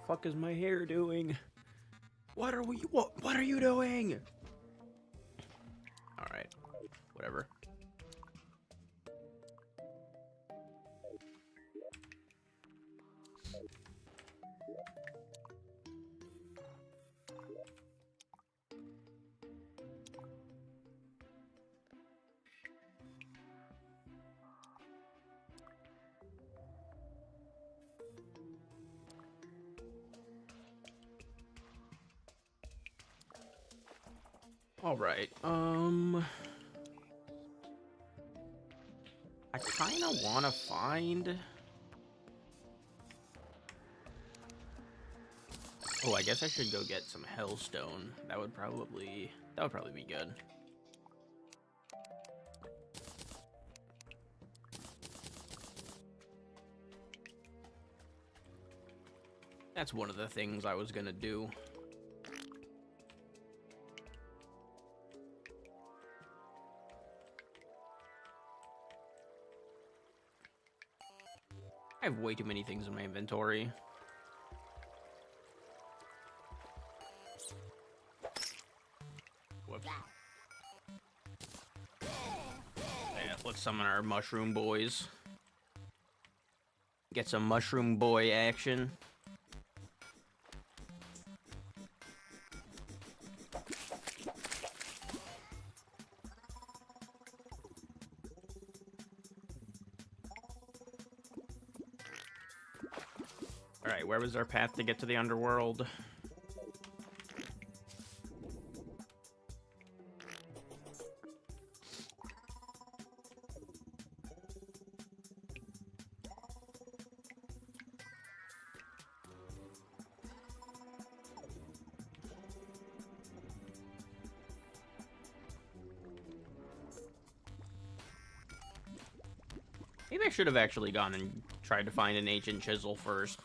fuck is my hair doing? What are you doing? Alright. Whatever. Alright, I kinda wanna find... Oh, I guess I should go get some hellstone. That would probably be good. That's one of the things I was gonna do. I have way too many things in my inventory. Whoops. Yeah, let's summon our mushroom boys. Get some mushroom boy action. Alright, where was our path to get to the underworld? Maybe I should have actually gone and tried to find an ancient chisel first.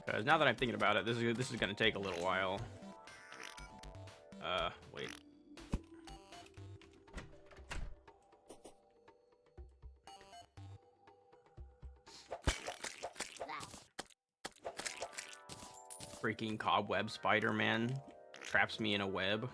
Because now that I'm thinking about it, this is going to take a little while. Wait. Freaking cobweb Spider-Man traps me in a web.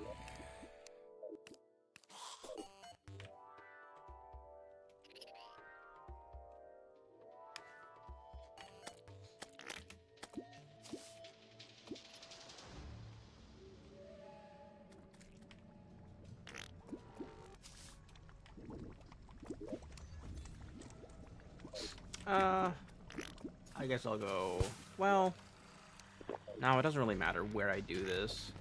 I guess I'll go... Well... No, it doesn't really matter where I do this.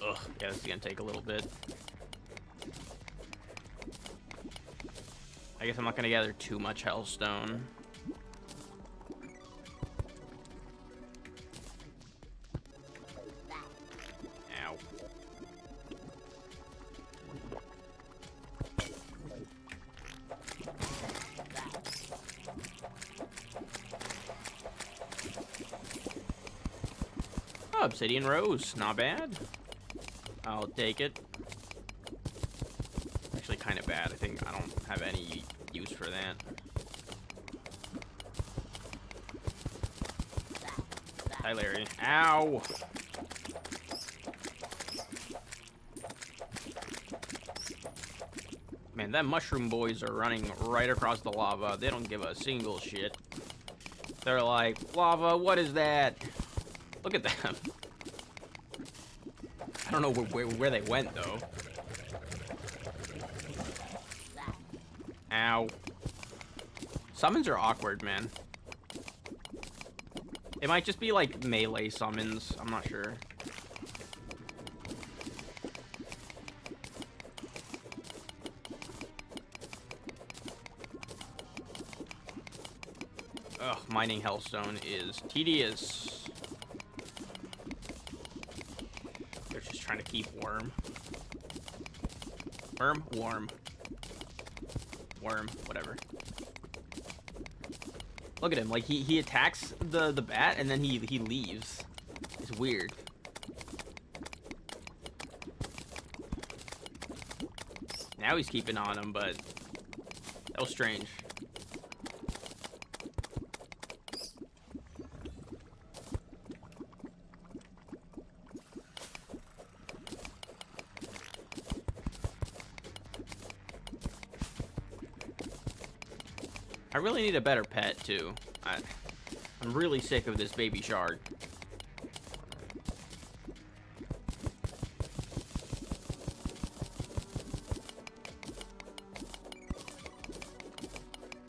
Ugh, yeah, this is gonna take a little bit. I guess I'm not gonna gather too much hellstone. Ow. Oh, obsidian rose, not bad. I'll take it. Actually, kind of bad. I think I don't have any use for that. Hi, Larry. Ow! Man, them mushroom boys are running right across the lava. They don't give a single shit. They're like, lava, what is that? Look at them. I don't know where they went, though. Ow. Summons are awkward, man. It might just be, like, melee summons. I'm not sure. Ugh, mining hellstone is tedious. They're just trying to keep worm. Worm. Whatever. Look at him, like he attacks the bat and then he leaves. It's weird. Now he's keeping on him, but that was strange. I really need a better pet, too. I'm really sick of this baby shark.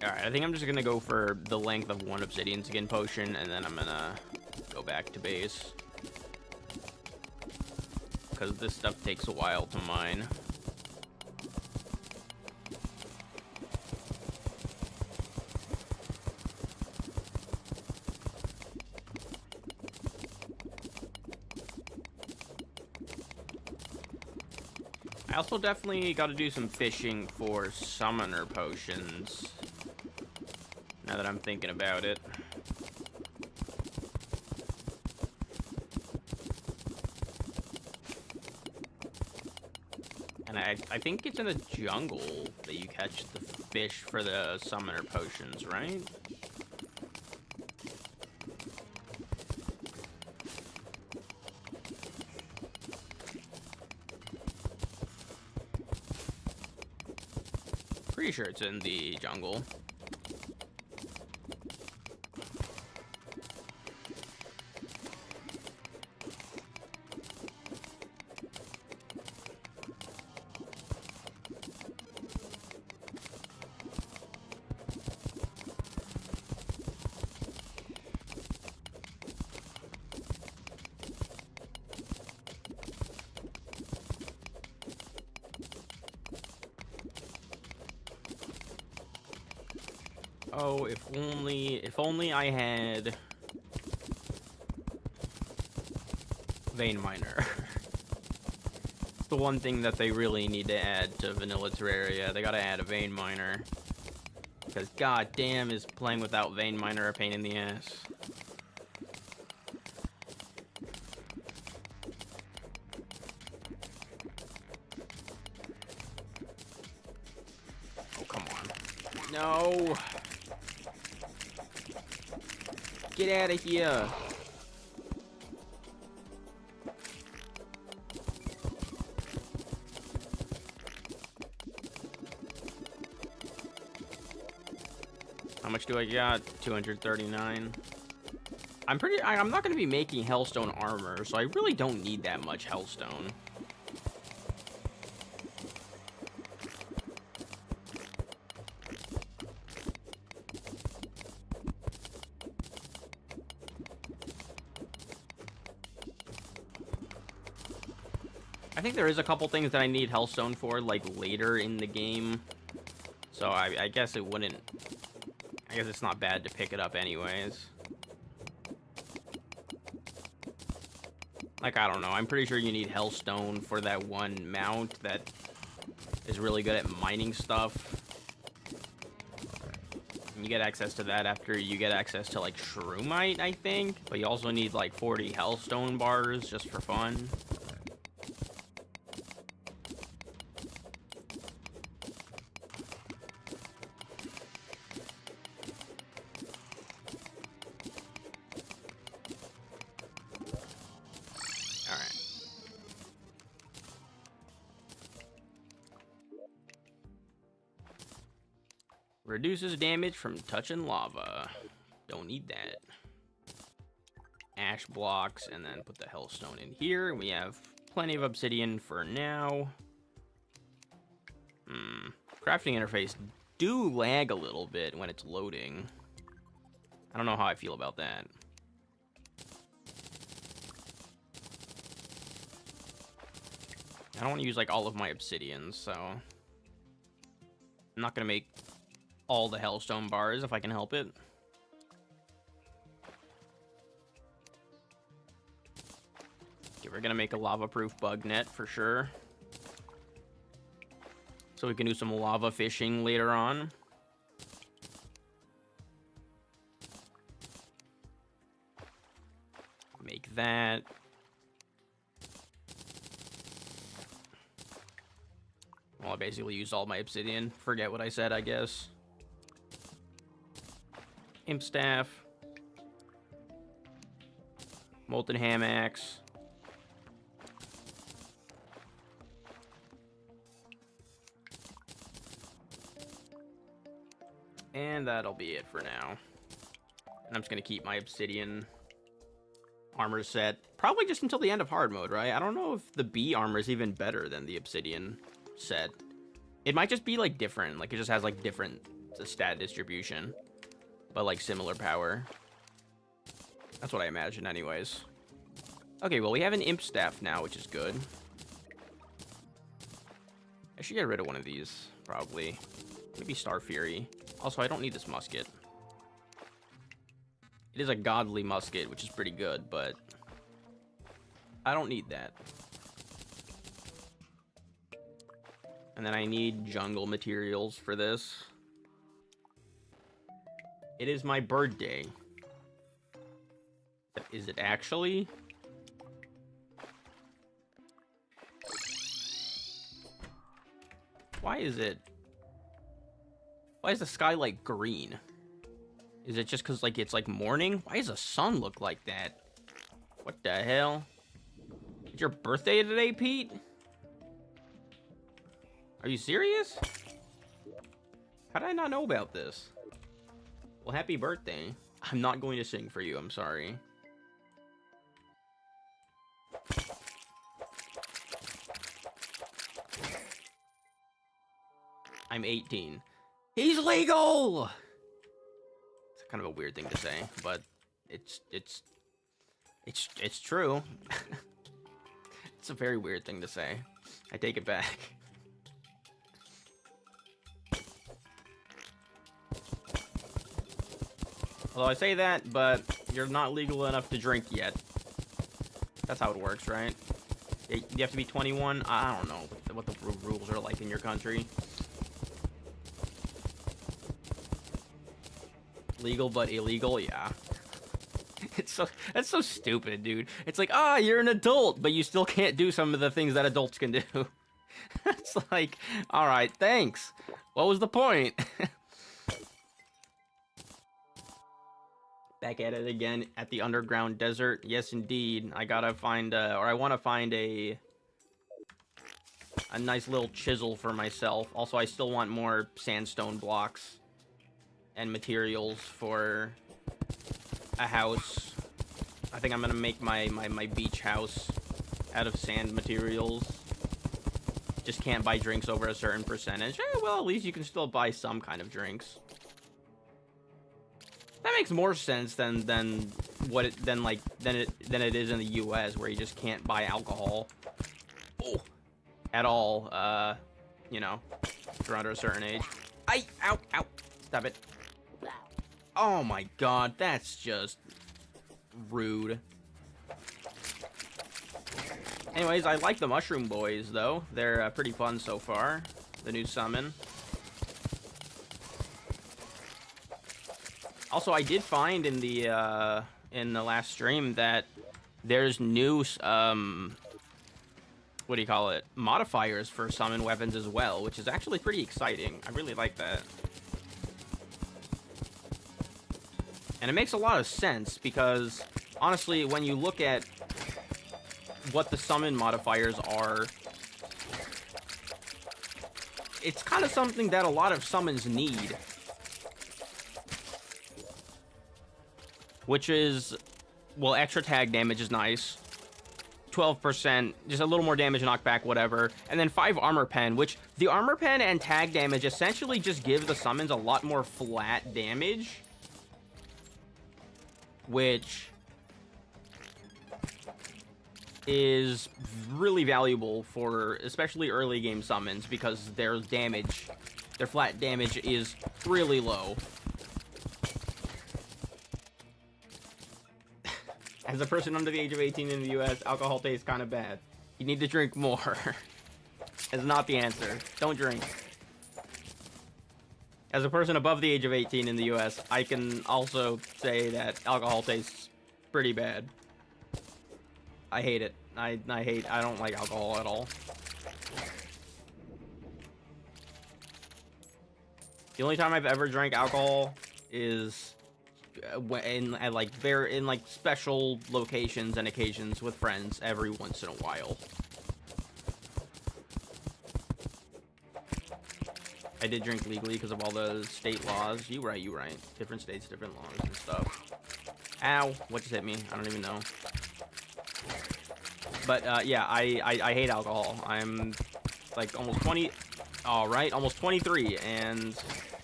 Alright, I think I'm just gonna go for the length of one obsidian skin potion, and then I'm gonna go back to base. Because this stuff takes a while to mine. I also definitely got to do some fishing for summoner potions. Now that I'm thinking about it. And I think it's in the jungle that you catch the fish for the summoner potions, right? Pretty sure it's in the jungle. Oh, if only I had Vein Miner. It's the one thing that they really need to add to Vanilla Terraria. They gotta add a Vein Miner. Because goddamn is playing without Vein Miner a pain in the ass. Oh, come on. No! Get out of here! How much do I got? 239. I'm not going to be making Hellstone armor, so I really don't need that much Hellstone. I think there is a couple things that I need Hellstone for, like, later in the game. So I guess it wouldn't... I guess it's not bad to pick it up anyways. Like, I don't know. I'm pretty sure you need Hellstone for that one mount that is really good at mining stuff. And you get access to that after you get access to, like, Shroomite, I think. But you also need, like, 40 Hellstone bars just for fun. Reduces damage from touching lava. Don't need that. Ash blocks, and then put the Hellstone in here. We have plenty of obsidian for now. Crafting interface do lag a little bit when it's loading. I don't know how I feel about that. I don't want to use, like, all of my obsidian, so... I'm not going to make all the Hellstone bars if I can help it. Okay, we're gonna make a lava-proof bug net for sure. So we can do some lava fishing later on. Make that. We'll Well, I basically used all my obsidian. Forget what I said, I guess. Imp staff. Molten ham axe. And that'll be it for now. And I'm just gonna keep my obsidian armor set. Probably just until the end of hard mode, right? I don't know if the bee armor is even better than the obsidian set. It might just be, like, different. Like, it just has, like, different stat distribution. But, like, similar power. That's what I imagine, anyways. Okay, well, we have an imp staff now, which is good. I should get rid of one of these, probably. Maybe Star Fury. Also, I don't need this musket. It is a godly musket, which is pretty good, but I don't need that. And then I need jungle materials for this. It is my birthday. Is it actually? Why is it? Why is the sky like green? Is it just because, like, it's like morning? Why does the sun look like that? What the hell? Is your birthday today, Pete? Are you serious? How did I not know about this? Well, happy birthday. I'm not going to sing for you, I'm sorry. I'm 18. He's legal! It's kind of a weird thing to say, but it's true. It's a very weird thing to say. I take it back. Although I say that, but you're not legal enough to drink yet. That's how it works, right? You have to be 21? I don't know what the rules are like in your country. Legal but illegal? Yeah. That's so stupid, dude. It's like, you're an adult, but you still can't do some of the things that adults can do. It's like, alright, thanks. What was the point? Back at it again at the underground desert. Yes, indeed. I gotta find, or I want to find a nice little chisel for myself. Also, I still want more sandstone blocks and materials for a house. I think I'm gonna make my beach house out of sand materials. Just can't buy drinks over a certain percentage. Well, at least you can still buy some kind of drinks. That makes more sense than it is in the U.S. where you just can't buy alcohol at all. You know, if you're under a certain age. Ow! Stop it! Oh my God, that's just rude. Anyways, I like the mushroom boys though. They're pretty fun so far. The new summon. Also, I did find in the last stream that there's new what do you call it? Modifiers for summon weapons as well, which is actually pretty exciting. I really like that. And it makes a lot of sense because honestly, when you look at what the summon modifiers are, it's kind of something that a lot of summons need. Which is, well, extra tag damage is nice. 12%, just a little more damage, knockback, whatever. And then 5 armor pen, which the armor pen and tag damage essentially just give the summons a lot more flat damage. Which is really valuable for especially early game summons because their damage, their flat damage is really low. As a person under the age of 18 in the US, alcohol tastes kind of bad. You need to drink more. Is not the answer. Don't drink. As a person above the age of 18 in the US, I can also say that alcohol tastes pretty bad. I hate it. I don't like alcohol at all. The only time I've ever drank alcohol is in like special locations and occasions with friends every once in a while. I did drink legally because of all the state laws. You right. Different states, different laws and stuff. Ow! What just hit me? I don't even know. But yeah, I hate alcohol. I'm like almost 20. All right, almost 23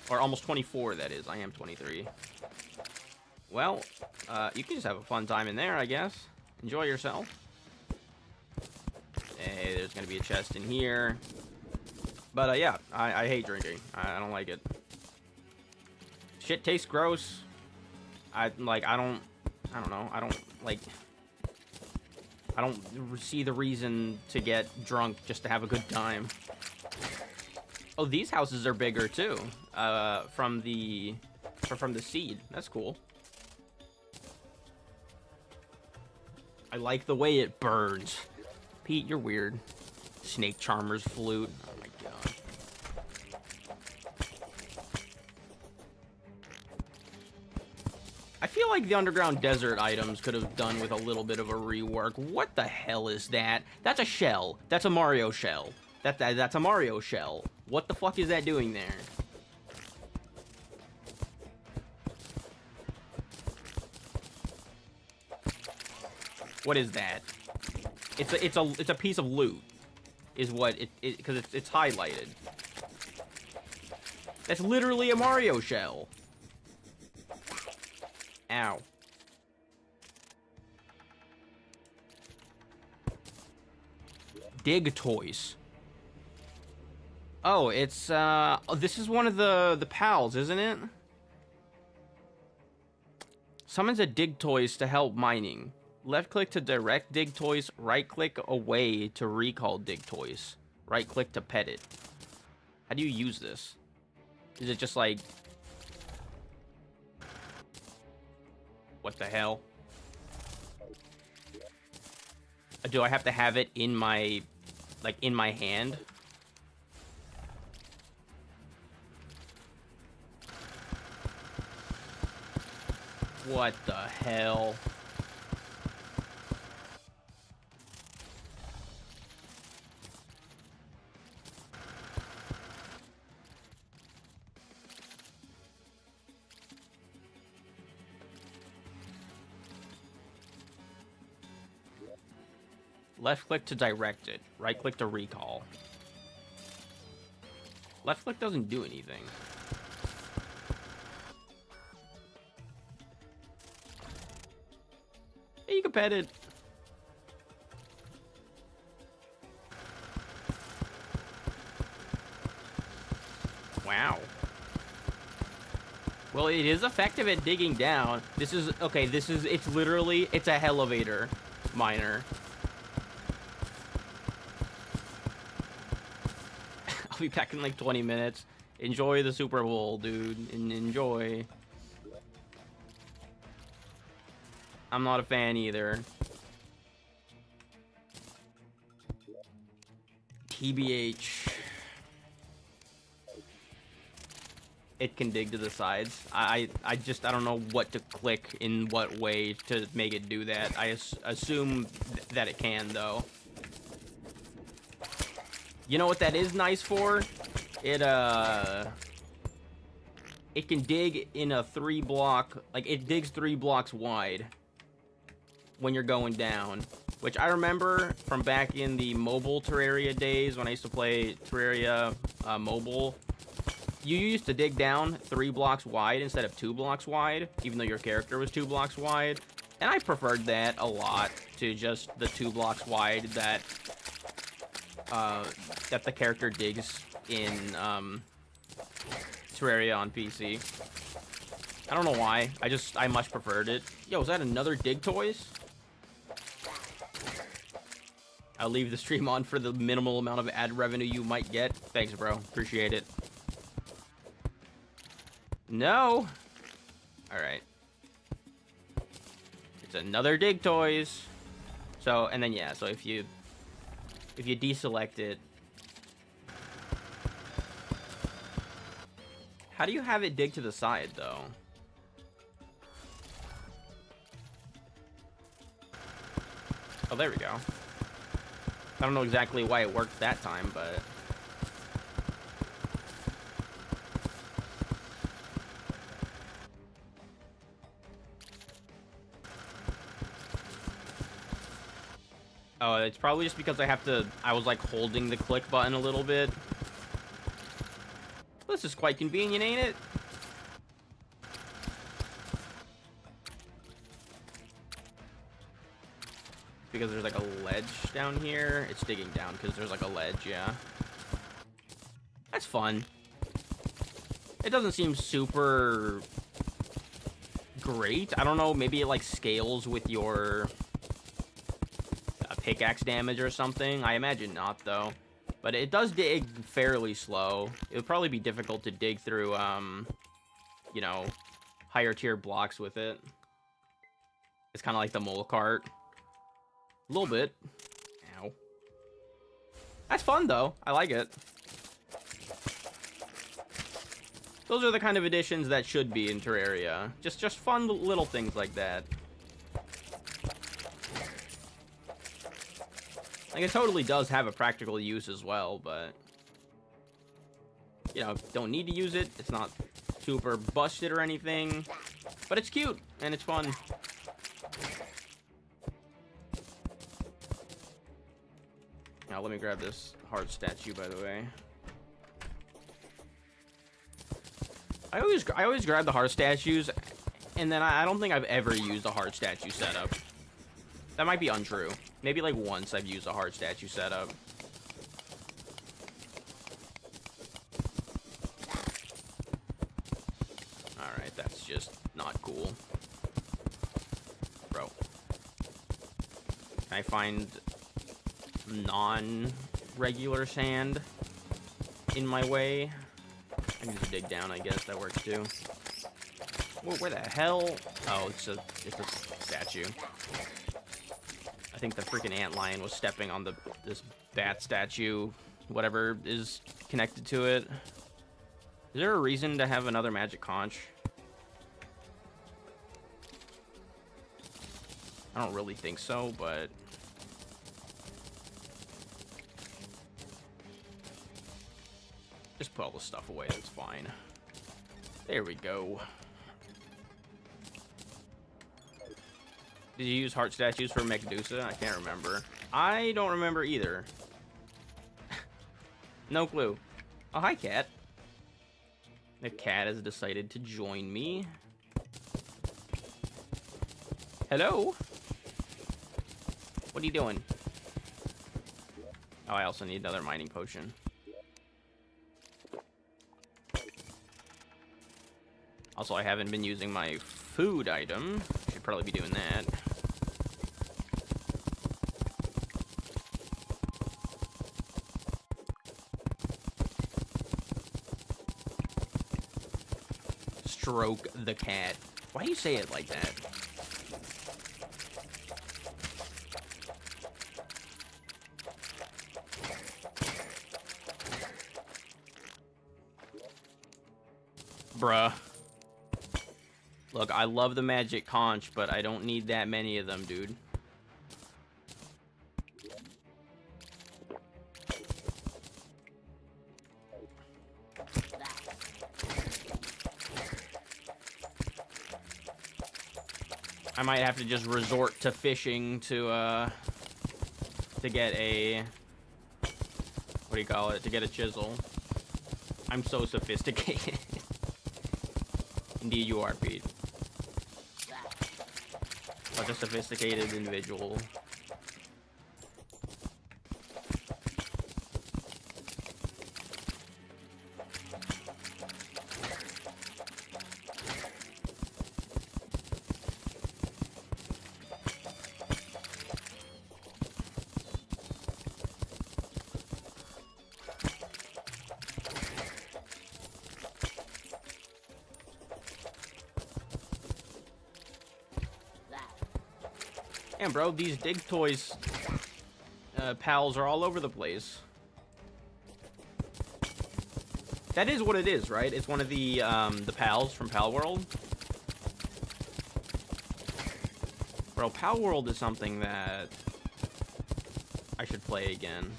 or almost 24. That is. I am 23. Well, you can just have a fun time in there, I guess. Enjoy yourself. Hey, there's gonna be a chest in here. But yeah, I hate drinking. I don't like it. Shit tastes gross. I don't know. I don't see the reason to get drunk just to have a good time. Oh, these houses are bigger too. From the seed. That's cool. I like the way it burns. Pete, you're weird. Snake Charmer's flute. Oh my god. I feel like the underground desert items could have done with a little bit of a rework. What the hell is that? That's a shell. That's a Mario shell. That's a Mario shell. What the fuck is that doing there? What is that? It's a piece of loot. Is what because it's highlighted. That's literally a Mario shell. Ow. Dig toys. Oh, it's this is one of the pals, isn't it? Summons a dig toys to help mining. Left click to direct dig toys, right click away to recall dig toys. Right click to pet it. How do you use this? Is it just like... What the hell? Do I have to have it in my... like, in my hand? What the hell? Left click to direct it. Right click to recall. Left click doesn't do anything. Hey, you can pet it. Wow. Well, it is effective at digging down. This is, okay, it's literally, it's a elevator miner. I'll be back in like 20 minutes. Enjoy the Super Bowl, dude. Enjoy. I'm not a fan either. TBH. It can dig to the sides. I don't know what to click in what way to make it do that. I assume that it can, though. You know what that is nice for? It can dig in a 3-block, like it digs 3 blocks wide when you're going down, which I remember from back in the mobile Terraria days when I used to play Terraria mobile. You used to dig down 3 blocks wide instead of 2 blocks wide, even though your character was 2 blocks wide, and I preferred that a lot to just the 2 blocks wide that the character digs in Terraria on PC. I don't know why. I much preferred it. Yo, is that another dig toys? I'll leave the stream on for the minimal amount of ad revenue you might get. Thanks, bro. Appreciate it. No. All right. It's another dig toys. So, and then yeah, so if you deselect it, How do you have it dig to the side, though? Oh, there we go. I don't know exactly why it worked that time, but... Oh, it's probably just because I was like holding the click button a little bit. This is quite convenient, ain't it? Because there's like a ledge down here. It's digging down because there's like a ledge, yeah. That's fun. It doesn't seem super great. I don't know, maybe it like scales with your pickaxe damage or something. I imagine not, though. But it does dig fairly slow. It would probably be difficult to dig through, you know, higher tier blocks with it. It's kind of like the mole cart. A little bit. Ow. That's fun, though. I like it. Those are the kind of additions that should be in Terraria. Just fun little things like that. Like, it totally does have a practical use as well, but... You know, don't need to use it. It's not super busted or anything. But it's cute, and it's fun. Now, let me grab this heart statue, by the way. I always grab the heart statues, and then I don't think I've ever used a heart statue setup. That might be untrue. Maybe like once I've used a heart statue setup. Alright, that's just not cool. Bro. Can I find non-regular sand in my way? I can just dig down, I guess. That works too. Whoa, where the hell? Oh, it's a statue. I think the freaking antlion was stepping on this bat statue, whatever is connected to it. Is there a reason to have another magic conch? I don't really think so, but... Just put all the stuff away, that's fine. There we go. Did you use heart statues for Medusa? I can't remember. I don't remember either. No clue. Oh, hi, cat. The cat has decided to join me. Hello? What are you doing? Oh, I also need another mining potion. Also, I haven't been using my food item. Should probably be doing that. Stroke the cat. Why do you say it like that? Bruh. Look, I love the magic conch, but I don't need that many of them, dude. I might have to just resort to fishing to get a... What do you call it? To get a chisel. I'm so sophisticated. Indeed you are, Pete. Such a sophisticated individual. Damn, bro, these dig toys pals are all over the place. That is what it is, right? It's one of the pals from Pal World. Bro, Pal World is something that I should play again.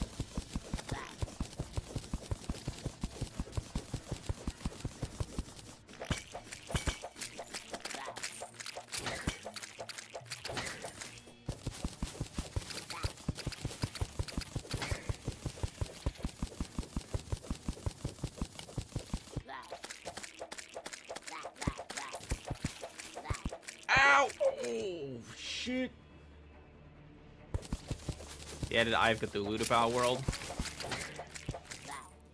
Ow! Oh, shit. They added Eye of Cthulhu to Pal World.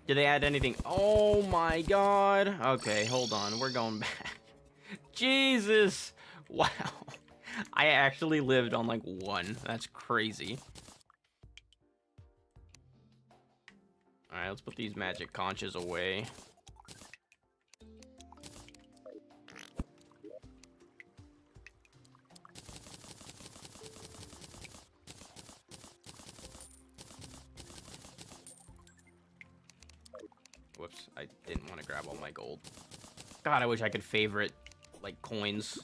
Did they add anything? Oh my god. Okay, hold on. We're going back. Jesus. Wow. I actually lived on like 1. That's crazy. Alright, let's put these magic conches away. Whoops, I didn't want to grab all my gold. God, I wish I could favorite, like, coins.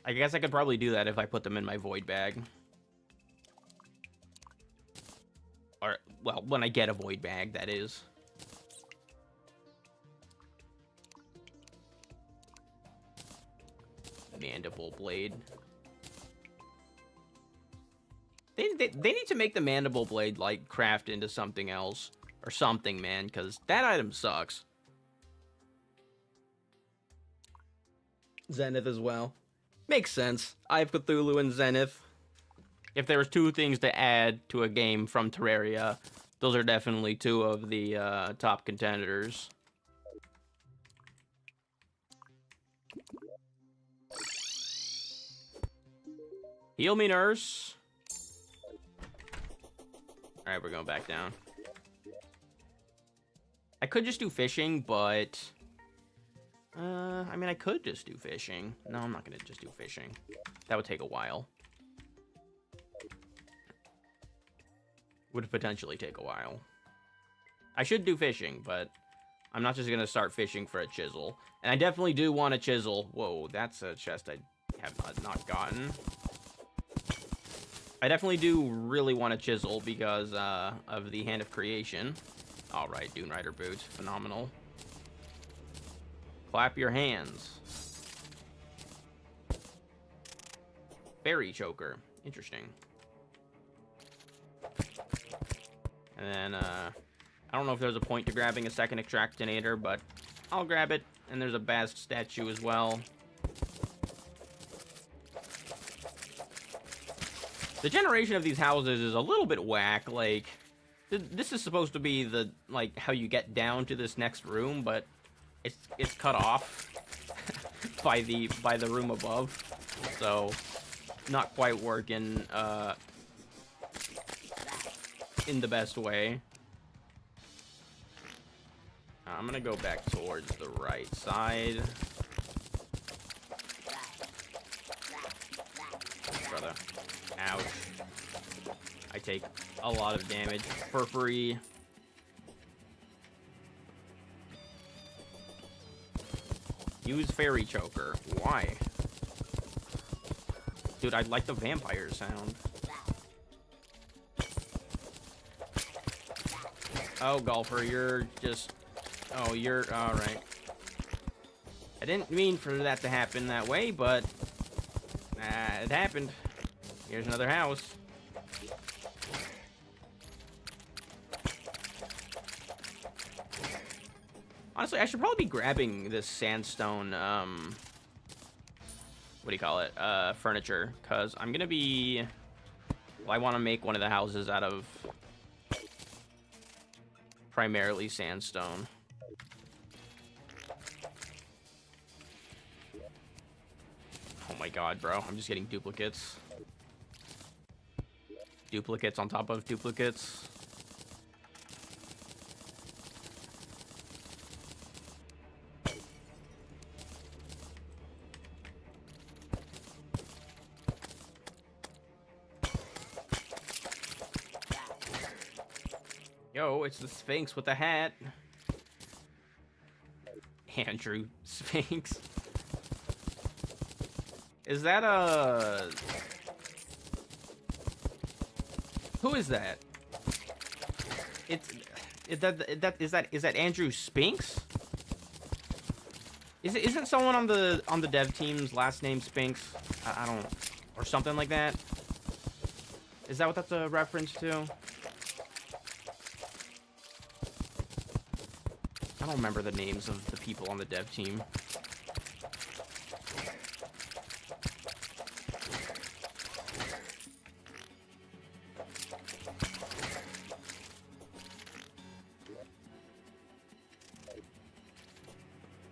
I guess I could probably do that if I put them in my void bag. Or, well, when I get a void bag, that is. Mandible blade. They need to make the mandible blade, like, craft into something else. Or something, man, because that item sucks. Zenith as well. Makes sense. Eye of Cthulhu and Zenith. If there was 2 things to add to a game from Terraria, those are definitely 2 of the top contenders. Heal me, nurse. Alright, we're going back down. I could just do fishing, but... I mean, I could just do fishing. No, I'm not going to just do fishing. That would take a while. Would potentially take a while. I should do fishing, but I'm not just going to start fishing for a chisel. And I definitely do want a chisel. Whoa, that's a chest I have not gotten. I definitely do really want a chisel because of the Hand of Creation. Alright, Dune Rider boots. Phenomenal. Clap your hands. Fairy choker. Interesting. And then, I don't know if there's a point to grabbing a second extractinator, but I'll grab it. And there's a Bast statue as well. The generation of these houses is a little bit whack. Like, this is supposed to be the, like, how you get down to this next room, but it's cut off by the room above. So, not quite working in the best way. I'm gonna go back towards the right side. Brother. Ouch. I take a lot of damage for free. Use Fairy Choker. Why? Dude, I like the vampire sound. Oh, Golfer, you're just... Oh, you're... Alright. I didn't mean for that to happen that way, but... it happened. Here's another house. Honestly, I should probably be grabbing this sandstone, what do you call it, furniture, because I'm gonna be... Well, I want to make one of the houses out of primarily sandstone. Oh my god, bro, I'm just getting duplicates. Duplicates on top of duplicates. Yo, it's the Sphinx with the hat. Andrew Sphinx. Is that a... Who is that? Is that Andrew Spinks? Isn't someone on the dev team's last name Spinks? I don't, or something like that. Is that what that's a reference to? I don't remember the names of the people on the dev team.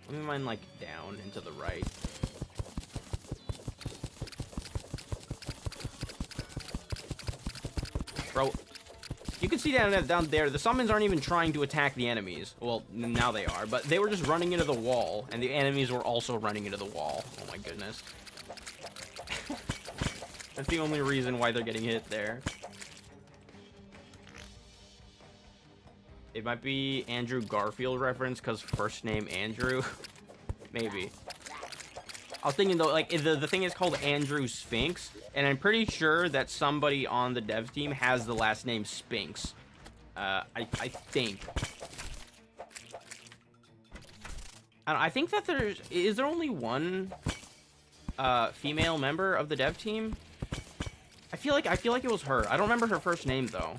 Let me mine like down and to the right. Bro, you can see down there, the summons aren't even trying to attack the enemies. Well, now they are, but they were just running into the wall, and the enemies were also running into the wall. Oh my goodness. That's the only reason why they're getting hit there. It might be Andrew Garfield reference, because first name Andrew. Maybe. I was thinking, though, like, the thing is called Andrew Sphinx, and I'm pretty sure that somebody on the dev team has the last name Spinks. I think. I think that is there only one female member of the dev team? I feel like it was her. I don't remember her first name, though.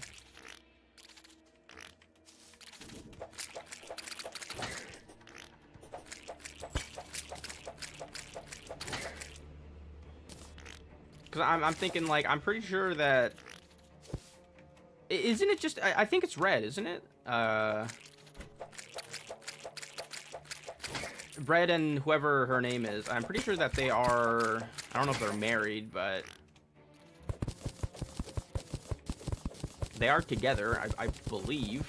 Because I'm thinking, like, I'm pretty sure that... Isn't it just... I think it's Red, isn't it? Red and whoever her name is. I'm pretty sure that they are... I don't know if they're married, but... They are together, I believe.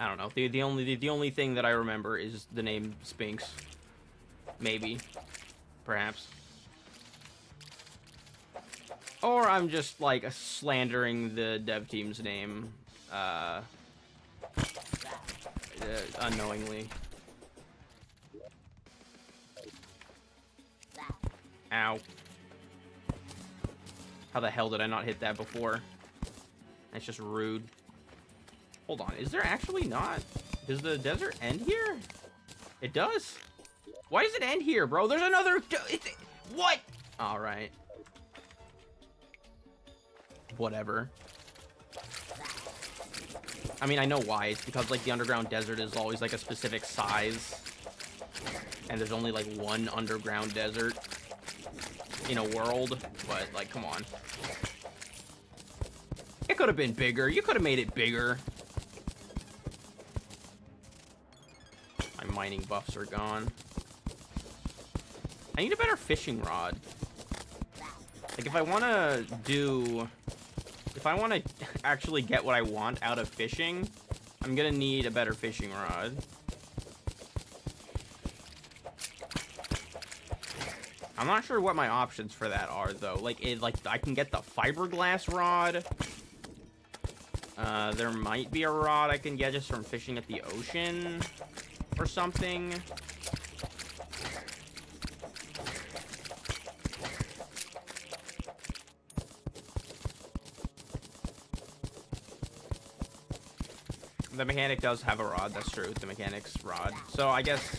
I don't know. The only thing that I remember is the name Spinks. Maybe. Perhaps. Or I'm just, like, slandering the dev team's name, unknowingly. Ow. How the hell did I not hit that before? That's just rude. Hold on, is there actually not? Does the desert end here? It does? Why does it end here, bro? There's another... What? Alright. Whatever. I mean, I know why. It's because, like, the underground desert is always, like, a specific size. And there's only, like, one underground desert in a world. But, like, come on. It could have been bigger. You could have made it bigger. My mining buffs are gone. I need a better fishing rod. Like, if I want to do... If I want to actually get what I want out of fishing, I'm going to need a better fishing rod. I'm not sure what my options for that are, though. Like, I can get the fiberglass rod. There might be a rod I can get just from fishing at the ocean or something. The mechanic does have a rod, that's true, the mechanic's rod. So I guess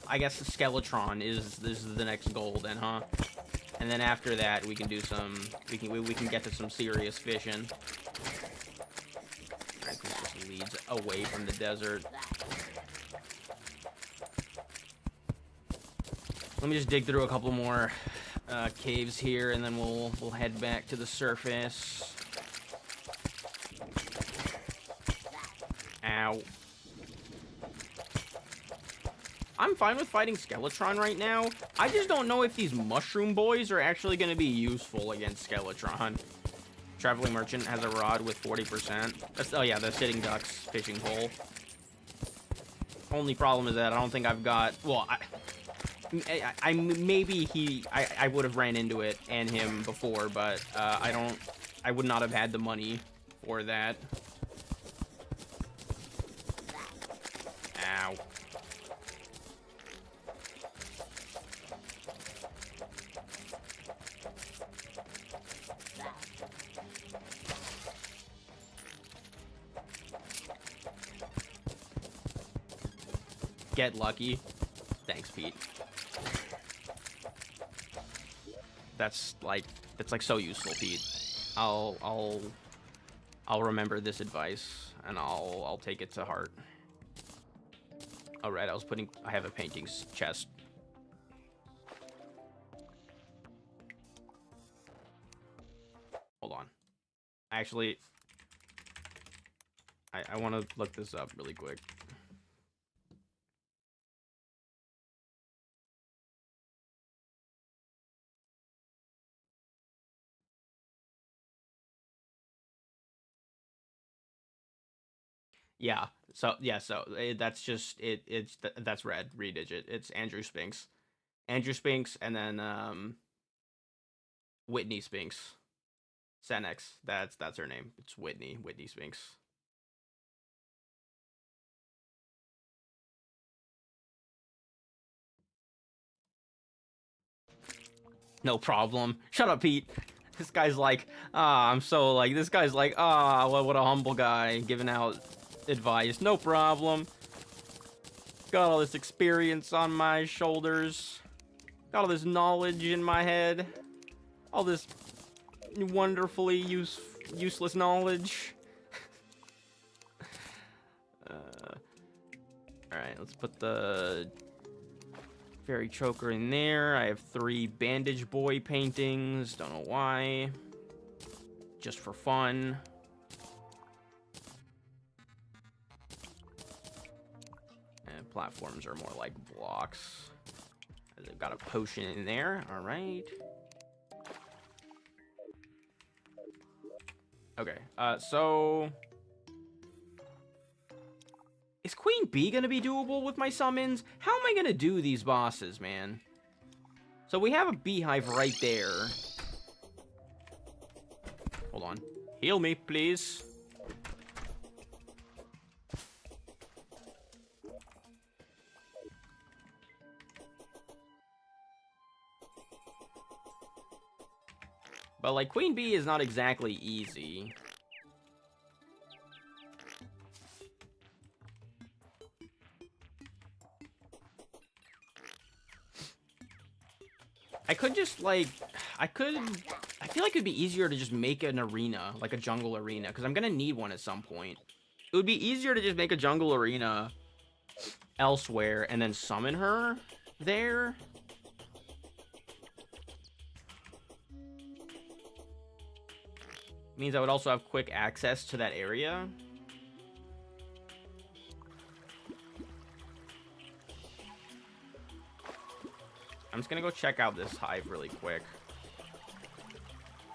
the Skeletron is the next goal then, huh? And then after that we can do some we can get to some serious fishing. Alright, this just leads away from the desert. Let me just dig through a couple more caves here, and then we'll head back to the surface. Ow. I'm fine with fighting Skeletron right now. I just don't know if these mushroom boys are actually going to be useful against Skeletron. Traveling Merchant has a rod with 40%. That's, oh yeah, the Sitting Ducks fishing pole. Only problem is that I don't think I've got... Well, I would have ran into it and him before, but I would not have had the money for that. Ow. Get lucky. Thanks, Pete. That's like so useful, Pete. I'll remember this advice and I'll take it to heart. All right, I have a paintings chest. Hold on. Actually, I want to look this up really quick. Yeah. So that's red redigit. It's Andrew Spinks. Andrew Spinks and then Whitney Spinks. Senex. That's her name. It's Whitney Spinks. No problem. Shut up, Pete. This guy's like, this guy's like, what a humble guy giving out advice. No problem. Got all this experience on my shoulders. Got all this knowledge in my head. All this wonderfully useless knowledge. Alright, let's put the fairy choker in there. I have 3 bandage boy paintings. Don't know why. Just for fun. And platforms are more like blocks. They've got a potion in there. Alright. Okay, so... Is Queen Bee gonna be doable with my summons? How am I gonna do these bosses, man? So we have a beehive right there. Hold on. Heal me, please. But, like, Queen Bee is not exactly easy. I could just, like, I feel like it'd be easier to just make an arena, like a jungle arena, because I'm gonna need one at some point. It would be easier to just make a jungle arena elsewhere and then summon her there. Means I would also have quick access to that area. I'm just gonna go check out this hive really quick.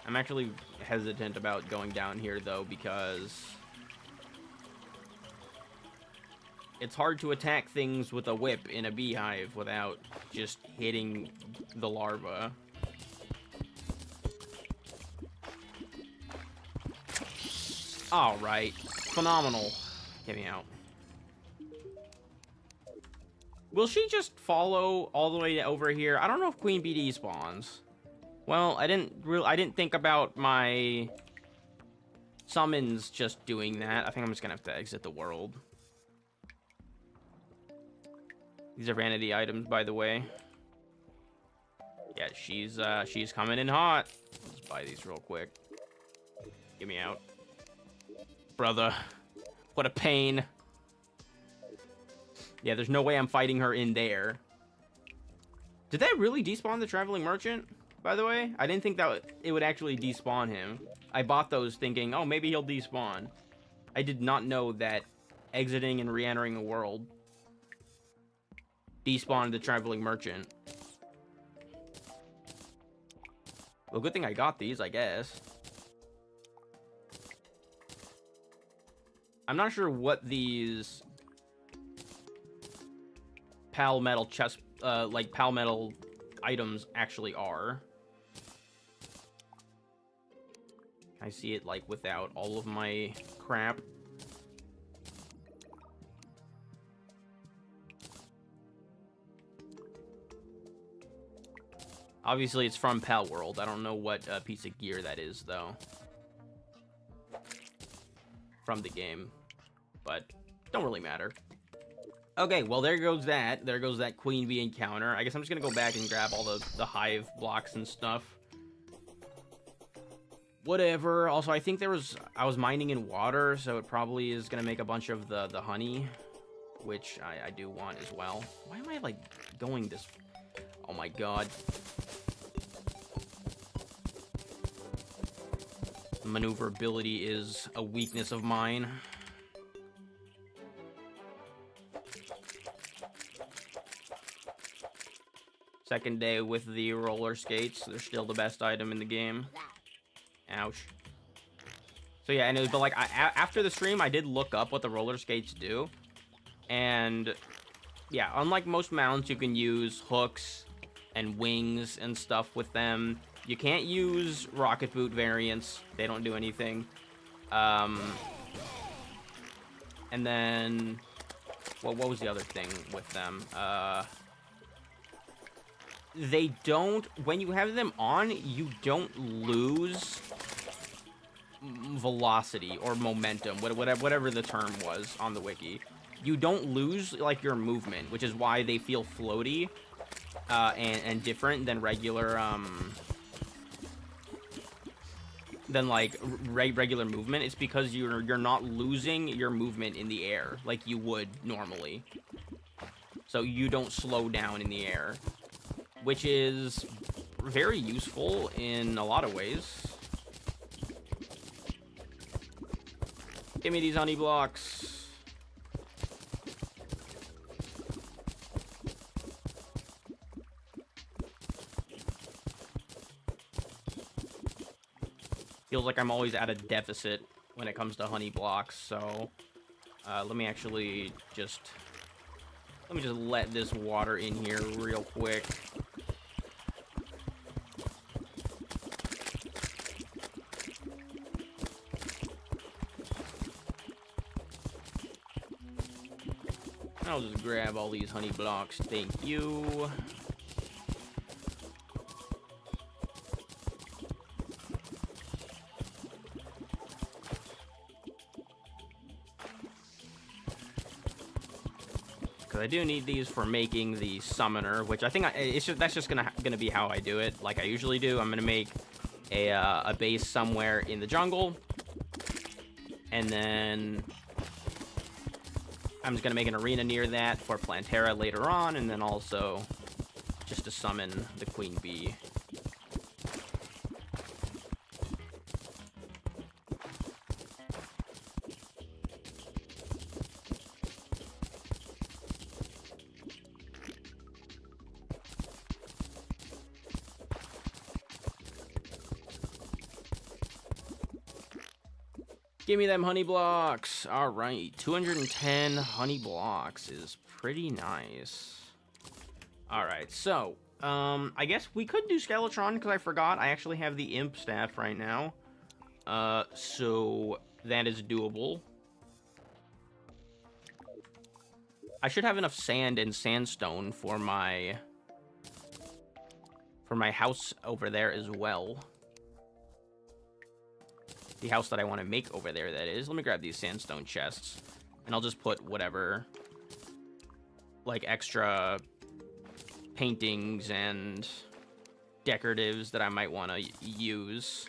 I'm actually hesitant about going down here though because it's hard to attack things with a whip in a beehive without just hitting the larva. Alright. Phenomenal. Get me out. Will she just follow all the way over here? I don't know if Queen Bee spawns. Well, I didn't think about my summons just doing that. I think I'm just gonna have to exit the world. These are vanity items, by the way. Yeah, she's coming in hot. Let's buy these real quick. Get me out. Brother. What a pain. Yeah, there's no way I'm fighting her in there. Did that really despawn the traveling merchant, by the way? I didn't think that it would actually despawn him. I bought those thinking, oh, maybe he'll despawn. I did not know that exiting and re-entering the world despawned the traveling merchant. Well, good thing I got these, I guess. I'm not sure what these pal metal chest, like pal metal items actually are. I see it like without all of my crap. Obviously, it's from Pal World. I don't know what piece of gear that is, though. From the game. But, don't really matter. Okay, well, there goes that. There goes that Queen Bee encounter. I guess I'm just gonna go back and grab all the hive blocks and stuff. Whatever. Also, I think I was mining in water, so it probably is gonna make a bunch of the honey, which I do want as well. Why am I, like, going this... Oh my god. Maneuverability is a weakness of mine. Second day with the roller skates. They're still the best item in the game. Ouch. So yeah, but like after the stream, I did look up what the roller skates do. And yeah, unlike most mounts, you can use hooks and wings and stuff with them. You can't use rocket boot variants. They don't do anything. And then... What was the other thing with them? They don't... When you have them on, you don't lose velocity or momentum, whatever the term was on the wiki. You don't lose, like, your movement, which is why they feel floaty and different than regular, regular movement. It's because you're not losing your movement in the air like you would normally. So you don't slow down in the air, which is very useful in a lot of ways. Give me these honey blocks. Feels like I'm always at a deficit when it comes to honey blocks, so let me just let this water in here real quick. I'll just grab all these honey blocks. Thank you. Because I do need these for making the summoner, which I think that's just gonna be how I do it, like I usually do. I'm gonna make a base somewhere in the jungle, and then I'm just gonna make an arena near that for Plantera later on, and then also just to summon the Queen Bee. Give me them honey blocks. All right, 210 honey blocks is pretty nice. All right, so I guess we could do Skeletron because I forgot I actually have the Imp staff right now. So that is doable. I should have enough sand and sandstone for my house over there as well. The house that I want to make over there, that is. Let me grab these sandstone chests, and I'll just put whatever, like, extra paintings and decoratives that I might want to use.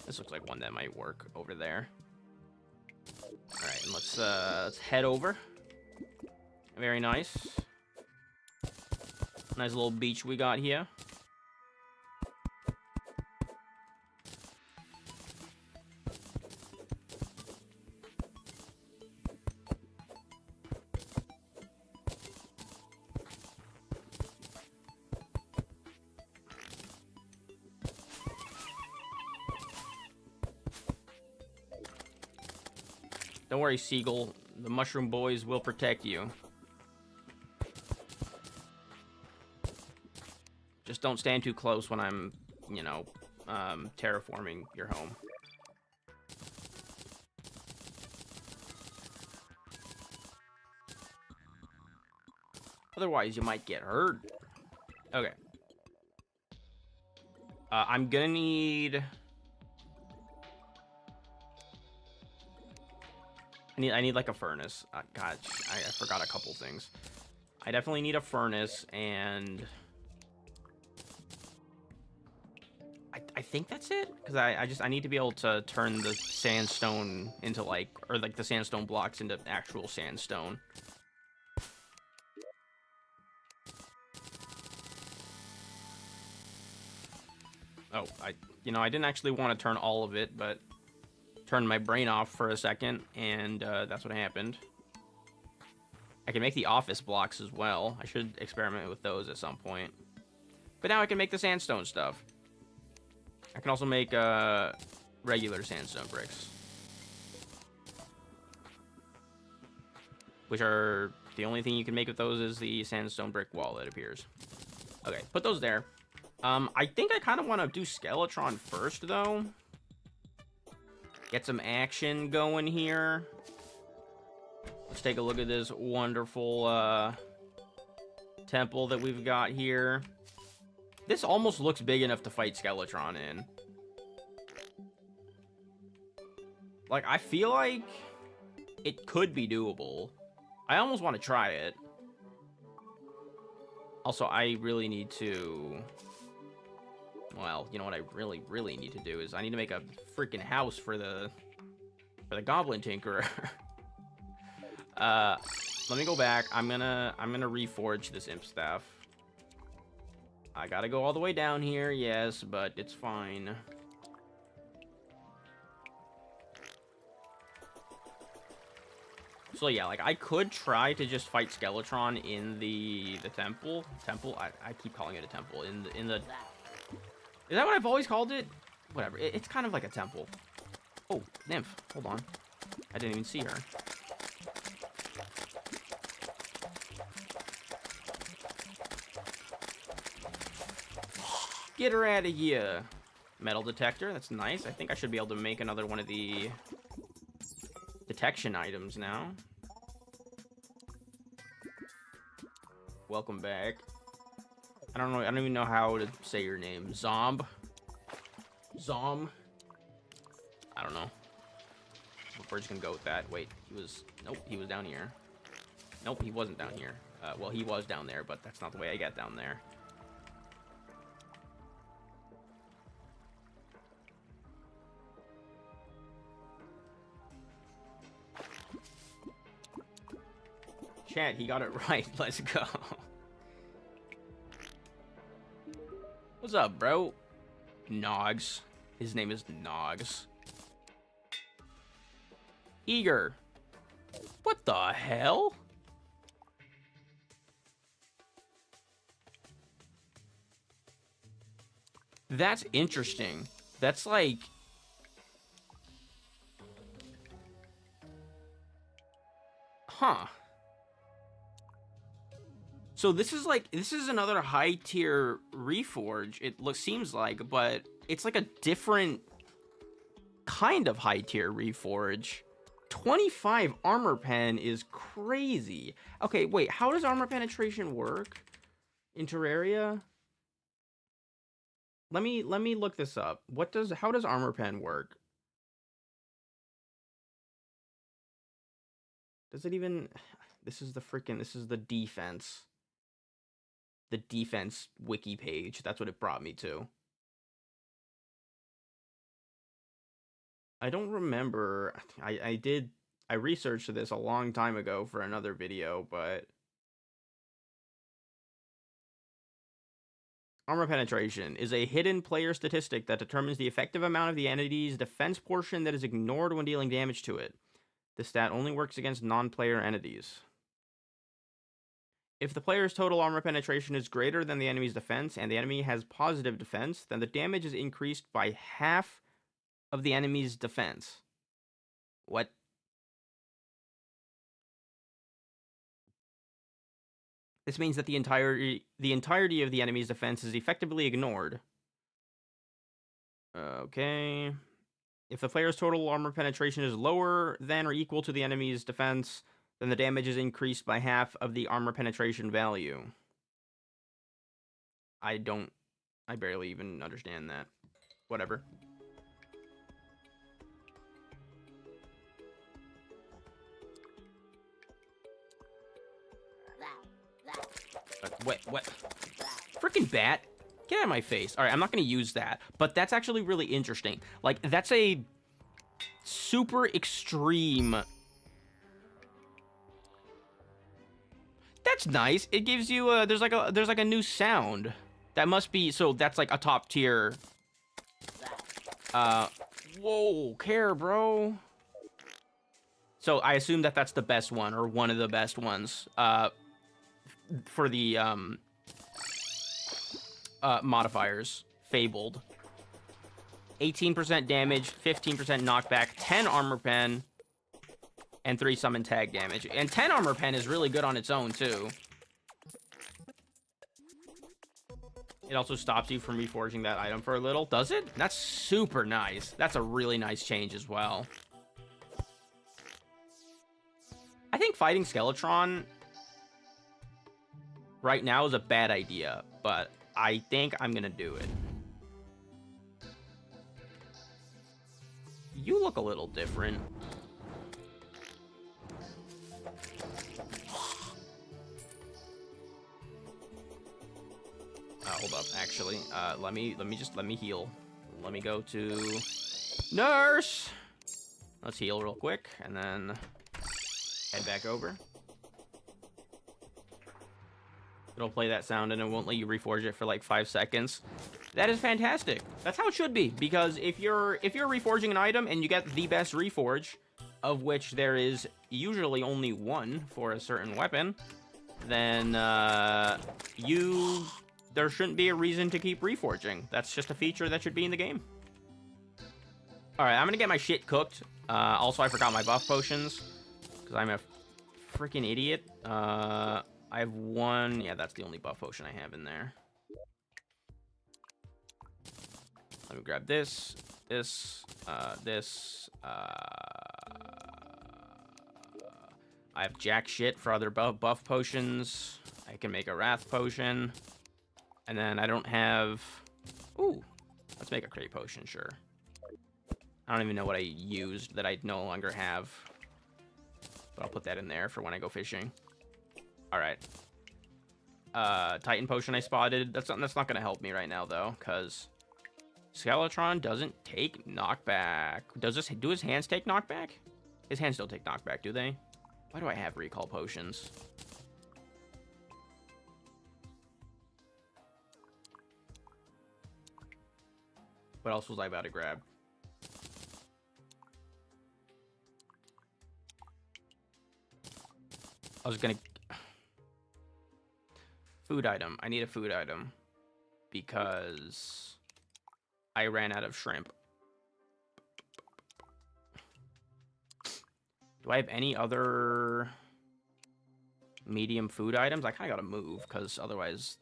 This looks like one that might work over there. All right, and let's head over. Very nice. Nice little beach we got here. Don't worry, Seagull. The Mushroom Boys will protect you. Just don't stand too close when I'm, you know, terraforming your home. Otherwise, you might get hurt. Okay. I'm gonna need... I need like a furnace. God, I forgot a couple things. I definitely need a furnace, and... I think that's it, because I need to be able to turn the sandstone into like, or like the sandstone blocks into actual sandstone. Oh, I didn't actually want to turn all of it, but turned my brain off for a second, and that's what happened. I can make the office blocks as well. I should experiment with those at some point. But now I can make the sandstone stuff. I can also make regular sandstone bricks, which are the only thing you can make with those is the sandstone brick wall that appears. Okay, put those there. I think I kind of want to do Skeletron first, though. Get some action going here. Let's take a look at this wonderful temple that we've got here. This almost looks big enough to fight Skeletron in. Like, I feel like it could be doable. I almost want to try it. Also, I really need to... Well, you know what I really, really need to do is I need to make a freaking house for the Goblin Tinkerer. Let me go back. I'm gonna reforge this imp staff. I gotta go all the way down here, yes, but it's fine. So yeah, like I could try to just fight Skeletron in the temple. I keep calling it a temple. In the is that what I've always called it? Whatever. It's kind of like a temple. Oh, nymph. Hold on. I didn't even see her. Get her out of here. Metal detector. That's nice. I think I should be able to make another one of the detection items now. Welcome back. I don't know. I don't even know how to say your name. Zomb. I don't know. We're just gonna go with that. Wait, nope, he was down here. Nope, he wasn't down here. Well, he was down there, but that's not the way I get down there. Chat, he got it right. Let's go. What's up, bro? Nogs. His name is Nogs. Eager. What the hell? That's interesting. That's like... Huh. So this is another high tier reforge. Seems like, but it's like a different kind of high tier reforge. 25 armor pen is crazy. Okay, wait, how does armor penetration work in Terraria? Let me look this up. How does armor pen work? Does it even... This is the defense. The defense wiki page. That's what it brought me to. I don't remember. I researched this a long time ago for another video, but armor penetration is a hidden player statistic that determines the effective amount of the entity's defense portion that is ignored when dealing damage to it. The stat only works against non-player entities. If the player's total armor penetration is greater than the enemy's defense, and the enemy has positive defense, then the damage is increased by half of the enemy's defense. What? This means that the entirety of the enemy's defense is effectively ignored. Okay. If the player's total armor penetration is lower than or equal to the enemy's defense, then the damage is increased by half of the armor penetration value. I barely even understand that. Whatever. What? Freaking bat! Get out of my face. Alright, I'm not gonna use that. But that's actually really interesting. Like, that's a super extreme... That's nice. It gives you there's like a new sound. That must be, so that's like a top tier. Whoa, care, bro. So I assume that that's the best one, or one of the best ones, for the, modifiers. Fabled. 18% damage, 15% knockback, 10 armor pen, and 3 summon tag damage. And 10 armor pen is really good on its own, too. It also stops you from reforging that item for a little. Does it? That's super nice. That's a really nice change as well. I think fighting Skeletron right now is a bad idea, but I think I'm gonna do it. You look a little different. Hold up, actually. Let me heal. Let me go to nurse. Let's heal real quick, and then head back over. It'll play that sound, and it won't let you reforge it for like 5 seconds. That is fantastic. That's how it should be, because if you're reforging an item and you get the best reforge, of which there is usually only one for a certain weapon, then there shouldn't be a reason to keep reforging. That's just a feature that should be in the game. Alright, I'm gonna get my shit cooked. Also, I forgot my buff potions, because I'm a freaking idiot. I have one. Yeah, that's the only buff potion I have in there. Let me grab this. I have jack shit for other buff potions. I can make a wrath potion. And then I don't have... Ooh, let's make a crate potion, sure. I don't even know what I used that I no longer have. But I'll put that in there for when I go fishing. Alright. Titan potion I spotted. That's not going to help me right now, though, because Skeletron doesn't take knockback. Do his hands take knockback? His hands don't take knockback, do they? Why do I have recall potions? What else was I about to grab? I was gonna... Food item. I need a food item. Because I ran out of shrimp. Do I have any other medium food items? I kind of gotta move, because otherwise...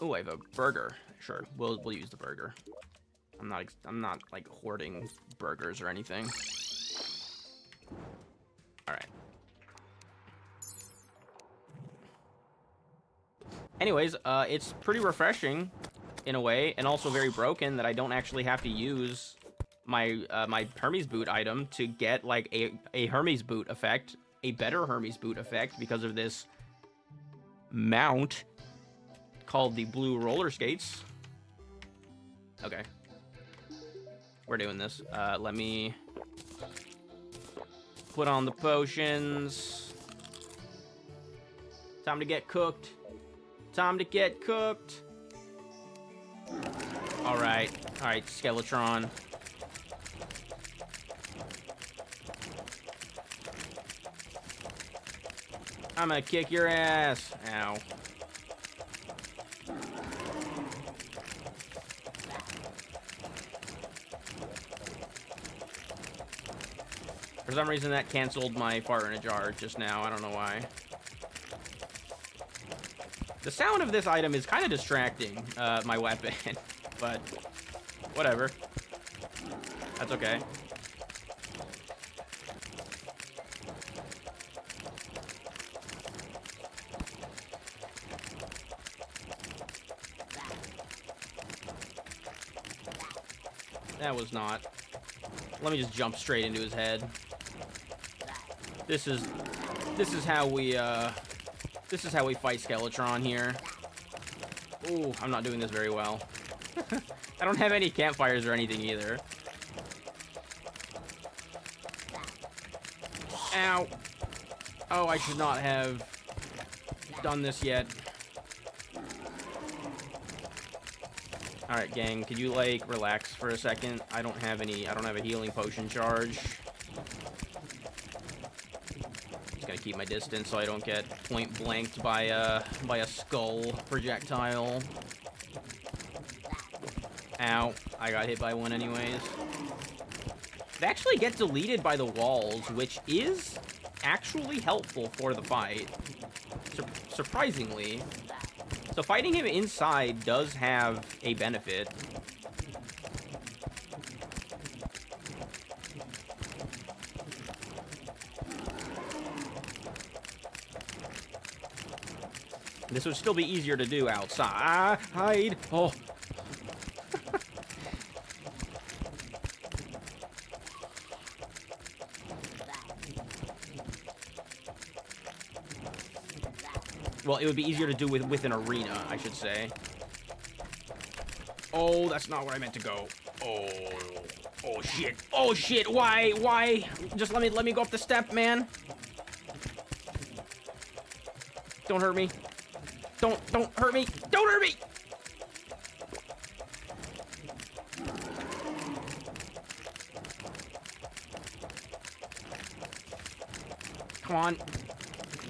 Oh, I have a burger. Sure, we'll use the burger. I'm not like hoarding burgers or anything. All right. Anyways, it's pretty refreshing in a way, and also very broken that I don't actually have to use my my Hermes boot item to get like a Hermes boot effect, a better Hermes boot effect, because of this mount called the blue roller skates. Okay, we're doing this. Let me put on the potions. Time to get cooked. Time to get cooked. All right, Skeletron. I'm gonna kick your ass. Ow. For some reason, that canceled my fart in a jar just now. I don't know why. The sound of this item is kind of distracting, my weapon, but whatever. That's okay. That was not. Let me just jump straight into his head. This is how we fight Skeletron here. Ooh, I'm not doing this very well. I don't have any campfires or anything either. Ow. Oh, I should not have done this yet. Alright, gang, could you, like, relax for a second? I don't have a healing potion charge. Just gotta keep my distance so I don't get point blanked by a skull projectile. Ow. I got hit by one anyways. They actually get deleted by the walls, which is actually helpful for the fight. Surprisingly. So fighting him inside does have a benefit. This would still be easier to do outside. Hide! Oh. Well, it would be easier to do with an arena, I should say. Oh, that's not where I meant to go. Oh. Oh, shit. Oh, shit. Why? Why? Just let me go up the step, man. Don't hurt me. Don't hurt me. Don't hurt me! Come on.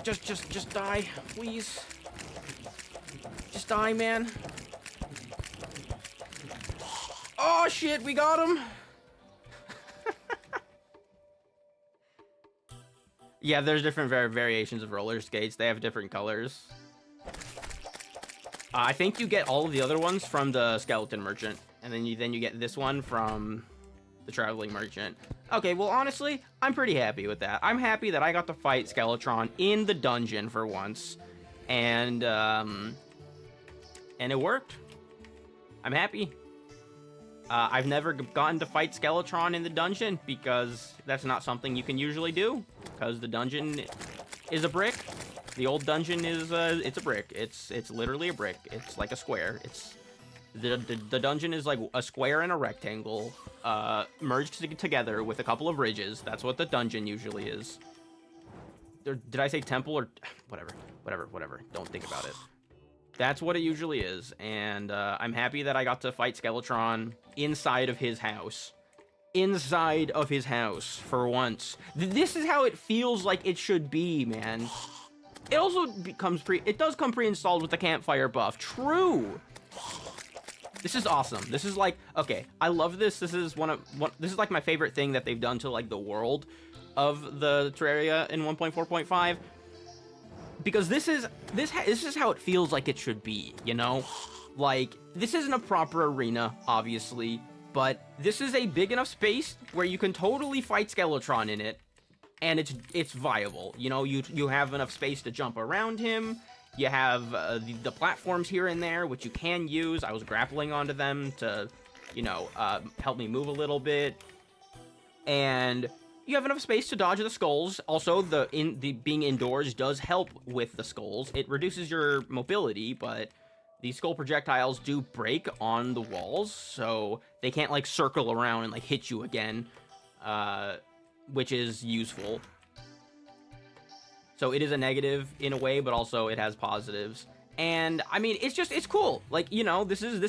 Just die, please. Just die, man. Oh, shit, we got him. Yeah, there's different variations of roller skates. They have different colors. I think you get all of the other ones from the skeleton merchant, and then you get this one from the traveling merchant. Okay, well, honestly, I'm pretty happy with that. I'm happy that I got to fight Skeletron in the dungeon for once, and it worked. I'm happy. I've never gotten to fight Skeletron in the dungeon because that's not something you can usually do, because the dungeon is a brick. The old dungeon is it's a brick. It's literally a brick. It's like a square. It's the dungeon is like a square and a rectangle merged together with a couple of ridges. That's what the dungeon usually is. Did I say temple or whatever? Don't think about it. That's what it usually is, and I'm happy that I got to fight Skeletron inside of his house. Inside of his house, for once. This is how it feels like it should be, man. It also does come pre-installed with the campfire buff. True! This is awesome. This is like, okay, I love this. This is this is like my favorite thing that they've done to like the world of the Terraria in 1.4.5. Because this is how it feels like it should be, you know? Like, this isn't a proper arena, obviously, but this is a big enough space where you can totally fight Skeletron in it, and it's viable. You know, you have enough space to jump around him. You have the platforms here and there, which you can use. I was grappling onto them to, you know, help me move a little bit. And you have enough space to dodge the skulls. Also, being indoors does help with the skulls. It reduces your mobility, but these skull projectiles do break on the walls, so they can't, like, circle around and, like, hit you again, which is useful. So it is a negative in a way, but also it has positives. And I mean, it's cool. Like, you know, this is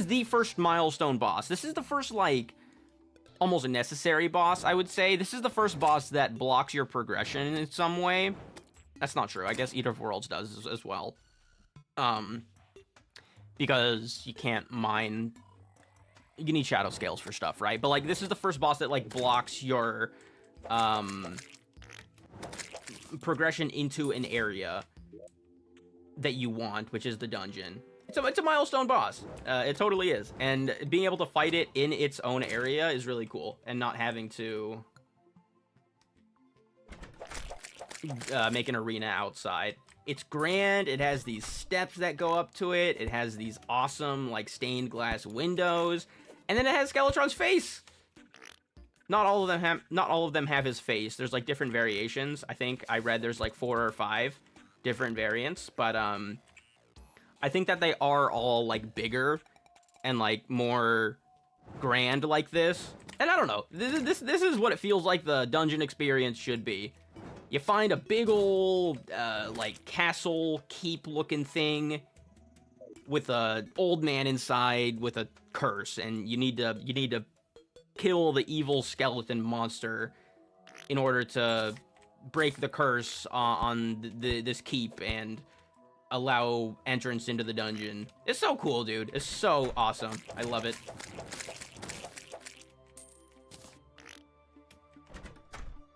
the first milestone boss. This is the first, like, almost a necessary boss, I would say. This is the first boss that blocks your progression in some way. That's not true. I guess Eater of Worlds does as well. Because you can't mine. You need shadow scales for stuff, right? But, like, this is the first boss that, like, blocks your progression into an area that you want, which is the dungeon. It's a milestone boss. It totally is. And being able to fight it in its own area is really cool. And not having to make an arena outside. It's grand. It has these steps that go up to it. It has these awesome, like, stained glass windows. And then it has Skeletron's face. Not all of them have his face. There's like different variations. I think I read there's like 4 or 5 different variants, but I think that they are all like bigger and like more grand like this. And I don't know. This is what it feels like the dungeon experience should be. You find a big old like castle keep looking thing with a old man inside with a curse, and you need to kill the evil skeleton monster in order to break the curse on this keep and allow entrance into the dungeon. It's so cool, dude. It's so awesome. I love it.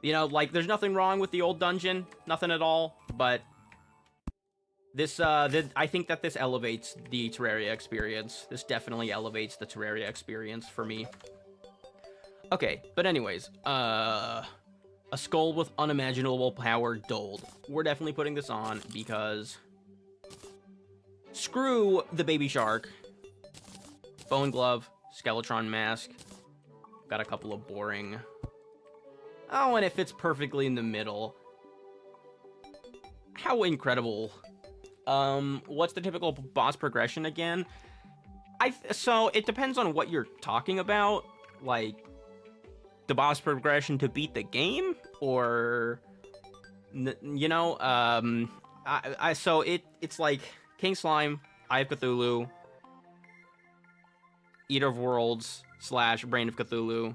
You know, like, there's nothing wrong with the old dungeon. Nothing at all. But this, I think that this elevates the Terraria experience. This definitely elevates the Terraria experience for me. Okay, but anyways, a skull with unimaginable power dulled. We're definitely putting this on because screw the baby shark. Bone glove, Skeletron mask. Got a couple of boring. Oh, and it fits perfectly in the middle. How incredible. What's the typical boss progression again? So it depends on what you're talking about. Like, the boss progression to beat the game, or you know, so it's like King Slime, Eye of Cthulhu, Eater of Worlds / Brain of Cthulhu,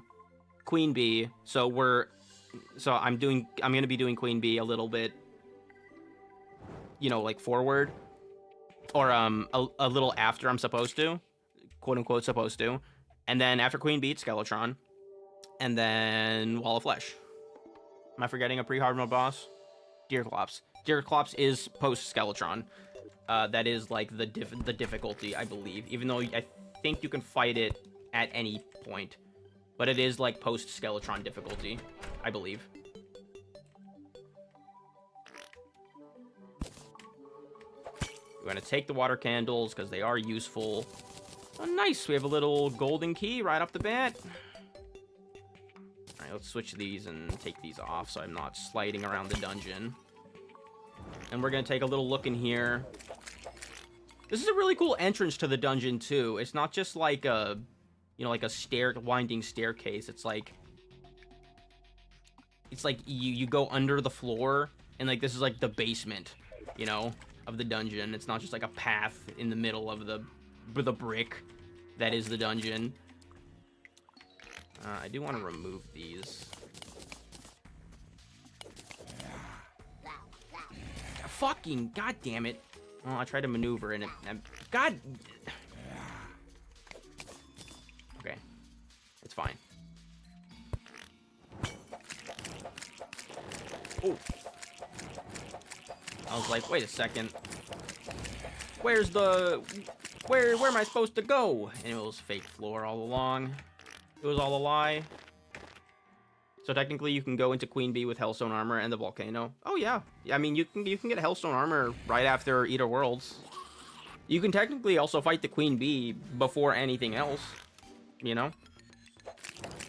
Queen Bee. I'm gonna be doing Queen Bee a little bit, you know, like forward, or a little after I'm supposed to, quote unquote supposed to, and then after Queen Bee, it's Skeletron. And then Wall of Flesh. Am I forgetting a pre-hard mode boss? Deerclops. Deerclops is post-Skeletron. That is like the difficulty, I believe. Even though I think you can fight it at any point. But it is like post-Skeletron difficulty, I believe. We're going to take the water candles because they are useful. Oh, nice. We have a little golden key right off the bat. Alright, let's switch these and take these off so I'm not sliding around the dungeon. And we're going to take a little look in here. This is a really cool entrance to the dungeon, too. It's not just like a, you know, like a winding staircase. It's like you go under the floor, and like this is like the basement, you know, of the dungeon. It's not just like a path in the middle of the brick that is the dungeon. I do want to remove these. Fucking goddamn it! Oh, I tried to maneuver and it. God. Okay, it's fine. Oh, I was like, wait a second. Where am I supposed to go? And it was fake floor all along. It was all a lie. So technically you can go into Queen Bee with Hellstone armor and the volcano. Oh yeah. I mean, you can get Hellstone armor right after Eater Worlds. You can technically also fight the Queen Bee before anything else, you know?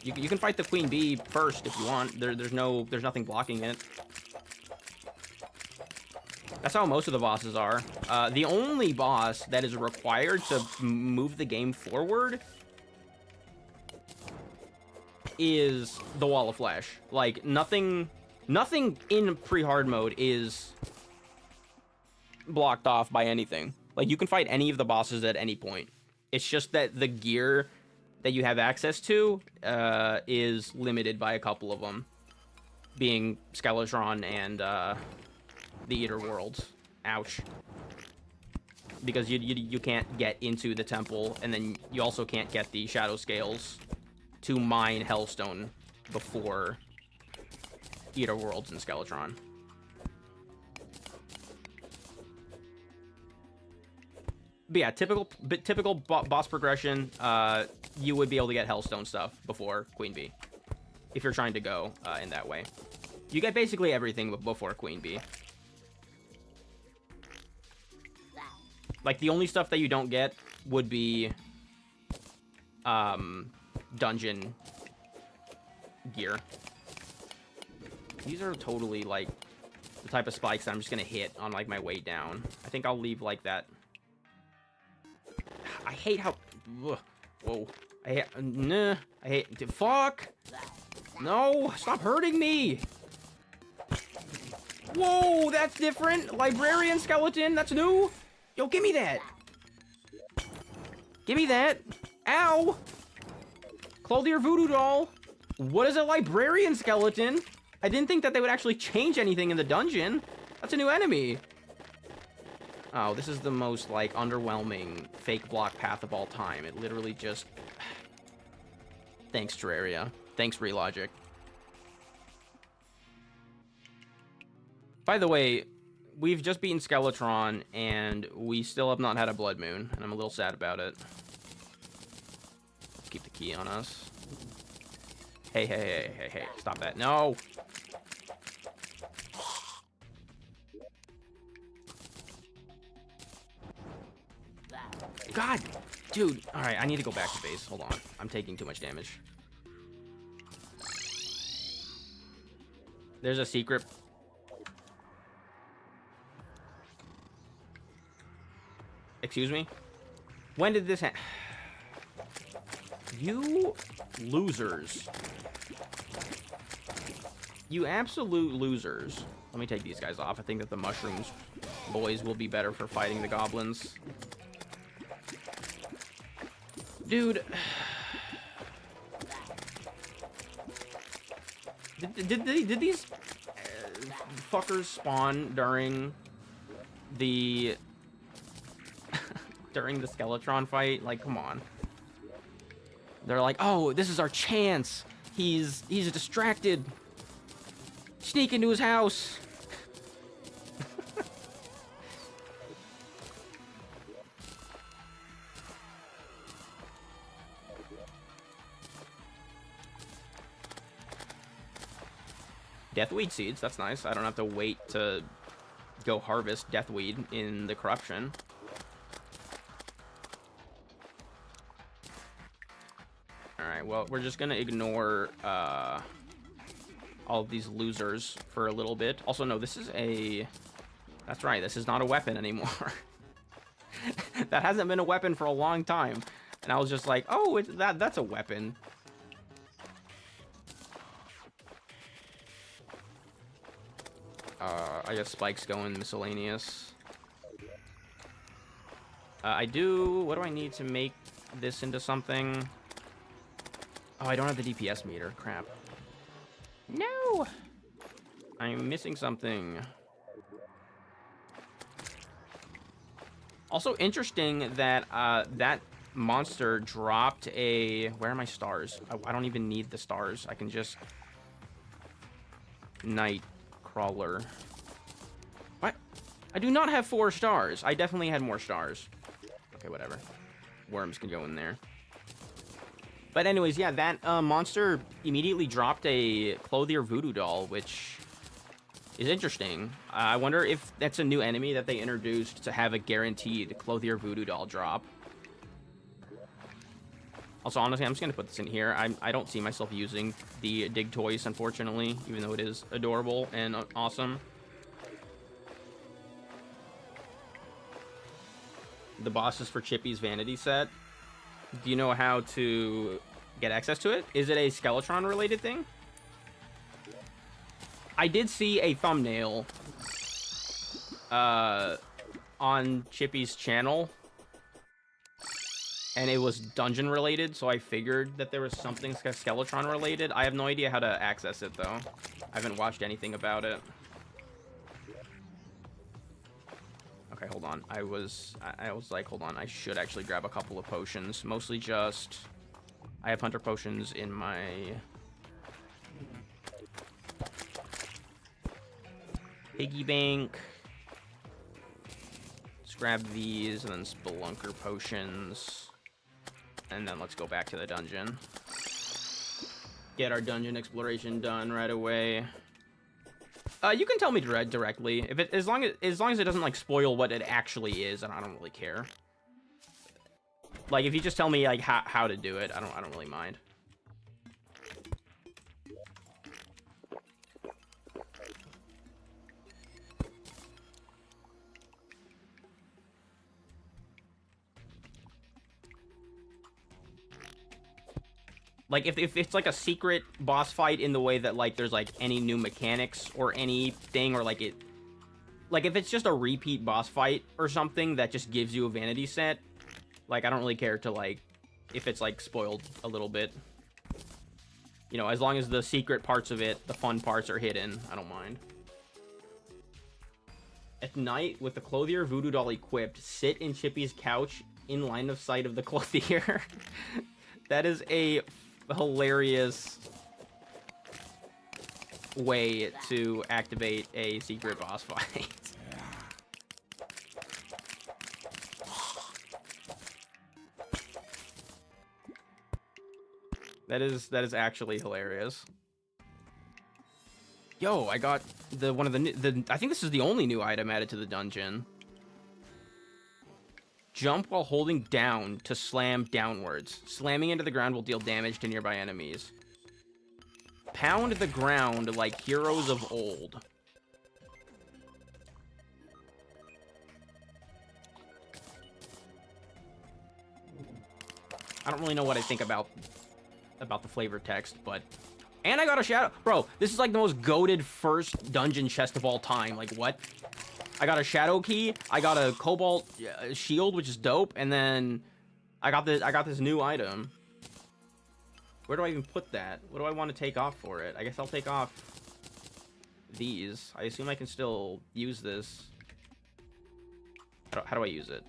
You can fight the Queen Bee first if you want. There's nothing blocking it. That's how most of the bosses are. The only boss that is required to move the game forward is the Wall of Flesh. Like, nothing in pre-hard mode is blocked off by anything. Like, you can fight any of the bosses at any point. It's just that the gear that you have access to is limited by a couple of them, being Skeletron and the Eater Worlds. Ouch. Because you can't get into the temple, and then you also can't get the Shadow Scales to mine Hellstone before Eater Worlds and Skeletron. But yeah, typical boss progression. You would be able to get Hellstone stuff before Queen Bee, if you're trying to go in that way. You get basically everything before Queen Bee. Like, the only stuff that you don't get would be dungeon gear. These are totally, like, the type of spikes that I'm just gonna hit on, like, my way down. I think I'll leave, like, that. I hate how... Ugh. Whoa. I hate... Nah. I hate... Fuck! No! Stop hurting me! Whoa! That's different! Librarian skeleton! That's new! Yo, give me that! Give me that! Ow! Clothier voodoo doll! What is a librarian skeleton? I didn't think that they would actually change anything in the dungeon. That's a new enemy. Oh, this is the most, like, underwhelming fake block path of all time. It literally just... Thanks, Terraria. Thanks, Relogic. By the way, we've just beaten Skeletron, and we still have not had a Blood Moon, and I'm a little sad about it. Let's keep the key on us. Hey, hey, hey, hey, hey, stop that. No! God! Dude, alright, I need to go back to base. Hold on. I'm taking too much damage. There's a secret. Excuse me? When did this happen? You losers. You absolute losers. Let me take these guys off. I think that the mushrooms boys will be better for fighting the goblins. Dude. Did these fuckers spawn during the during the Skeletron fight? Like, come on. They're like, oh, this is our chance. He's distracted. Sneak into his house. Deathweed seeds, that's nice. I don't have to wait to go harvest Deathweed in the corruption. Alright, well, we're just gonna ignore all of these losers for a little bit. Also, no, this is a... That's right, this is not a weapon anymore. That hasn't been a weapon for a long time. And I was just like, oh, that's a weapon. I guess spikes go in miscellaneous. What do I need to make this into something? Oh, I don't have the DPS meter. Crap. No! I'm missing something. Also interesting that that monster dropped a... Where are my stars? I don't even need the stars. I can just... Night Crawler. What? I do not have 4 stars. I definitely had more stars. Okay, whatever. Worms can go in there. But anyways, yeah, that monster immediately dropped a Clothier Voodoo Doll, which is interesting. I wonder if that's a new enemy that they introduced to have a guaranteed Clothier Voodoo Doll drop. Also, honestly, I'm just going to put this in here. I don't see myself using the Dig Toys, unfortunately, even though it is adorable and awesome. The boss is for Chippy's Vanity set. Do you know how to get access to it? Is it a Skeletron related thing? I did see a thumbnail on Chippy's channel, and it was dungeon related, so I figured that there was something Skeletron related. I have no idea how to access it though. I haven't watched anything about it. Okay, hold on. I was like, hold on, I should actually grab a couple of potions. Mostly just... I have hunter potions in my... piggy bank. Let's grab these, and then spelunker potions. And then let's go back to the dungeon. Get our dungeon exploration done right away. You can tell me directly if it, as long as it doesn't like spoil what it actually is, and I don't really care. Like, if you just tell me, like, how to do it, I don't really mind. Like, if it's, like, a secret boss fight in the way that, like, there's, like, any new mechanics or anything, or, like, like, if it's just a repeat boss fight or something that just gives you a vanity set, like, I don't really care to, like, if it's, like, spoiled a little bit. You know, as long as the secret parts of it, the fun parts are hidden, I don't mind. At night, with the clothier voodoo doll equipped, sit in Chippy's couch in line of sight of the clothier. That is a hilarious way to activate a secret boss fight. That is actually hilarious. Yo, I got one of the I think this is the only new item added to the dungeon. Jump while holding down to slam downwards. Slamming into the ground will deal damage to nearby enemies. Pound the ground like heroes of old. I don't really know what I think about the flavor text, but... And I got a shadow... Bro, this is like the most goated first dungeon chest of all time. Like, what? I got a shadow key, I got a cobalt shield, which is dope, and then I got this new item. Where do I even put that? What do I want to take off for it? I guess I'll take off these. I assume I can still use this. How do I use it?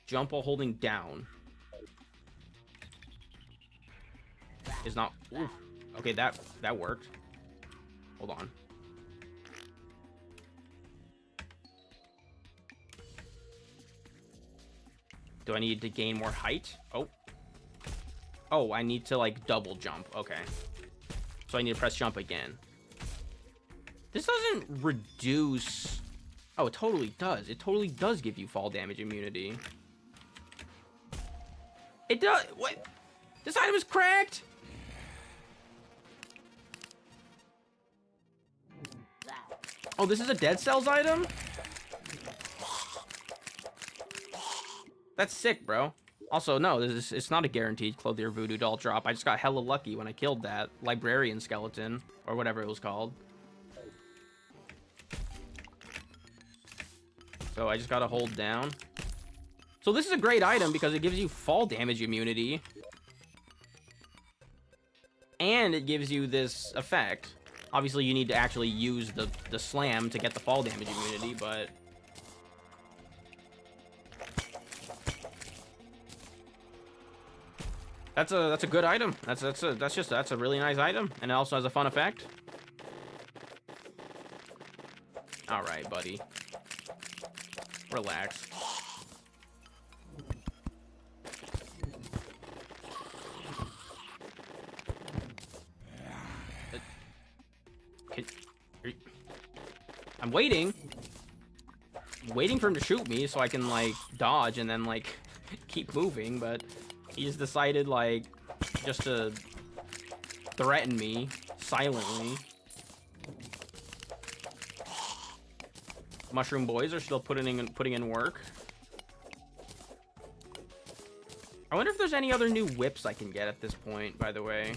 Jump while holding down. Is not... Oof. Okay, that worked. Hold on. Do I need to gain more height? Oh. Oh, I need to, like, double jump. Okay. So I need to press jump again. This doesn't reduce... Oh, it totally does. It totally does give you fall damage immunity. It does... What? This item is cracked? Oh, this is a Dead Cells item? That's sick, bro. Also, no, it's not a guaranteed clothier voodoo doll drop. I just got hella lucky when I killed that librarian skeleton, or whatever it was called. So I just gotta hold down. So this is a great item because it gives you fall damage immunity. And it gives you this effect. Obviously, you need to actually use the slam to get the fall damage immunity, but... That's a good item. That's a really nice item, and it also has a fun effect. All right, buddy. Relax. I'm waiting for him to shoot me so I can, like, dodge and then, like, keep moving, but he's decided, like, just to threaten me silently. Mushroom boys are still putting in work. I wonder if there's any other new whips I can get at this point, by the way.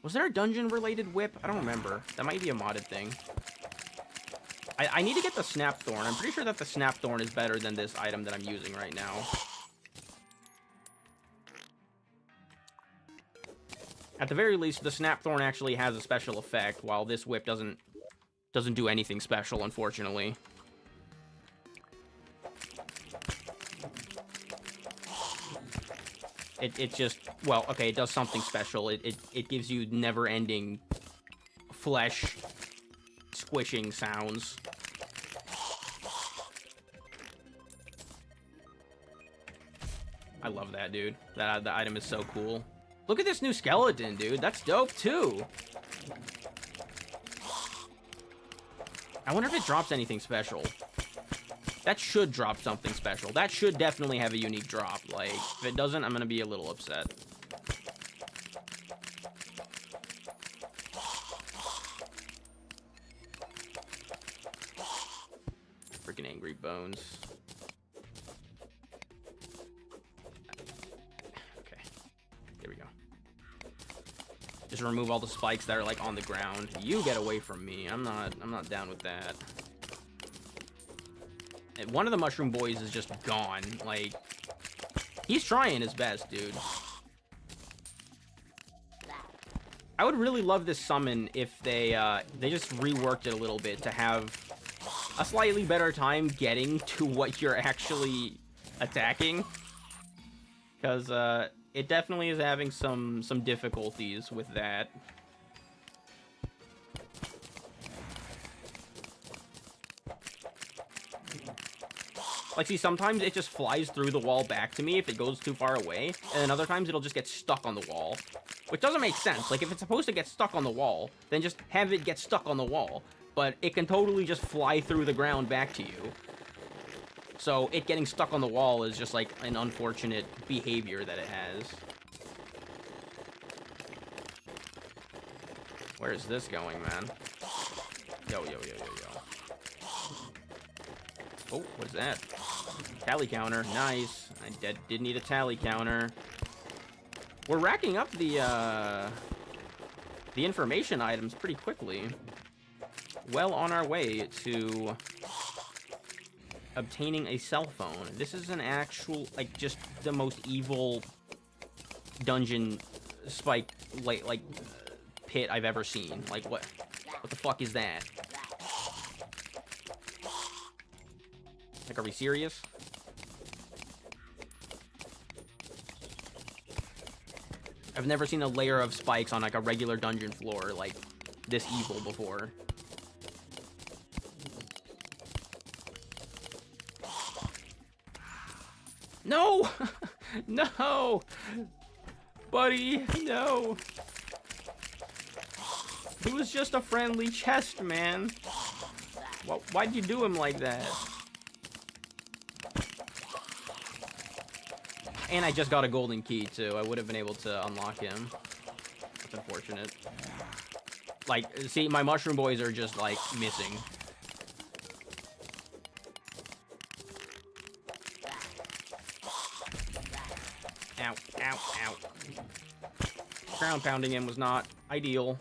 Was there a dungeon-related whip? I don't remember. That might be a modded thing. I need to get the Snapthorn. I'm pretty sure that the Snapthorn is better than this item that I'm using right now. At the very least, the Snapthorn actually has a special effect, while this whip doesn't do anything special, unfortunately. It just, well, okay, it does something special. It gives you never-ending flesh squishing sounds. I love that, dude. The item is so cool. Look at this new skeleton, dude. That's dope, too. I wonder if it drops anything special. That should drop something special. That should definitely have a unique drop. Like, if it doesn't, I'm gonna be a little upset. Freaking angry bones. Okay. There we go. Just remove all the spikes that are, like, on the ground. You get away from me. I'm not down with that. And one of the mushroom boys is just gone. Like, he's trying his best, dude. I would really love this summon if they just reworked it a little bit to have a slightly better time getting to what you're actually attacking. Because, it definitely is having some difficulties with that. Like, see, sometimes it just flies through the wall back to me if it goes too far away, and then other times it'll just get stuck on the wall. Which doesn't make sense. Like, if it's supposed to get stuck on the wall, then just have it get stuck on the wall. But it can totally just fly through the ground back to you. So, it getting stuck on the wall is just, like, an unfortunate behavior that it has. Where is this going, man? Yo, yo, yo, yo, yo. Oh, what is that? Tally counter. Nice. I did need a tally counter. We're racking up the information items pretty quickly. Well on our way to obtaining a cell phone. This is an actual, like, just the most evil dungeon spike, like pit I've ever seen. Like, what the fuck is that? Like, are we serious? I've never seen a layer of spikes on, like, a regular dungeon floor, like, this evil before. No! No! Buddy, no! It was just a friendly chest, man. Why'd you do him like that? And I just got a golden key, too. I would have been able to unlock him. That's unfortunate. Like, see, my mushroom boys are just, like, missing. Ow, ow, ow. Ground pounding him was not ideal.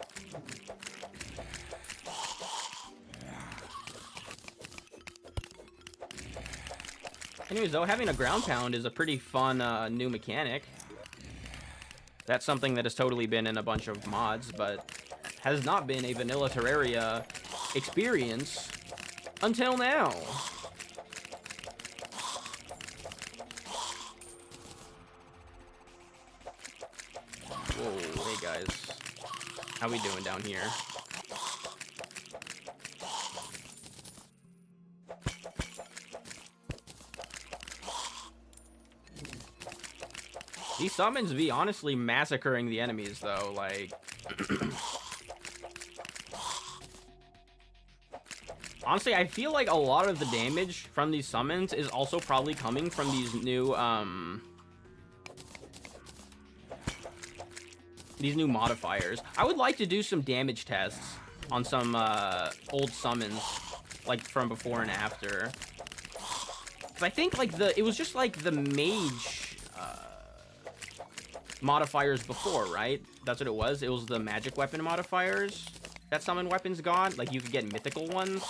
Anyways, though, having a ground pound is a pretty fun new mechanic. That's something that has totally been in a bunch of mods, but has not been a vanilla Terraria experience until now. Whoa, hey guys. How we doing down here? These summons be honestly massacring the enemies, though, like... Honestly, I feel like a lot of the damage from these summons is also probably coming from these new modifiers. I would like to do some damage tests on some old summons, like from before and after. Because I think, like, it was just like the mage modifiers before, right? That's what it was. It was the magic weapon modifiers that summon weapons got. Like, you could get mythical ones.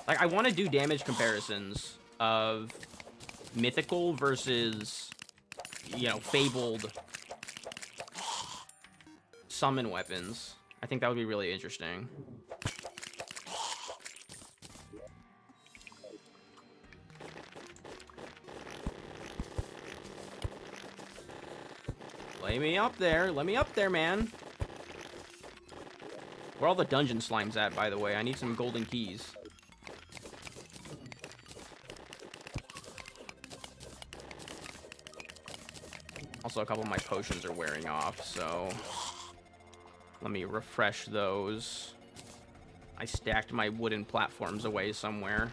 Like, I want to do damage comparisons of mythical versus, you know, fabled summon weapons. I think that would be really interesting. Lay me up there. Let me up there, man. Where are all the dungeon slimes at, by the way? I need some golden keys. Also, a couple of my potions are wearing off, so... Let me refresh those. I stacked my wooden platforms away somewhere.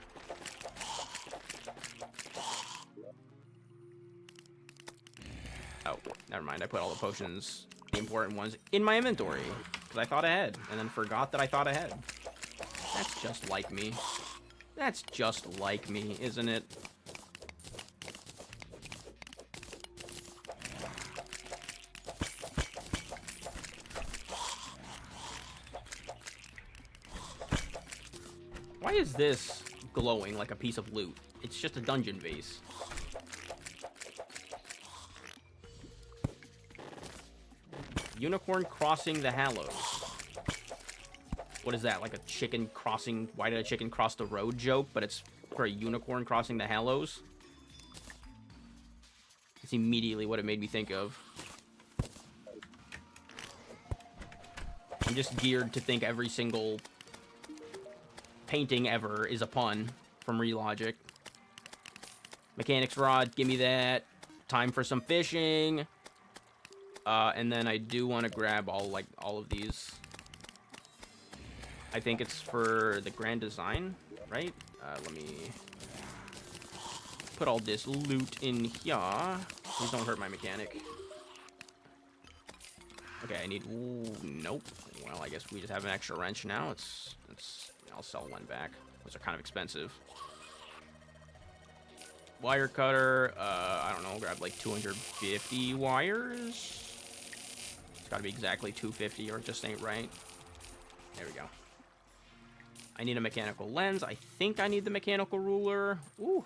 Oh, never mind. I put all the potions, the important ones, in my inventory. Because I thought ahead, and then forgot that I thought ahead. That's just like me. That's just like me, isn't it? Why is this glowing like a piece of loot? It's just a dungeon vase. Unicorn crossing the Hallows. What is that, like a chicken crossing... Why did a chicken cross the road joke, but it's for a unicorn crossing the Hallows? It's immediately what it made me think of. I'm just geared to think every single painting ever is a pun from Relogic. Mechanics rod, give me that. Time for some fishing. And then I do want to grab all of these. I think it's for the grand design, right? Let me put all this loot in here. Please don't hurt my mechanic. Okay, I need... Ooh, nope. Well, I guess we just have an extra wrench now. I'll sell one back. Those are kind of expensive. Wire cutter. I don't know. Grab like 250 wires. It's got to be exactly 250 or it just ain't right. There we go. I need a mechanical lens. I think I need the mechanical ruler. Ooh.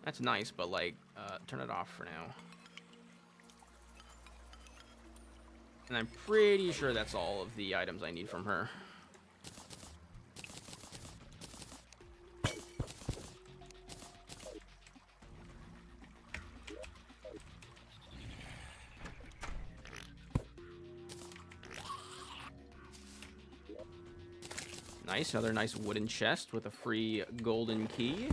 That's nice, but like, turn it off for now. And I'm pretty sure that's all of the items I need from her. Nice, another nice wooden chest with a free golden key.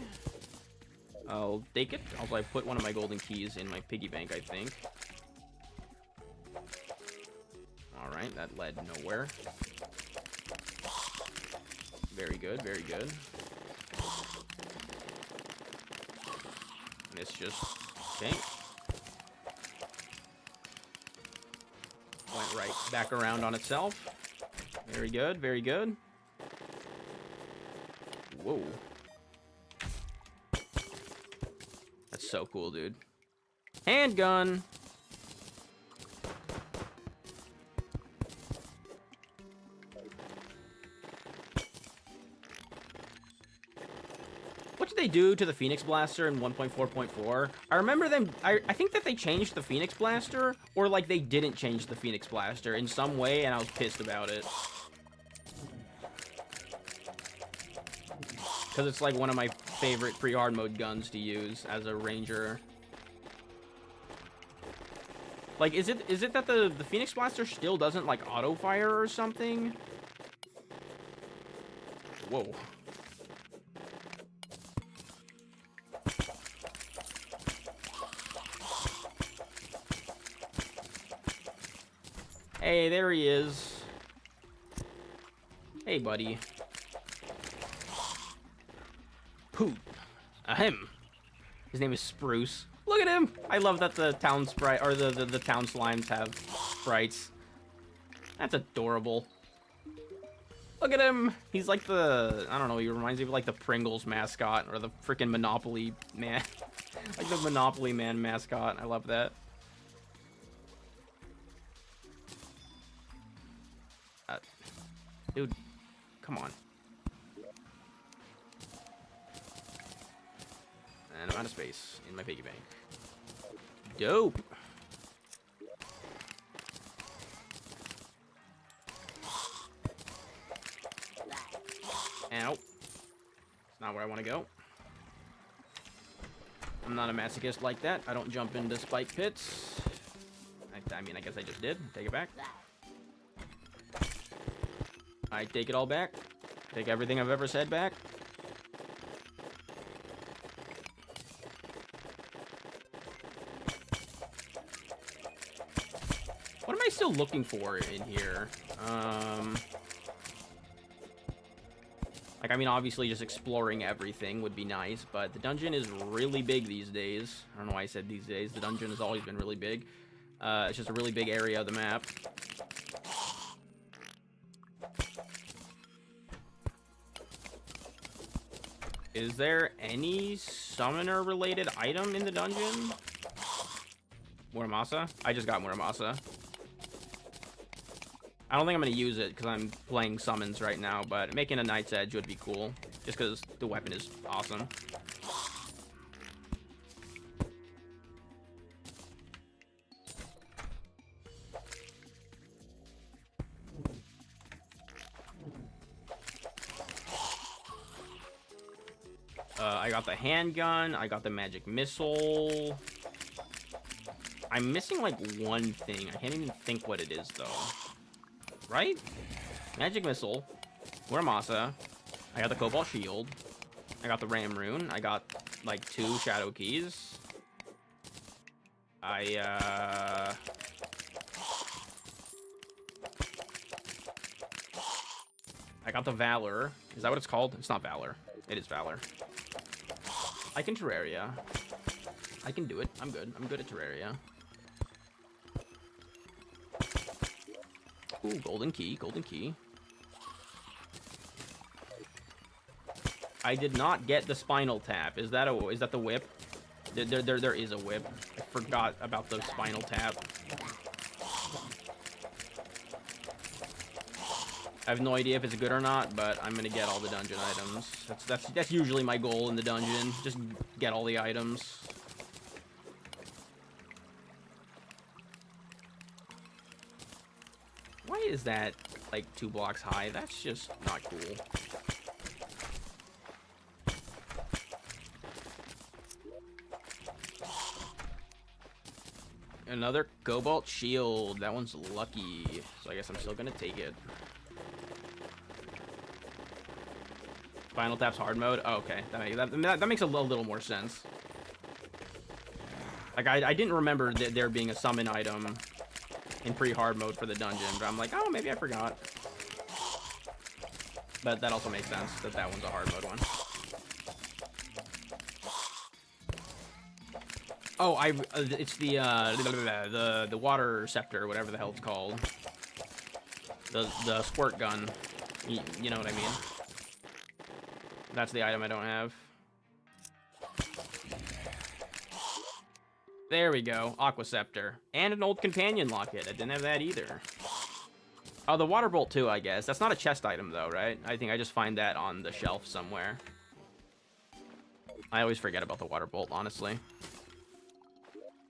I'll take it. Also, I put one of my golden keys in my piggy bank, I think. Alright, that led nowhere. Very good, very good. And it's just... okay. Went right back around on itself. Very good, very good. Whoa. That's so cool, dude. Handgun! What did they do to the Phoenix Blaster in 1.4.4? I remember them... I think that they changed the Phoenix Blaster, or like they didn't change the Phoenix Blaster in some way, and I was pissed about it. Because it's like one of my favorite pre-hard mode guns to use as a ranger. Like, is it that the Phoenix Blaster still doesn't like auto fire or something? Whoa. Hey, there he is. Hey, buddy. Poop. Ahem. His name is Spruce. Look at him! I love that the town sprite, or the town slimes have sprites. That's adorable. Look at him! He's like the, I don't know, he reminds me of like the Pringles mascot, or the freaking Monopoly man. Like the Monopoly Man mascot. I love that. Dude, come on. And I'm out of space in my piggy bank. Dope. Ow. It's not where I want to go. I'm not a masochist like that. I don't jump into spike pits. I mean, I guess I just did. Take it back. I take it all back. Take everything I've ever said back. What am I still looking for in here? Like, I mean, obviously just exploring everything would be nice, but the dungeon is really big these days. I don't know why I said these days. The dungeon has always been really big. It's just a really big area of the map. Is there any summoner-related item in the dungeon? Muramasa? I just got Muramasa. I don't think I'm going to use it because I'm playing summons right now, but making a Knight's Edge would be cool. Just because the weapon is awesome. I got the handgun. I got the magic missile. I'm missing, like, one thing. I can't even think what it is, though. Right? Magic missile. Muramasa. I got the cobalt shield. I got the ram rune. I got, like, 2 shadow keys. I got the valor. Is that what it's called? It's not valor. It is valor. I can Terraria. I can do it. I'm good. I'm good at Terraria. Ooh, golden key. Golden key. I did not get the spinal tap. Is that the whip? There is a whip. I forgot about the spinal tap. I have no idea if it's good or not, but I'm gonna get all the dungeon items. That's usually my goal in the dungeon. Just get all the items. Why is that like 2 blocks high? That's just not cool. Another cobalt shield. That one's lucky, so I guess I'm still gonna take it. Final tap's hard mode. Oh, okay, that makes a little more sense. Like I didn't remember there being a summon item in pre-hard mode for the dungeon, but I'm like, oh, maybe I forgot. But that also makes sense that one's a hard mode one. Oh, it's the water scepter, whatever the hell it's called. The squirt gun. You know what I mean? That's the item I don't have. There we go. Aqua Scepter. And an old companion locket. I didn't have that either. Oh, the water bolt too, I guess. That's not a chest item though, right? I think I just find that on the shelf somewhere. I always forget about the water bolt, honestly.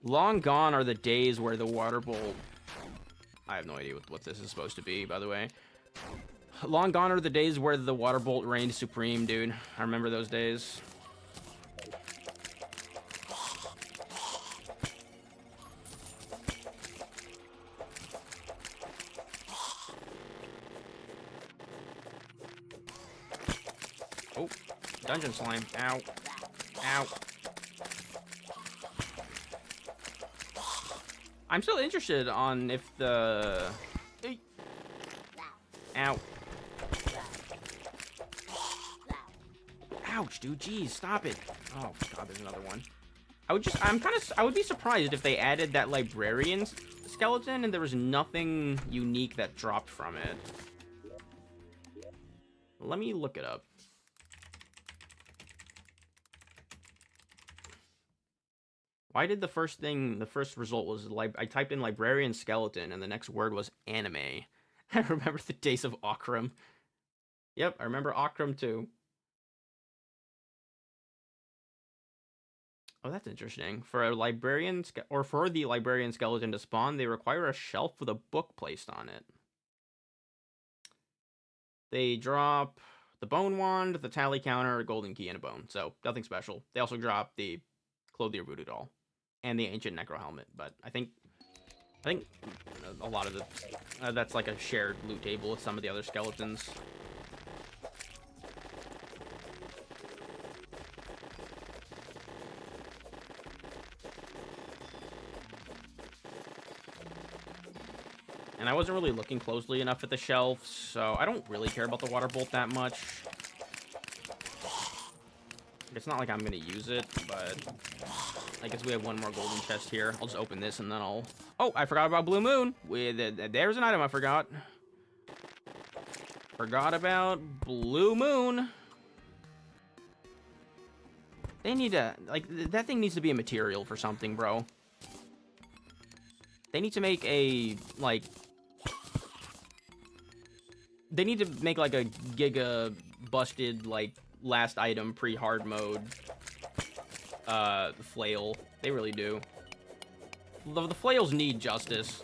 Long gone are the days where the water bolt... I have no idea what this is supposed to be, by the way. Long gone are the days where the water bolt reigned supreme, dude. I remember those days. Oh, dungeon slime. Ow. Ow. I'm still interested on if the... Ow. Ouch, dude. Jeez, stop it. Oh, God, there's another one. I would be surprised if they added that librarian skeleton and there was nothing unique that dropped from it. Let me look it up. Why did the first result was, I typed in librarian skeleton and the next word was anime. I remember the days of Okram. Yep, I remember Okram too. Oh, that's interesting. For the librarian skeleton to spawn, they require a shelf with a book placed on it. They drop the bone wand, the tally counter, a golden key, and a bone. So nothing special. They also drop the Clothier voodoo doll and the ancient necro helmet. But I think a lot of the that's like a shared loot table with some of the other skeletons. And I wasn't really looking closely enough at the shelf, so I don't really care about the water bolt that much. It's not like I'm gonna use it, but I guess we have one more golden chest here. I'll just open this and then I'll... Oh, I forgot about Blue Moon. There's an item I forgot. Forgot about Blue Moon. They need to... Like, that thing needs to be a material for something, bro. They need to make a, like... They need to make, like, a giga busted, like, last item pre-hard mode flail. They really do. The flails need justice.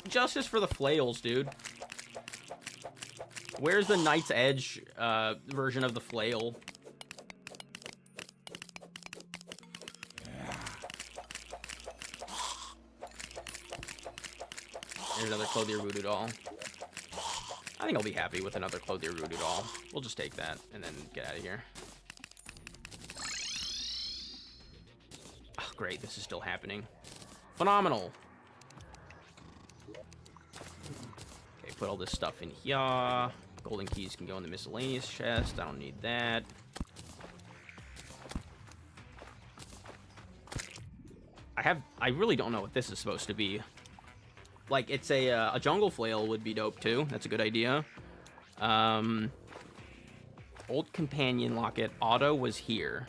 Justice for the flails, dude. Where's the Knight's Edge version of the flail? There's another Clothier Voodoo doll. I think I'll be happy with another Clothier Voodoo doll. We'll just take that and then get out of here. Oh, great, this is still happening. Phenomenal. Okay, put all this stuff in here. Golden keys can go in the miscellaneous chest. I don't need that. I really don't know what this is supposed to be. Like, it's a jungle flail would be dope, too. That's a good idea. Old companion locket. Auto was here.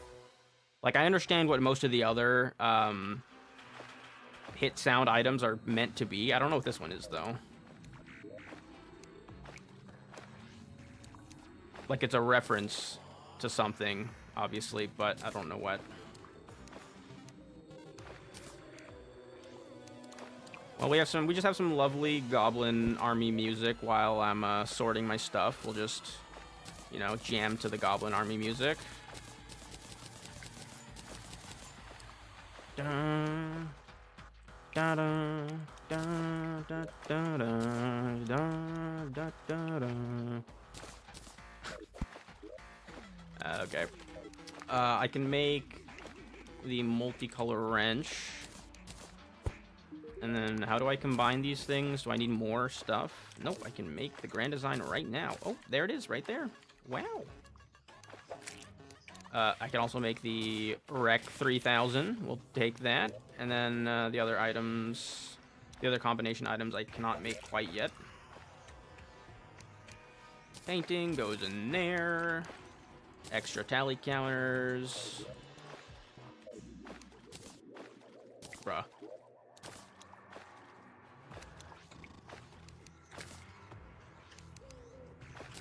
Like, I understand what most of the other hit sound items are meant to be. I don't know what this one is, though. Like, it's a reference to something, obviously, but I don't know what. Well, we just have some lovely goblin army music while I'm sorting my stuff. We'll just, you know, jam to the goblin army music. Dun, da, da, da, da, da, da, da, da, da. Okay. I can make the multicolor wrench. And then how do I combine these things? Do I need more stuff? Nope, I can make the grand design right now. Oh, there it is, right there. Wow. I can also make the Rec 3000. We'll take that. And then the other items, the other combination items I cannot make quite yet. Painting goes in there. Extra tally counters. Bruh.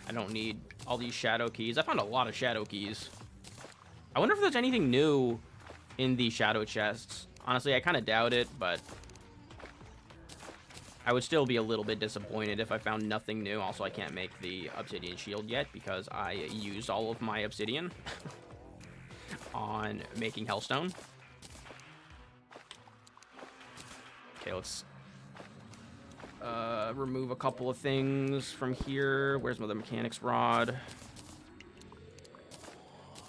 I don't need all these shadow keys. I found a lot of shadow keys. I wonder if there's anything new in the shadow chests. Honestly, I kind of doubt it, but I would still be a little bit disappointed if I found nothing new. Also, I can't make the obsidian shield yet because I used all of my obsidian on making hellstone. Okay, let's remove a couple of things from here. Where's my other mechanics rod?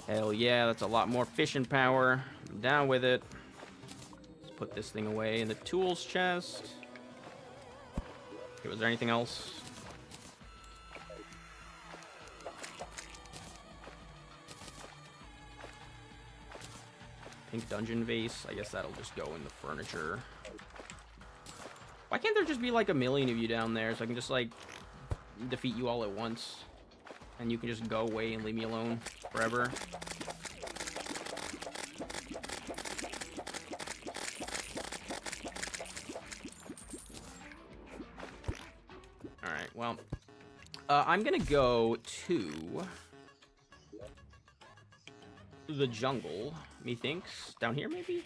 Hell yeah, that's a lot more fishing power. I'm down with it. Let's put this thing away in the tools chest. Okay, was there anything else? Pink dungeon vase. I guess that'll just go in the furniture. Why can't there just be like a million of you down there so I can just like defeat you all at once? And you can just go away and leave me alone forever. Alright, well. I'm gonna go to the jungle, methinks. Down here, maybe?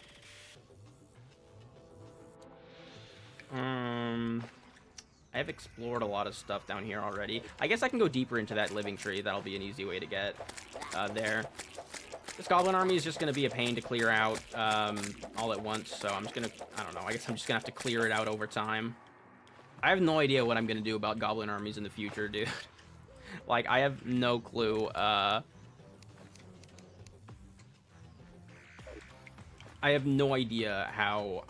I have explored a lot of stuff down here already. I guess I can go deeper into that living tree. That'll be an easy way to get there. This goblin army is just going to be a pain to clear out all at once, so I'm just going to, I don't know, I guess I'm just going to have to clear it out over time. I have no idea what I'm going to do about goblin armies in the future, dude. Like, I have no clue. I have no idea how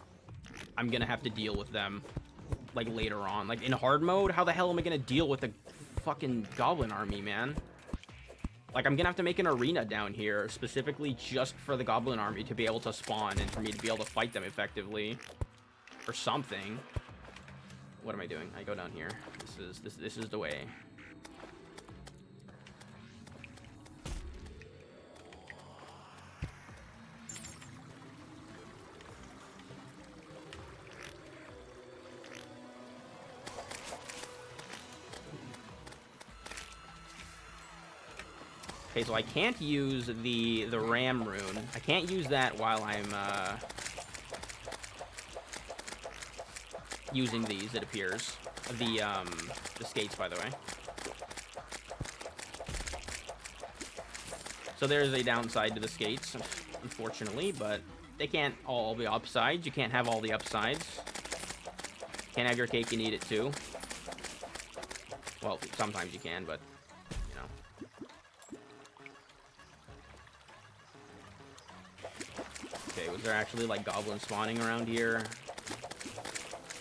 I'm going to have to deal with them. Like, later on. Like, in hard mode, how the hell am I gonna deal with the fucking goblin army, man. Like, I'm gonna have to make an arena down here specifically just for the goblin army to be able to spawn and for me to be able to fight them effectively. Or something. What am I doing? I go down here. This is the way. Okay, so I can't use the ram rune. I can't use that while I'm using these, it appears. The skates, by the way. So there's a downside to the skates, unfortunately, but they can't all be upsides. You can't have all the upsides. Can't have your cake and eat it too. Well, sometimes you can, but you know. Okay, was there actually like goblins spawning around here?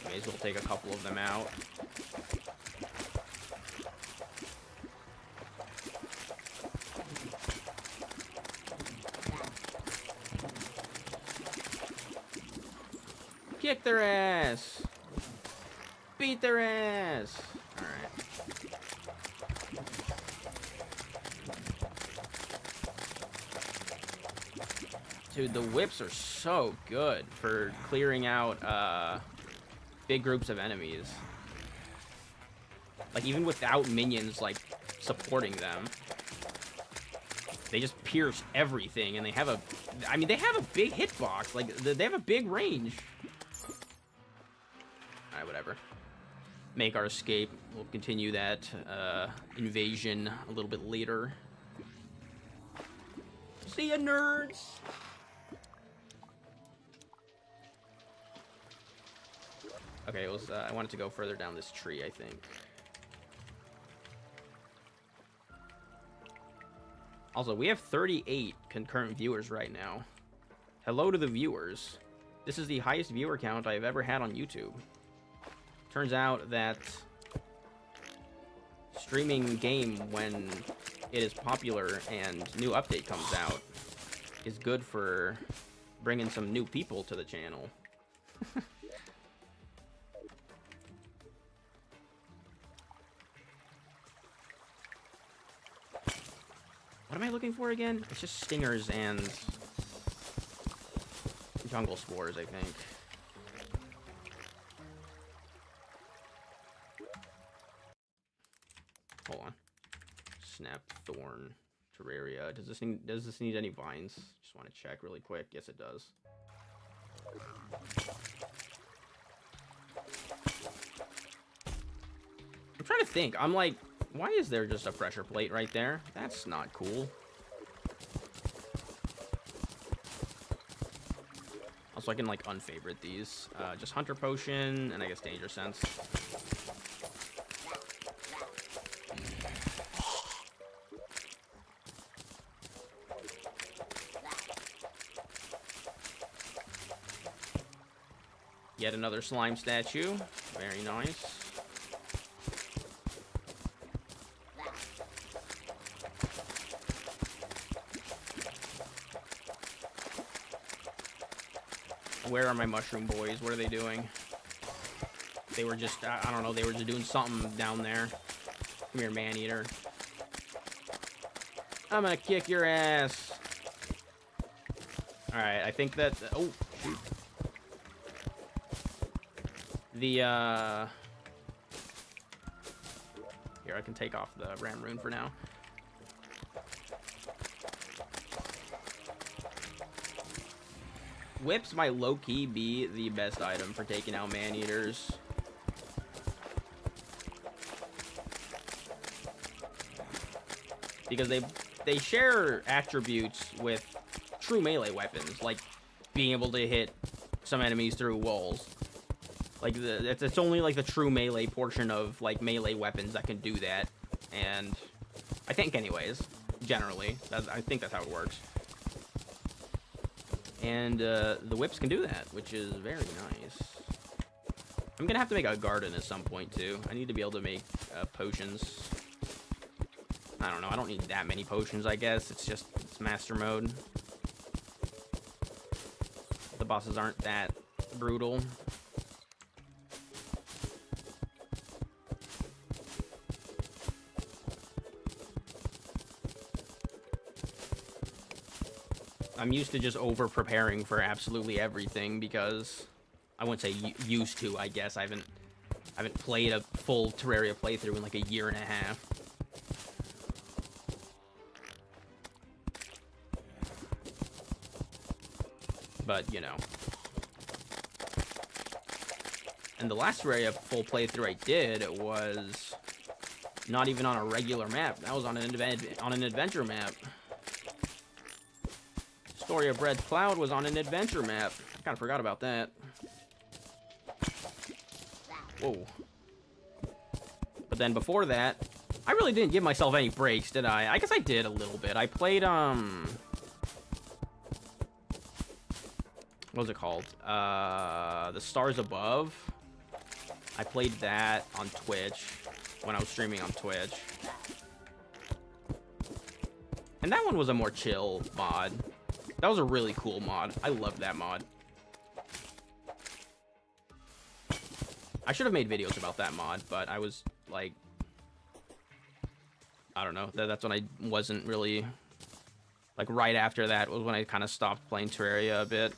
May as well take a couple of them out. Kick their ass! Beat their ass! Alright. Dude, the whips are so good for clearing out big groups of enemies. Like, even without minions, like, supporting them. They just pierce everything, and they have a... I mean, they have a big hitbox. Like, they have a big range. Alright, whatever. Make our escape. We'll continue that invasion a little bit later. See ya, nerds! Okay, it was, I wanted to go further down this tree, I think. Also, we have 38 concurrent viewers right now. Hello to the viewers. This is the highest viewer count I've ever had on YouTube. Turns out that streaming game when it is popular and new update comes out is good for bringing some new people to the channel. What am I looking for again? It's just stingers and jungle spores, I think. Hold on. Snap thorn Terraria. Does this need any vines? Just want to check really quick. Yes, it does. I'm trying to think. I'm like, why is there just a pressure plate right there? That's not cool. Also, I can, like, unfavorite these. Just Hunter Potion, and I guess Danger Sense. Yet another slime statue. Very nice. Where are my mushroom boys? What are they doing? They were just, I don't know, they were just doing something down there. Come here, man-eater. I'm gonna kick your ass. Alright, I think that, oh, shoot. The, here, I can take off the ram rune for now. Whips might low-key be the best item for taking out man-eaters. Because they share attributes with true melee weapons, like being able to hit some enemies through walls. Like, it's only, like, the true melee portion of, like, melee weapons that can do that. And I think, anyways, generally, I think that's how it works. And the whips can do that, which is very nice. I'm gonna have to make a garden at some point too. I need to be able to make potions. I don't know. I don't need that many potions, I guess. It's master mode. The bosses aren't that brutal. I'm used to just over-preparing for absolutely everything because I wouldn't say used to, I guess. I haven't played a full Terraria playthrough in like a year and a half. But, you know. And the last Terraria full playthrough I did was not even on a regular map. That was on an adventure map. Story of Red Cloud was on an adventure map. I kind of forgot about that. Whoa. But then before that, I really didn't give myself any breaks, did I? I guess I did a little bit. I played, what was it called? The Stars Above. I played that on Twitch when I was streaming on Twitch. And that one was a more chill mod. That was a really cool mod. I loved that mod. I should have made videos about that mod, but I was, like... I don't know. That's when I wasn't really... Like, right after that was when I kind of stopped playing Terraria a bit.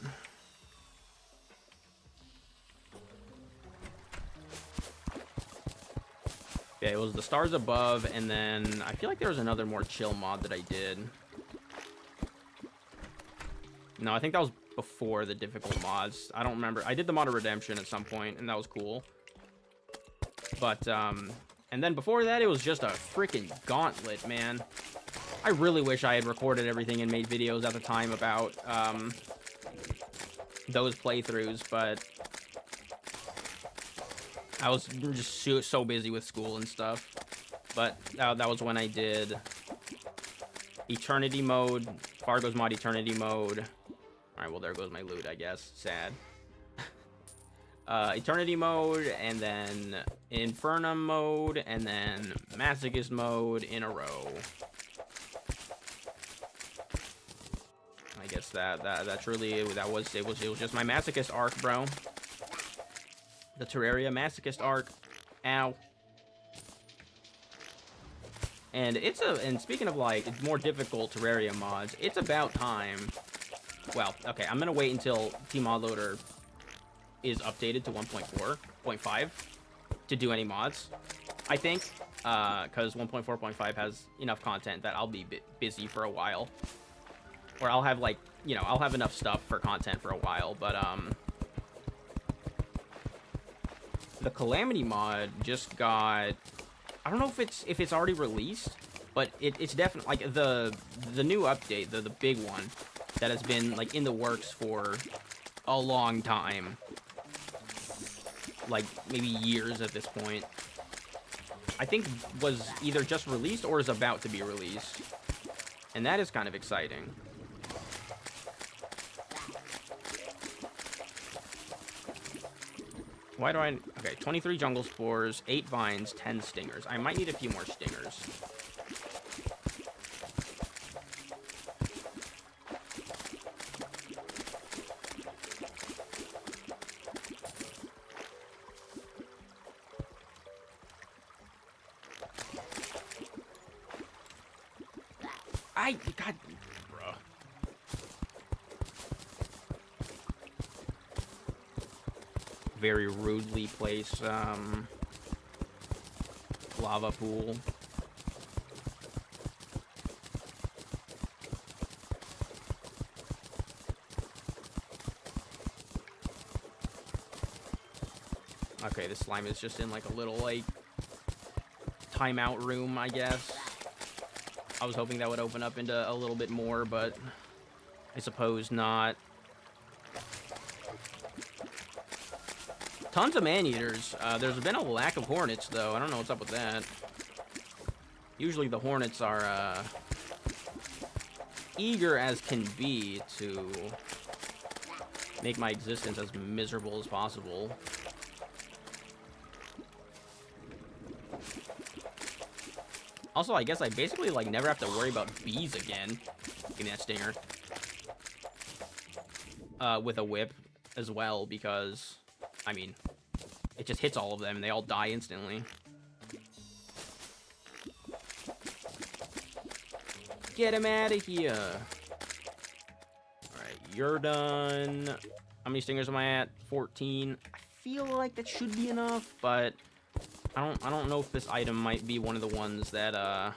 Yeah, it was the Stars Above, and then I feel like there was another more chill mod that I did. No, I think that was before the difficult mods. I don't remember. I did the mod of Redemption at some point, and that was cool. But, and then before that, it was just a freaking gauntlet, man. I really wish I had recorded everything and made videos at the time about, those playthroughs, but I was just so busy with school and stuff. But that was when I did Eternity mode, Fargo's mod Eternity mode. Alright, well, there goes my loot, I guess. Sad. Eternity mode, and then Infernum mode, and then Masochist mode in a row. I guess that's really it. It was just my Masochist arc, bro. The Terraria Masochist arc. Ow. And and speaking of like more difficult Terraria mods, it's about time. Well, okay, I'm gonna wait until Mod Loader is updated to 1.4.5 to do any mods, I think, because 1.4.5 has enough content that I'll be busy for a while, or I'll have, like, you know, I'll have enough stuff for content for a while. But the Calamity mod just got, I don't know if it's already released, but it's definitely like the new update, the big one that has been like in the works for a long time, like maybe years at this point. I think was either just released or is about to be released, and that is kind of exciting. Why do I... Okay, 23 jungle spores, 8 vines, 10 stingers. I might need a few more stingers. God... Bruh. Very rudely placed, lava pool. Okay, this slime is just in, like, a little, like, timeout room, I guess. I was hoping that would open up into a little bit more, but I suppose not. Tons of man-eaters. There's been a lack of hornets, though. I don't know what's up with that. Usually the hornets are eager as can be to make my existence as miserable as possible. Also, I guess I basically, like, never have to worry about bees again. Give me that stinger. With a whip as well, because, I mean, it just hits all of them and they all die instantly. Get him out of here. Alright, you're done. How many stingers am I at? 14. I feel like that should be enough, but I don't know if this item might be one of the ones that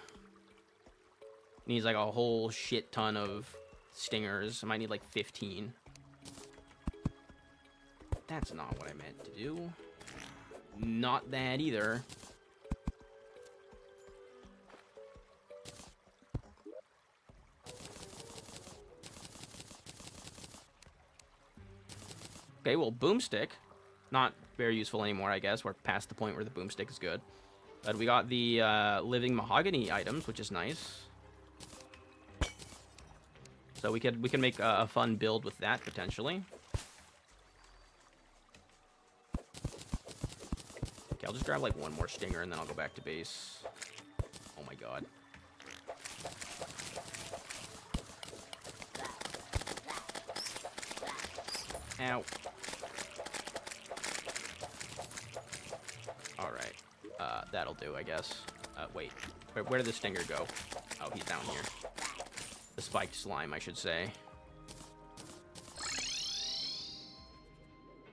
needs like a whole shit ton of stingers. I might need like 15. That's not what I meant to do. Not that either. Okay, well, boomstick. Not very useful anymore, I guess. We're past the point where the boomstick is good. But we got the living mahogany items, which is nice. So we can make a fun build with that, potentially. Okay, I'll just grab, like, one more stinger, and then I'll go back to base. Oh, my God. Ow. Alright. That'll do, I guess. Wait. Where did the stinger go? Oh, he's down here. The spiked slime, I should say.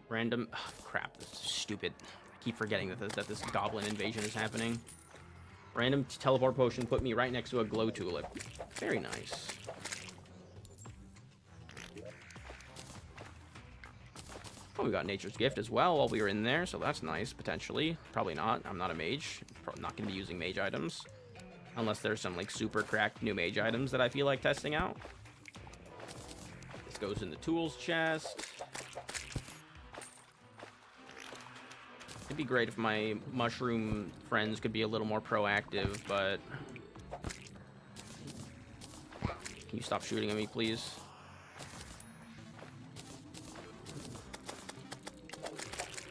Random... Oh, crap, this is stupid. I keep forgetting that this goblin invasion is happening. Random teleport potion put me right next to a glow tulip. Very nice. Oh, we got Nature's Gift as well while we were in there, so that's nice, potentially. Probably not. I'm not a mage. Probably not going to be using mage items. Unless there's some, like, super cracked new mage items that I feel like testing out. This goes in the tools chest. It'd be great if my mushroom friends could be a little more proactive, but... Can you stop shooting at me, please?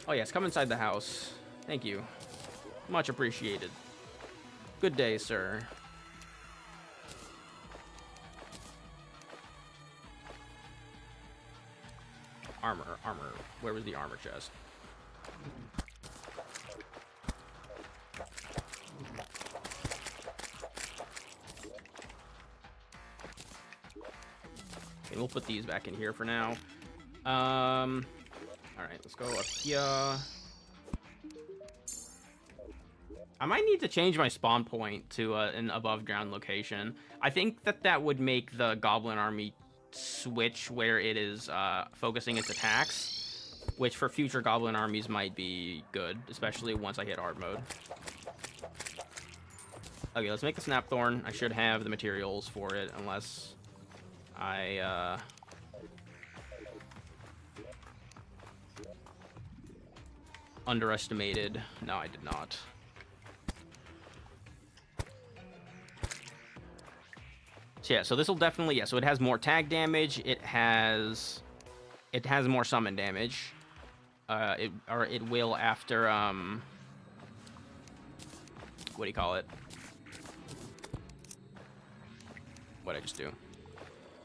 Oh yes, come inside the house. Thank you. Much appreciated. Good day, sir. Armor. Where was the armor chest? Okay, we'll put these back in here for now. Alright, let's go up here. I might need to change my spawn point to an above ground location. I think that would make the goblin army switch where it is focusing its attacks, which for future goblin armies might be good, especially once I hit hard mode. Okay, let's make the snapthorn. I should have the materials for it, unless I underestimated. No, I did not. So yeah, so this will definitely, yeah, so it has more tag damage, it has more summon damage. It will after what do you call it? What'd I just do?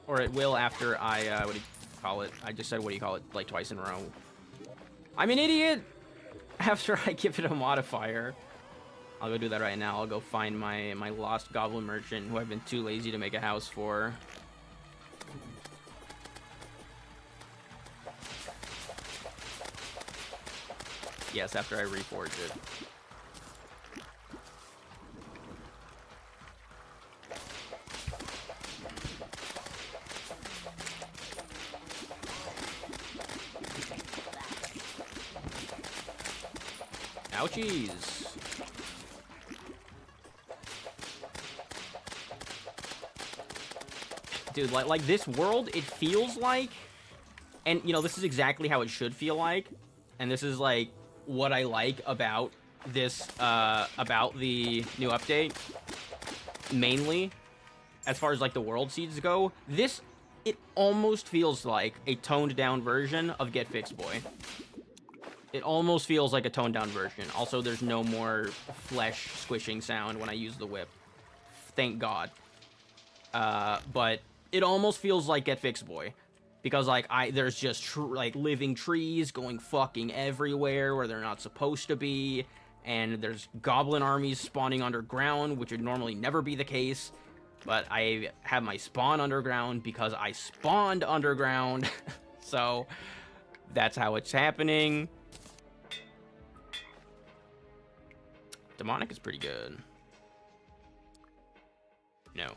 Or it will after I what do you call it? I just said what do you call it like twice in a row. I'm an idiot! After I give it a modifier. I'll go do that right now. I'll go find my lost goblin merchant who I've been too lazy to make a house for. Yes, after I reforge it. Ouchies! Dude, like this world, it feels like, and you know, this is exactly how it should feel like, and this is like what I like about this, about the new update, mainly, as far as like the world seeds go. This, it almost feels like a toned down version of Get Fixed Boy. It almost feels like a toned down version. Also, there's no more flesh squishing sound when I use the whip. thank God. But it almost feels like Get Fixed Boy. Because, like, there's just, like, living trees going fucking everywhere where they're not supposed to be. And there's goblin armies spawning underground, which would normally never be the case. But I have my spawn underground because I spawned underground. So, that's how it's happening. Demonic is pretty good. No.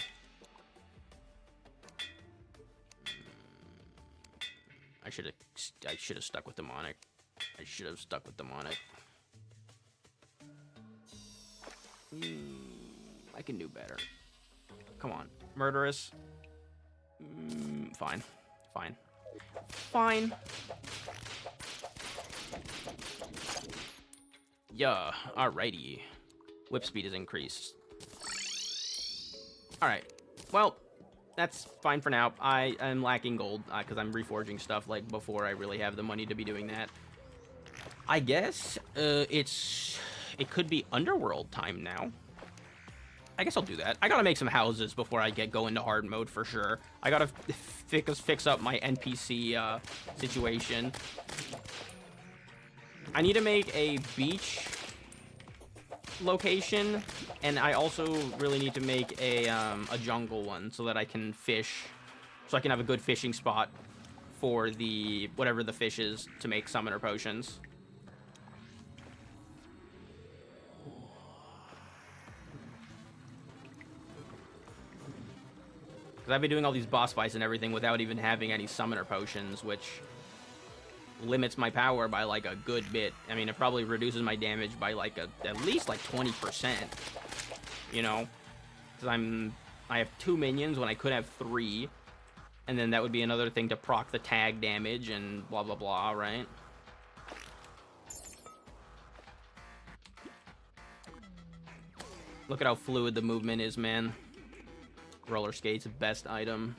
I should have stuck with demonic. I should have stuck with demonic. I can do better. Come on, murderous. Fine, fine, fine. Yeah, alrighty. Whip speed is increased. Alright, well, that's fine for now. I am lacking gold, because I'm reforging stuff, like, before I really have the money to be doing that. I guess, it could be Underworld time now. I guess I'll do that. I gotta make some houses before I go into hard mode, for sure. I gotta fix up my NPC, situation. I need to make a beach location, and I also really need to make a jungle one so that I can fish, so I can have a good fishing spot for the whatever the fish is to make summoner potions. Because I've been doing all these boss fights and everything without even having any summoner potions, which limits my power by, like, a good bit. I mean, it probably reduces my damage by, like, at least, like, 20%. You know? Because I have 2 minions when I could have 3. And then that would be another thing to proc the tag damage and blah, blah, blah, right? Look at how fluid the movement is, man. Roller skates, best item.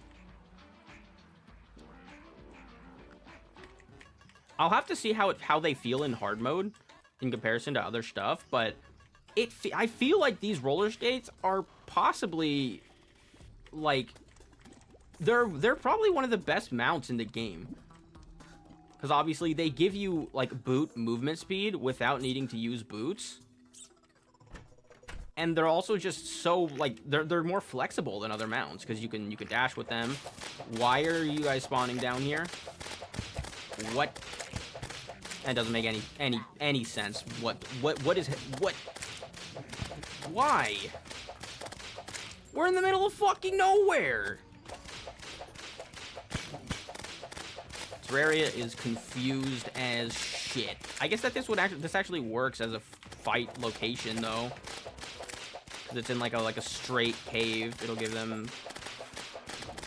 I'll have to see how they feel in hard mode in comparison to other stuff, but I feel like these roller skates are possibly, like, they're probably one of the best mounts in the game. Because obviously they give you, like, boot movement speed without needing to use boots. And they're also just so, like, they're more flexible than other mounts because you can dash with them. Why are you guys spawning down here? What? That doesn't make any sense. What? Why? We're in the middle of fucking nowhere. Terraria is confused as shit. I guess that this actually works as a fight location though. It's in like a straight cave. It'll give them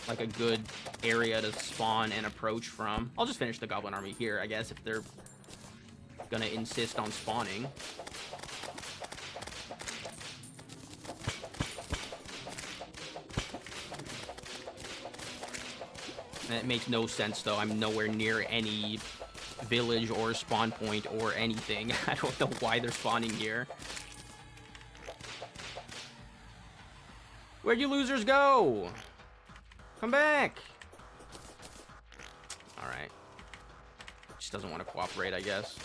like a good area to spawn and approach from. I'll just finish the goblin army here, I guess, if they're gonna insist on spawning. That makes no sense though. I'm nowhere near any village or spawn point or anything. I don't know why they're spawning here. Where'd you losers go? Come back! Alright. Just doesn't want to cooperate, I guess.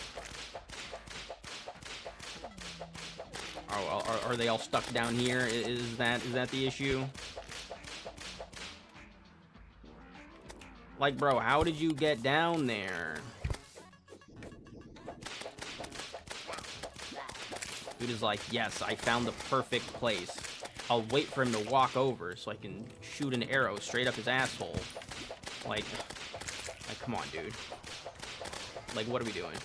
Are they all stuck down here? Is that the issue? Like, bro, how did you get down there? Dude is like, yes, I found the perfect place. I'll wait for him to walk over so I can shoot an arrow straight up his asshole. Like, come on, dude. Like, what are we doing?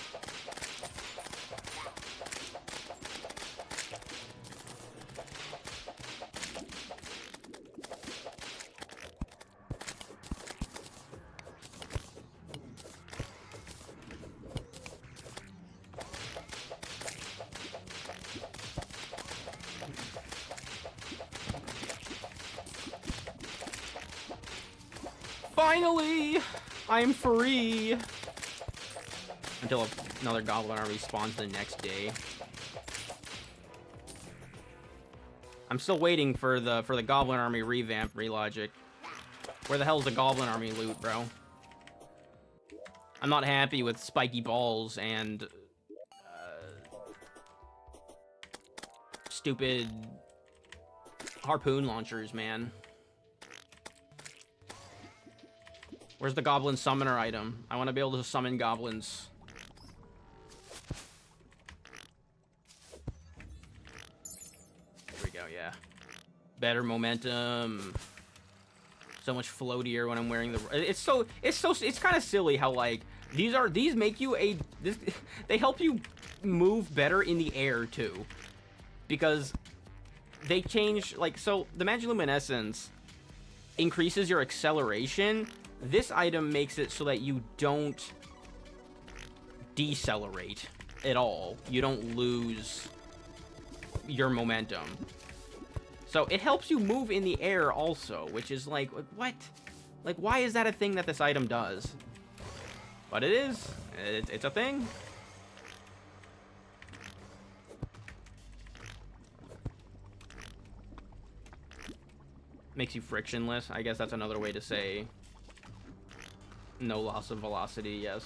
Finally! I'm free! Until another goblin army spawns the next day. I'm still waiting for the Goblin Army revamp relogic. Where the hell's the Goblin Army loot, bro? I'm not happy with spiky balls and stupid harpoon launchers, man. Where's the Goblin Summoner item? I want to be able to summon goblins. Here we go, yeah. Better momentum. So much floatier when I'm wearing the... It's kind of silly how, like, these make you they help you move better in the air, too. Because they change, like, so the Magiluminescence increases your acceleration. This item makes it so that you don't decelerate at all. You don't lose your momentum. So it helps you move in the air also, which is like, what? Like, why is that a thing that this item does? But it is. It's a thing. Makes you frictionless. I guess that's another way to say no loss of velocity, yes.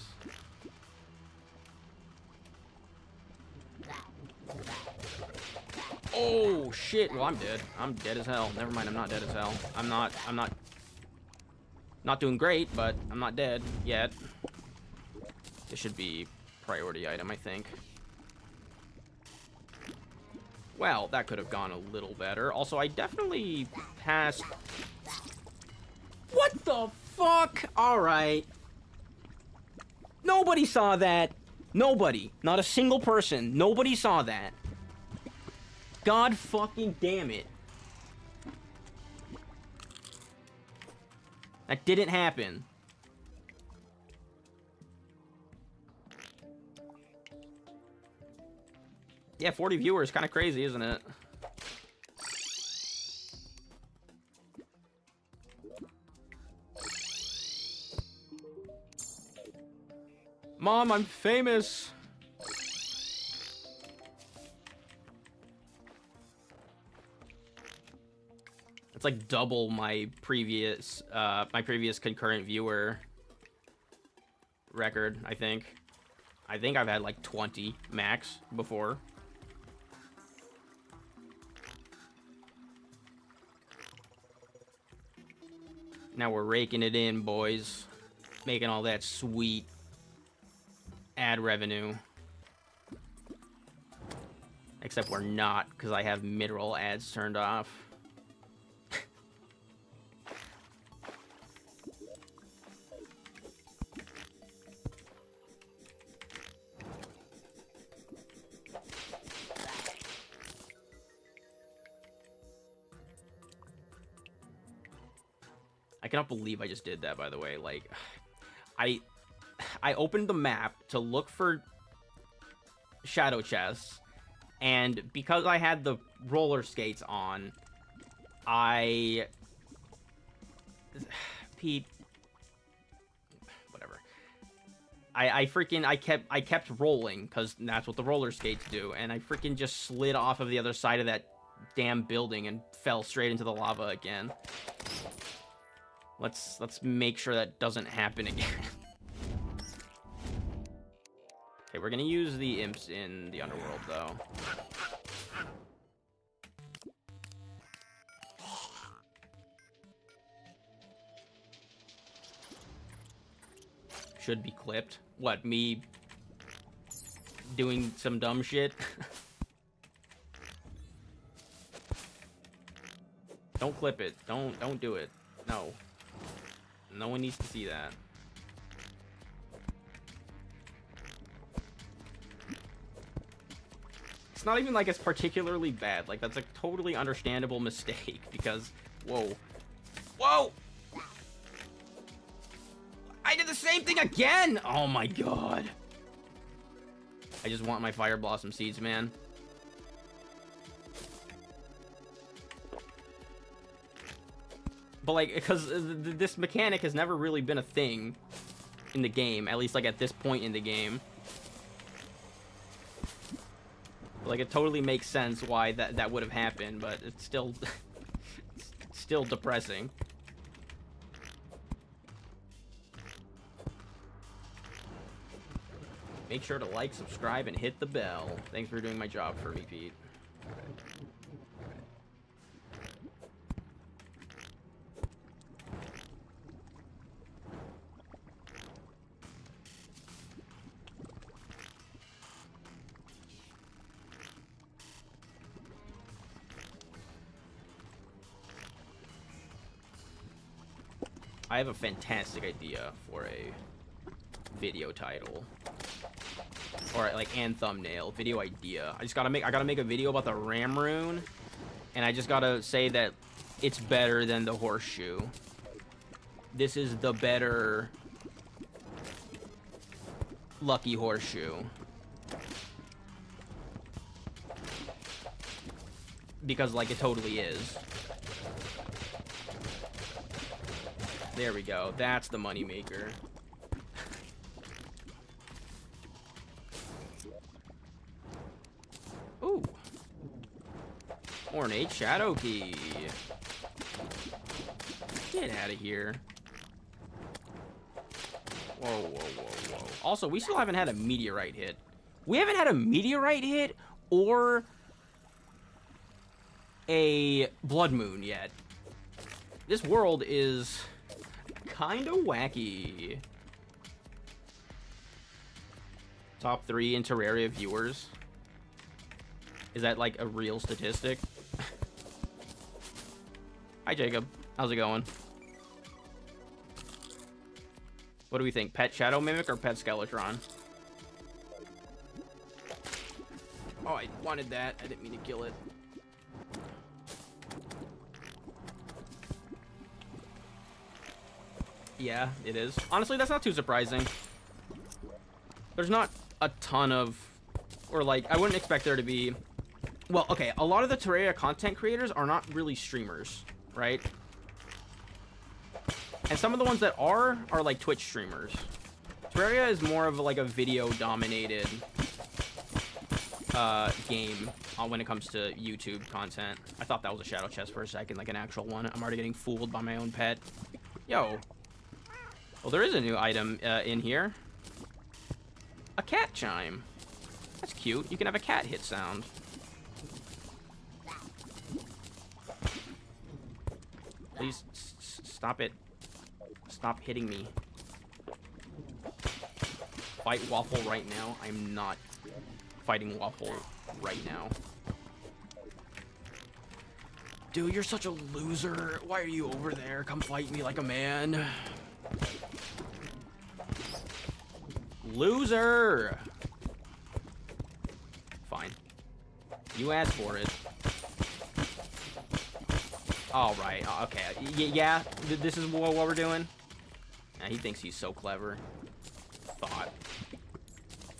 Oh, shit. Well, I'm dead. I'm dead as hell. Never mind, I'm not dead as hell. I'm not doing great, but I'm not dead yet. This should be priority item, I think. Well, that could have gone a little better. Also, I definitely passed... What the fuck? Alright. Nobody saw that. Nobody. Not a single person. Nobody saw that. God fucking damn it. That didn't happen. Yeah, 40 viewers. Kind of crazy, isn't it? Mom, I'm famous. It's like double my previous concurrent viewer record, I think. I think I've had like 20 max before. Now we're raking it in, boys. Making all that sweet ad revenue. Except we're not, because I have mid-roll ads turned off. I cannot believe I just did that, by the way. Like, I opened the map to look for shadow chests, and because I had the roller skates on, Pete, whatever. I kept rolling, because that's what the roller skates do, and I freaking just slid off of the other side of that damn building and fell straight into the lava again. Let's make sure that doesn't happen again. Okay, we're gonna use the imps in the underworld, though. Should be clipped. What, me doing some dumb shit? Don't clip it. Don't do it. No. No one needs to see that. It's not even like it's particularly bad. Like, that's a totally understandable mistake because... Whoa. Whoa! I did the same thing again! Oh my god. I just want my Fire Blossom seeds, man. But, like, because this mechanic has never really been a thing in the game, at least, like, at this point in the game. Like, it totally makes sense why that would have happened, but it's still... it's still depressing. Make sure to like, subscribe, and hit the bell. Thanks for doing my job for me, Pete. I have a fantastic idea for a video title. Or like, and thumbnail. Video idea. I gotta make a video about the ram rune. And I just gotta say that it's better than the horseshoe. This is the better lucky horseshoe. Because, like, it totally is. There we go. That's the moneymaker. Ooh. Ornate Shadow Key. Get out of here. Whoa, whoa, whoa, whoa. Also, we still haven't had a meteorite hit. We haven't had a meteorite hit or a blood moon yet. This world is kind of wacky. Top 3 in Terraria viewers. Is that like a real statistic? Hi, Jacob. How's it going? What do we think? Pet Shadow Mimic or Pet Skeletron? Oh, I wanted that. I didn't mean to kill it. Yeah, it is. Honestly, that's not too surprising. There's not a ton of... Or, like, I wouldn't expect there to be... Well, okay, a lot of the Terraria content creators are not really streamers, right? And some of the ones that are like Twitch streamers. Terraria is more of like a video-dominated game when it comes to YouTube content. I thought that was a shadow chest for a second, like an actual one. I'm already getting fooled by my own pet. Yo. Well, there is a new item in here. A cat chime. That's cute. You can have a cat hit sound. Please stop it. Stop hitting me. Fight Waffle right now. I'm not fighting Waffle right now. Dude, you're such a loser. Why are you over there? Come fight me like a man. Loser! Fine. You asked for it. Alright, okay. Yeah, this is what we're doing? Yeah, he thinks he's so clever.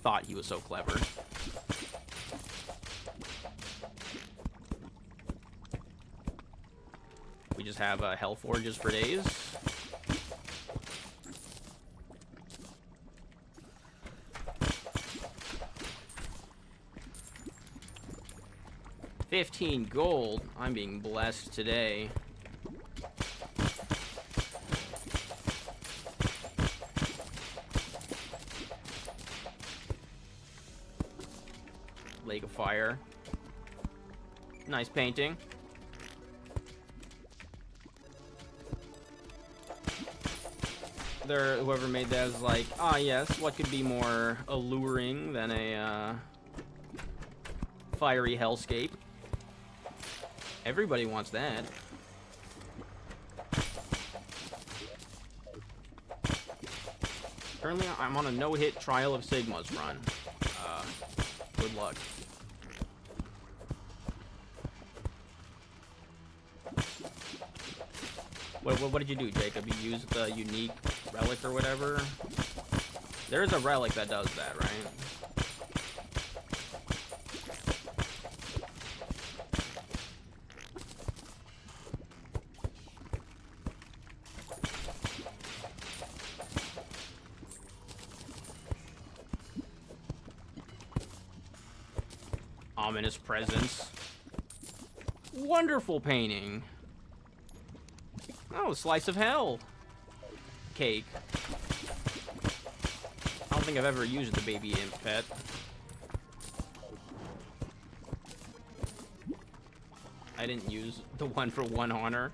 Thought he was so clever. We just have hell forges for days. $15 gold. I'm being blessed today. Lake of Fire. Nice painting. Whoever made that was like, ah yes, what could be more alluring than a fiery hellscape? Everybody wants that. Currently, I'm on a no-hit Trial of Sigma's run. Good luck. What did you do, Jacob? You used the unique relic or whatever? There is a relic that does that, right? ominous presence. Wonderful painting. Oh, slice of hell. Cake. I don't think I've ever used the baby imp pet. I didn't use the 1-for-1 honor.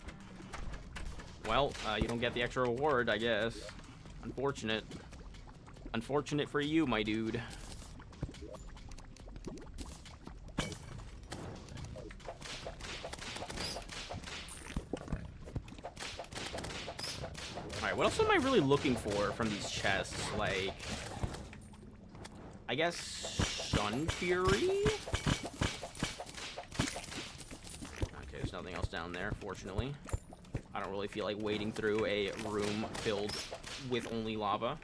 Well, you don't get the extra reward, I guess. Unfortunate. Unfortunate for you, my dude. Alright, what else am I really looking for from these chests? Like, I guess Sun Fury? Okay, there's nothing else down there, fortunately. I don't really feel like wading through a room filled with only lava.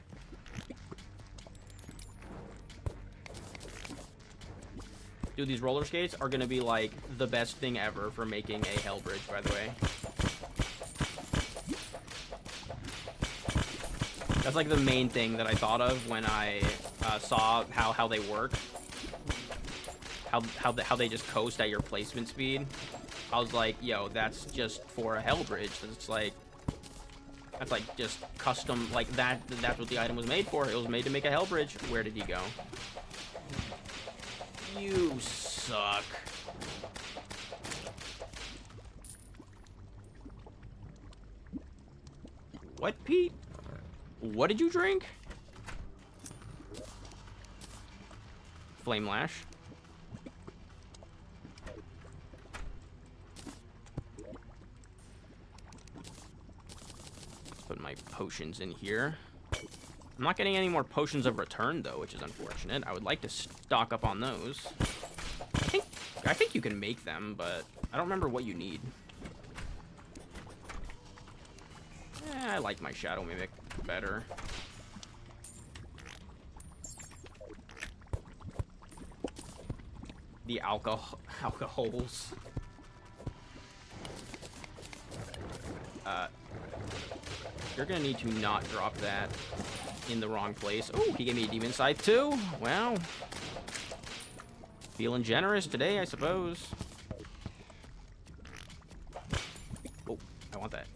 Dude, these roller skates are gonna be like the best thing ever for making a hell bridge, by the way. That's like the main thing that I thought of when I saw how they work. How they just coast at your placement speed. I was like, yo, that's just for a hell bridge. That's like just custom, like that's what the item was made for. It was made to make a hell bridge. Where did he go? You suck. What, Pete? What did you drink? Flame Lash. Put my potions in here. I'm not getting any more potions of return though, which is unfortunate. I would like to stock up on those. I think you can make them, but I don't remember what you need. I like my Shadow Mimic better. The alcohols. You're gonna need to not drop that in the wrong place. Oh, he gave me a demon scythe too. Wow. Feeling generous today, I suppose. Oh, I want that.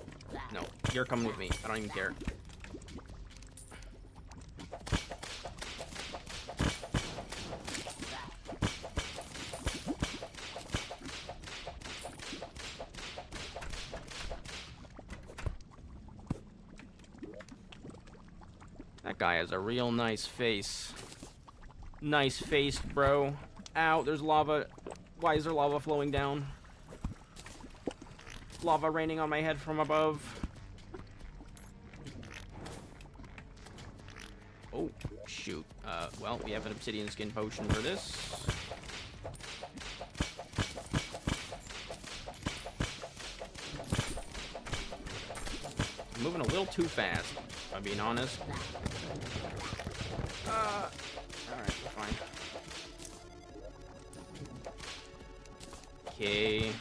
No, you're coming with me. I don't even care. That guy has a real nice face. Nice face, bro. Ow, there's lava. Why is there lava flowing down? Lava raining on my head from above. Oh, shoot. Well, we have an obsidian skin potion for this. I'm moving a little too fast, if I'm being honest. Alright, fine. Okay.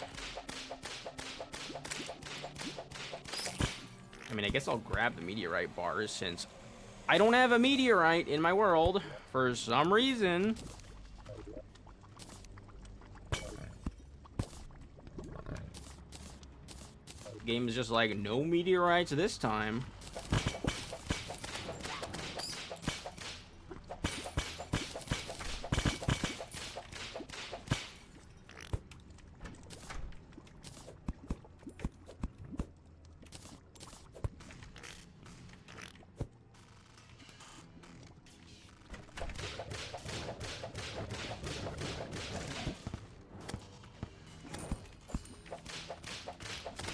I mean, I guess I'll grab the meteorite bars since I don't have a meteorite in my world for some reason. Game is just like, no meteorites this time.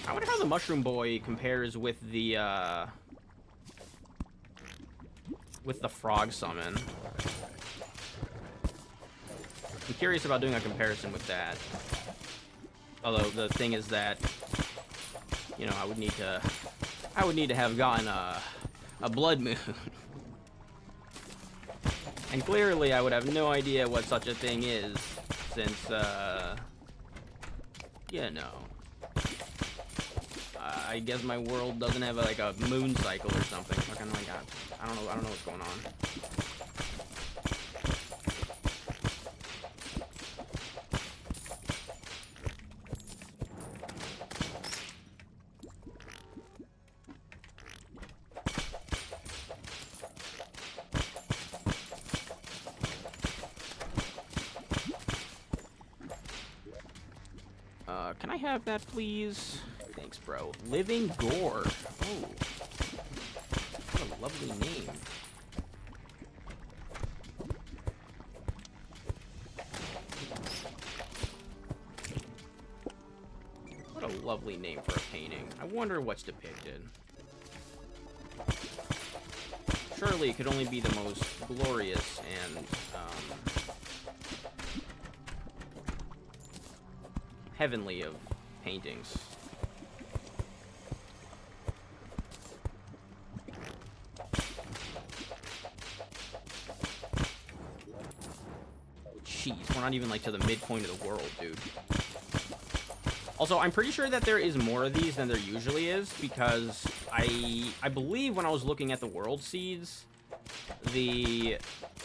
I wonder how the Mushroom Boy compares with the frog summon. I'm curious about doing a comparison with that. Although the thing is that, you know, I would need to have gotten a blood moon. And clearly I would have no idea what such a thing is, since you know, I guess my world doesn't have like a moon cycle or something. Fucking like I don't know what's going on. Can I have that, please? Thanks, bro. Living Gore. Oh. What a lovely name. What a lovely name for a painting. I wonder what's depicted. Surely it could only be the most glorious and, heavenly of paintings. Jeez, we're not even, like, to the midpoint of the world, dude. Also, I'm pretty sure that there is more of these than there usually is, because I believe when I was looking at the world seeds, the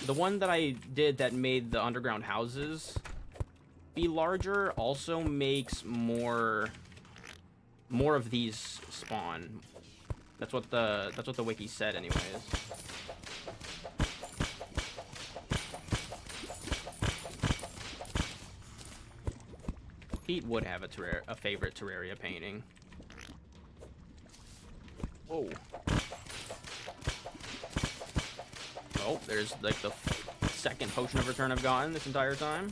one that I did that made the underground houses be larger also makes more of these spawn. That's what the wiki said anyways. Pete would have a favorite Terraria painting. Whoa. Oh, there's like the second potion of return I've gotten this entire time.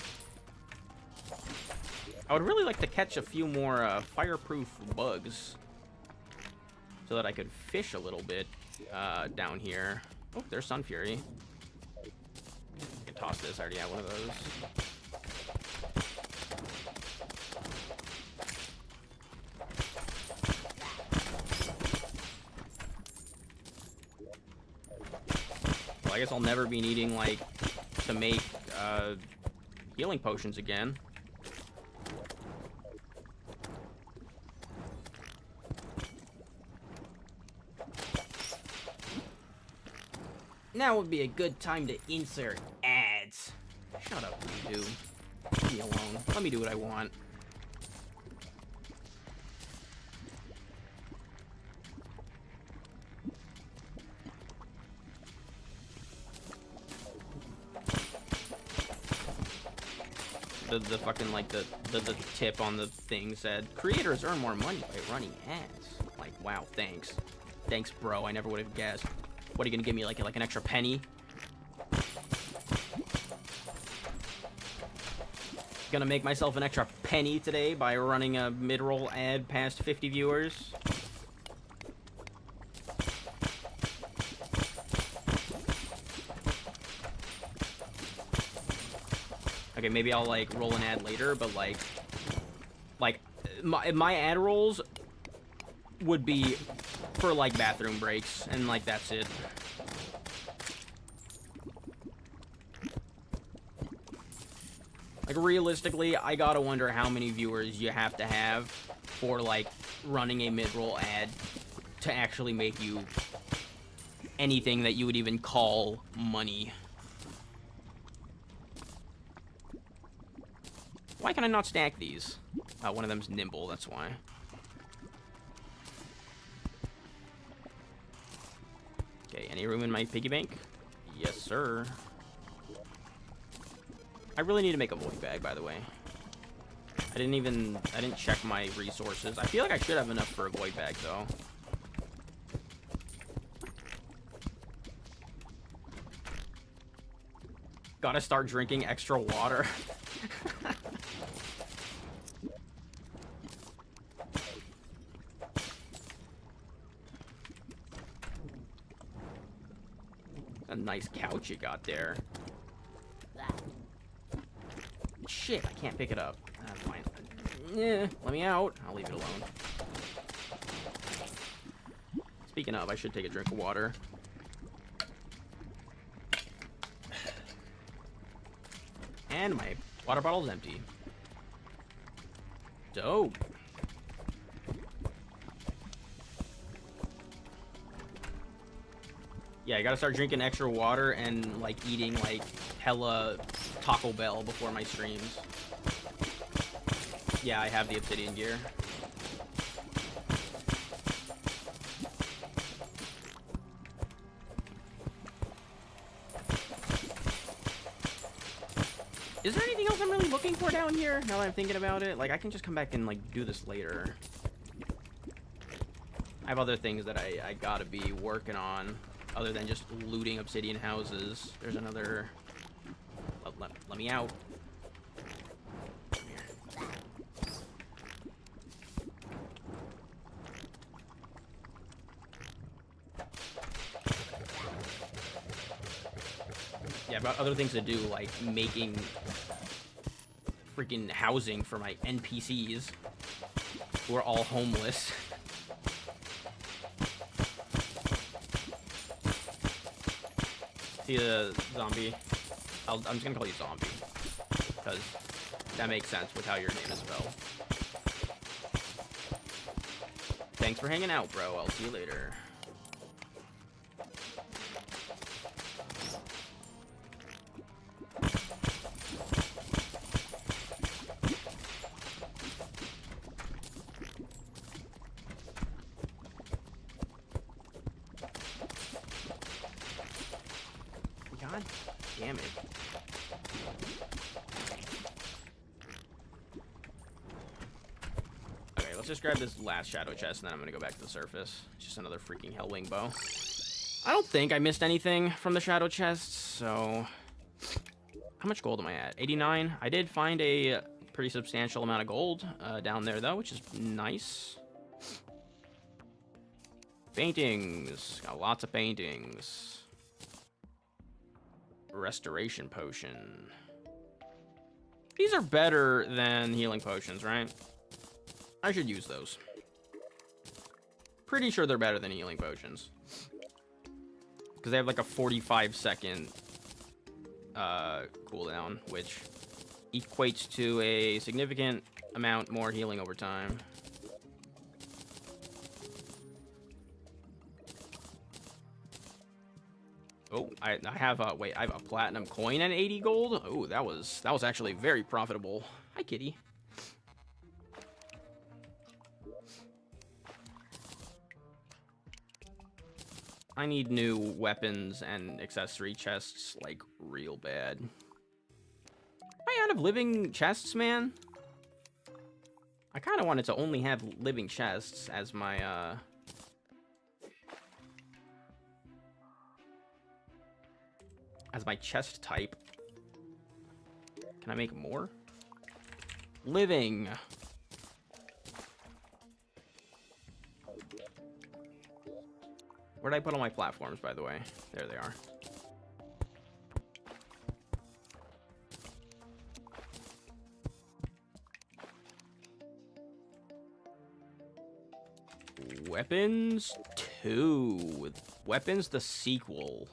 I would really like to catch a few more fireproof bugs so that I could fish a little bit down here. Oh, there's Sun Fury. I can toss this. I already have one of those. Well, I guess I'll never be needing, like, to make healing potions again. Now would be a good time to insert ads. Shut up, you do. Leave me alone. Let me do what I want. The fucking, like, the tip on the thing said, creators earn more money by running ads. Like, wow, thanks. Thanks, bro. I never would have guessed. What are you gonna give me, like an extra penny? Gonna make myself an extra penny today by running a mid-roll ad past 50 viewers? Okay, maybe I'll, like, roll an ad later, but, like my ad rolls would be for, like, bathroom breaks, and, like, that's it. Like, realistically, I gotta wonder how many viewers you have to have for, like, running a mid-roll ad to actually make you anything that you would even call money. Why can I not stack these? One of them's nimble, that's why. Okay, any room in my piggy bank? Yes, sir. I really need to make a void bag, by the way. I didn't check my resources. I feel like I should have enough for a void bag, though. Gotta start drinking extra water. A nice couch you got there. Shit, I can't pick it up. That's fine. Yeah, let me out. I'll leave it alone. Speaking of, I should take a drink of water. And my water bottle's empty. Dope. Yeah, I gotta start drinking extra water and, like, eating, like, hella Taco Bell before my streams. Yeah, I have the obsidian gear. Is there anything else I'm really looking for down here, now that I'm thinking about it? Like, I can just come back and, like, do this later. I have other things that I gotta be working on, other than just looting obsidian houses. There's another... Let me out. Come here. Yeah, I've got other things to do, like making freaking housing for my NPCs, who are all homeless. See the zombie? I'm just gonna call you Zombie, because that makes sense with how your name is spelled. Thanks for hanging out, bro. I'll see you later. God damn it. Okay, let's just grab this last shadow chest, and then I'm gonna go back to the surface. It's just another freaking Hellwing bow. I don't think I missed anything from the shadow chests, so... How much gold am I at? 89? I did find a pretty substantial amount of gold down there, though, which is nice. Paintings. Got lots of paintings. Restoration potion. These are better than healing potions, right? I should use those. Pretty sure they're better than healing potions. Because they have like a 45-second cooldown, which equates to a significant amount more healing over time. Oh, I have a wait. I have a platinum coin and 80 gold. Oh, that was actually very profitable. Hi, kitty. I need new weapons and accessory chests, like, real bad. Am I out of living chests, man? I kind of wanted to only have living chests as my, as my chest type. Can I make more? Living. Where'd I put all my platforms, by the way? There they are. Weapons 2. Weapons the sequel.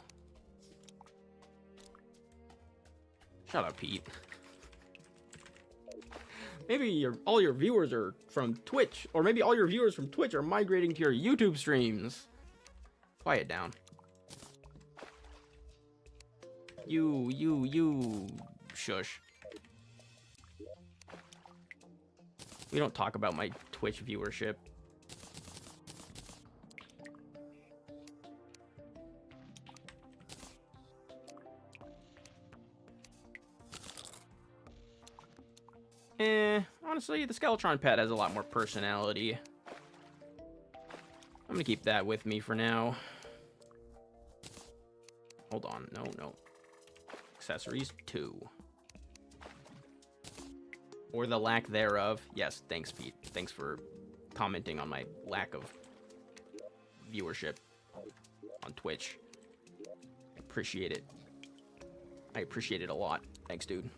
Shut up, Pete. Maybe all your viewers are from Twitch, or maybe all your viewers from Twitch are migrating to your YouTube streams. Quiet down. You, shush. We don't talk about my Twitch viewership. Honestly, the Skeletron pet has a lot more personality. I'm gonna keep that with me for now. Hold on, no. Accessories 2. Or the lack thereof. Yes, thanks, Pete. Thanks for commenting on my lack of viewership on Twitch. I appreciate it. I appreciate it a lot. Thanks, dude.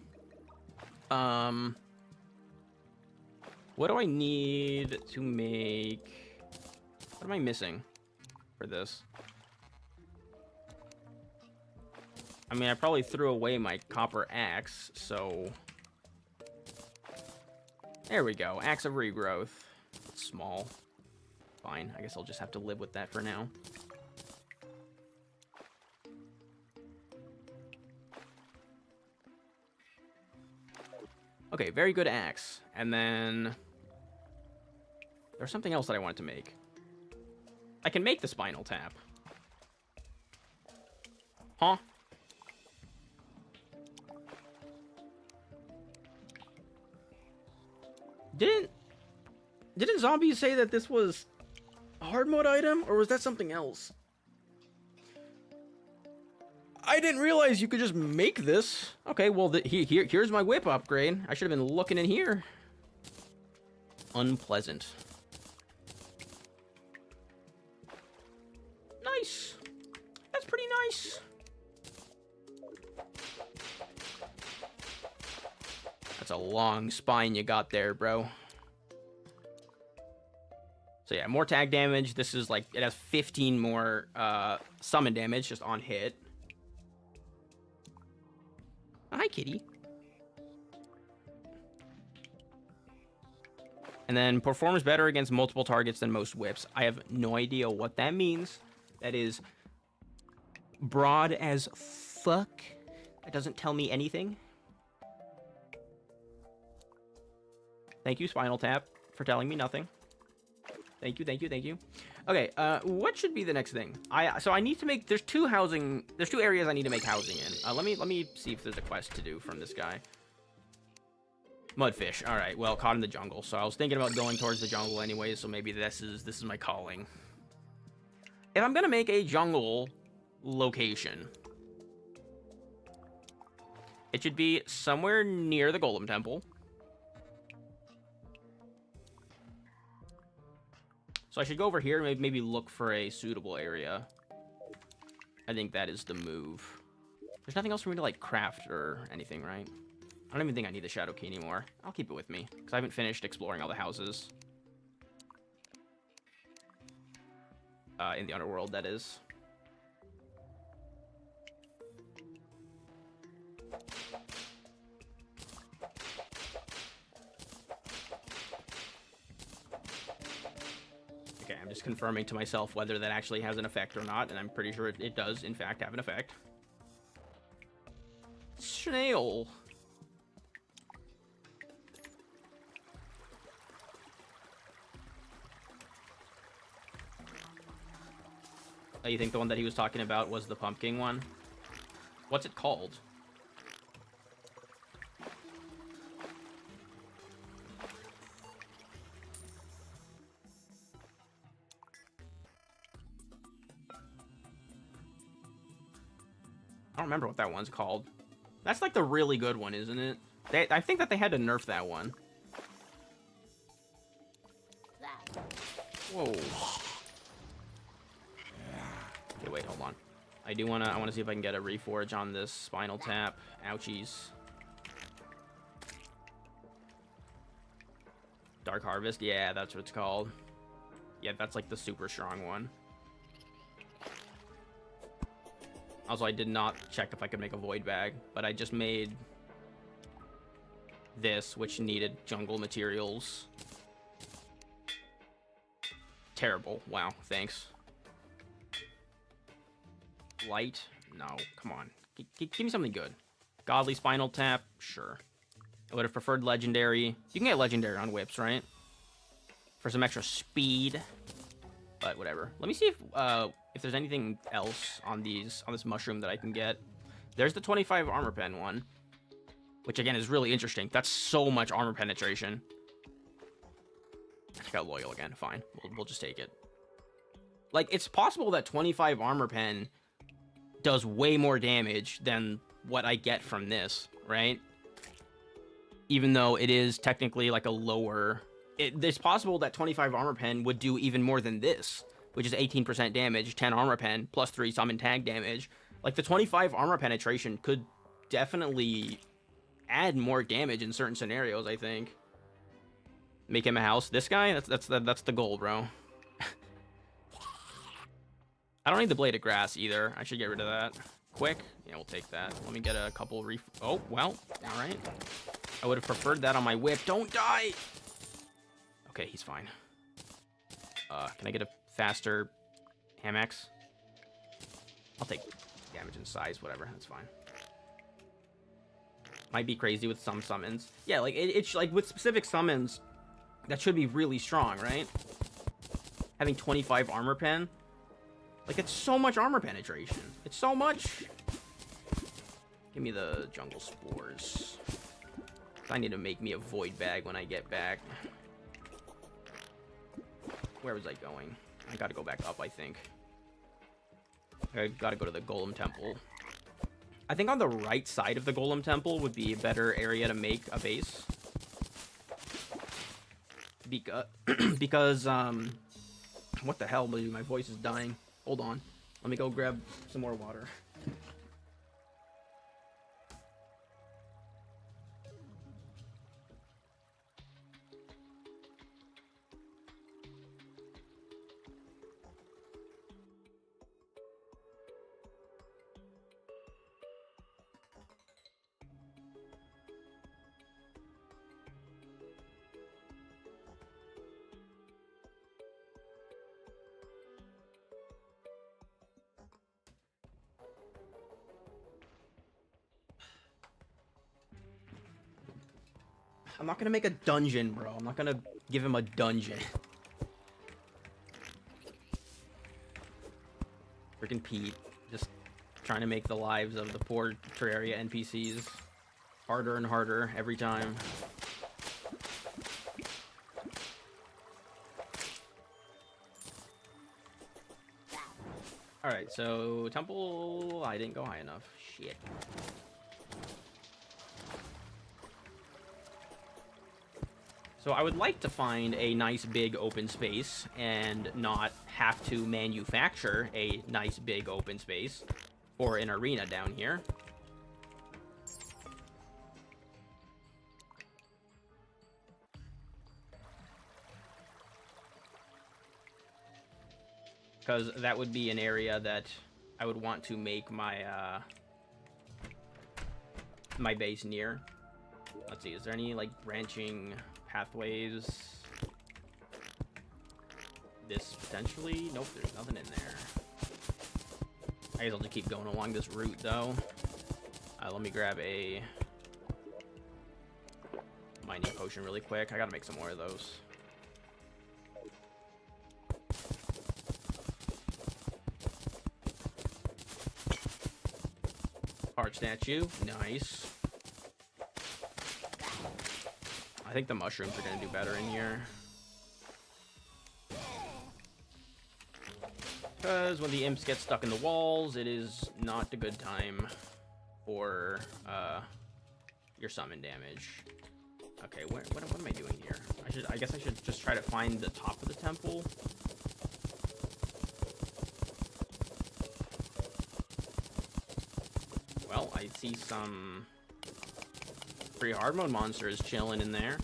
What do I need to make... What am I missing for this? I mean, I probably threw away my copper axe, so... There we go. Axe of regrowth. It's small. Fine. I guess I'll just have to live with that for now. Okay, very good axe. And then... There's something else that I wanted to make. I can make the spinal tap. Huh? Didn't zombies say that this was a hard mode item, or was that something else? I didn't realize you could just make this. Okay, well, here's my whip upgrade. I should have been looking in here. Unpleasant. Nice. That's pretty nice. That's a long spine you got there, bro. So yeah, more tag damage. This is like, it has 15 more summon damage just on hit. Hi, kitty. And then performs better against multiple targets than most whips. I have no idea what that means. That is broad as fuck. That doesn't tell me anything. Thank you, Spinal Tap, for telling me nothing. Thank you, thank you, thank you. Okay, what should be the next thing? So I need to make, there's two areas I need to make housing in. Let me see if there's a quest to do from this guy. Mudfish. All right, well, caught in the jungle. So I was thinking about going towards the jungle anyway, so maybe this is my calling. If I'm gonna make a jungle location, it should be somewhere near the Golem Temple. So I should go over here and maybe look for a suitable area. I think that is the move. There's nothing else for me to, like, craft or anything, right? I don't even think I need the Shadow Key anymore. I'll keep it with me, because I haven't finished exploring all the houses. In the underworld, that is. Okay, I'm just confirming to myself whether that actually has an effect or not, and I'm pretty sure it does, in fact, have an effect. Snail. Oh, you think the one that he was talking about was the pumpkin one? What's it called? I don't remember what that one's called. That's like the really good one, isn't it? I think that they had to nerf that one. Whoa. Okay, wait, hold on. I wanna see if I can get a reforge on this Spinal Tap. Ouchies. Dark Harvest, yeah, that's what it's called. Yeah, that's like the super strong one. Also, I did not check if I could make a void bag, but I just made this, which needed jungle materials. Terrible. Wow, thanks. Light? No, come on. Give me something good. Godly Spinal Tap? Sure. I would have preferred Legendary. You can get Legendary on whips, right? For some extra speed. But whatever. Let me see if there's anything else on this mushroom that I can get. There's the 25 armor pen one, which again is really interesting. That's so much armor penetration. I got loyal again. Fine, we'll just take it. Like, it's possible that 25 armor pen does way more damage than what I get from this, right? Even though it is technically like a lower. It's possible that 25 armor pen would do even more than this, which is 18% damage, 10 armor pen, plus 3 summon tag damage. Like, the 25 armor penetration could definitely add more damage in certain scenarios, I think. Make him a house. This guy? That's the goal, bro. I don't need the Blade of Grass either. I should get rid of that. Quick. Yeah, we'll take that. Let me get a couple Oh, well. All right. I would have preferred that on my whip. Don't die! Okay, he's fine. Can I get a faster Hamex? I'll take damage and size, whatever. That's fine. Might be crazy with some summons. Yeah, like, it's like with specific summons, that should be really strong, right? Having 25 armor pen. Like, it's so much armor penetration. It's so much. Give me the jungle spores. I need to make me a void bag when I get back. Where was I going? I gotta go back up, I think. I gotta go to the Golem Temple. I think on the right side of the Golem Temple would be a better area to make a base. Because, what the hell, dude? My voice is dying. Hold on. Let me go grab some more water. I'm not gonna make a dungeon, bro. I'm not gonna give him a dungeon. Freaking Pete. Just trying to make the lives of the poor Terraria NPCs harder and harder every time. Alright, so temple... I didn't go high enough. Shit. So I would like to find a nice big open space and not have to manufacture a nice big open space for an arena down here. Because that would be an area that I would want to make my my base near. Let's see, is there any like branching pathways? This potentially? Nope, there's nothing in there. I guess I'll just keep going along this route though. Let me grab a mining potion really quick. I gotta make some more of those. Art statue, nice. I think the mushrooms are gonna do better in here. Because when the imps get stuck in the walls, it is not a good time for your summon damage. Okay, what am I doing here? I guess I should just try to find the top of the temple. Well, I see some free hard mode monsters chilling in there.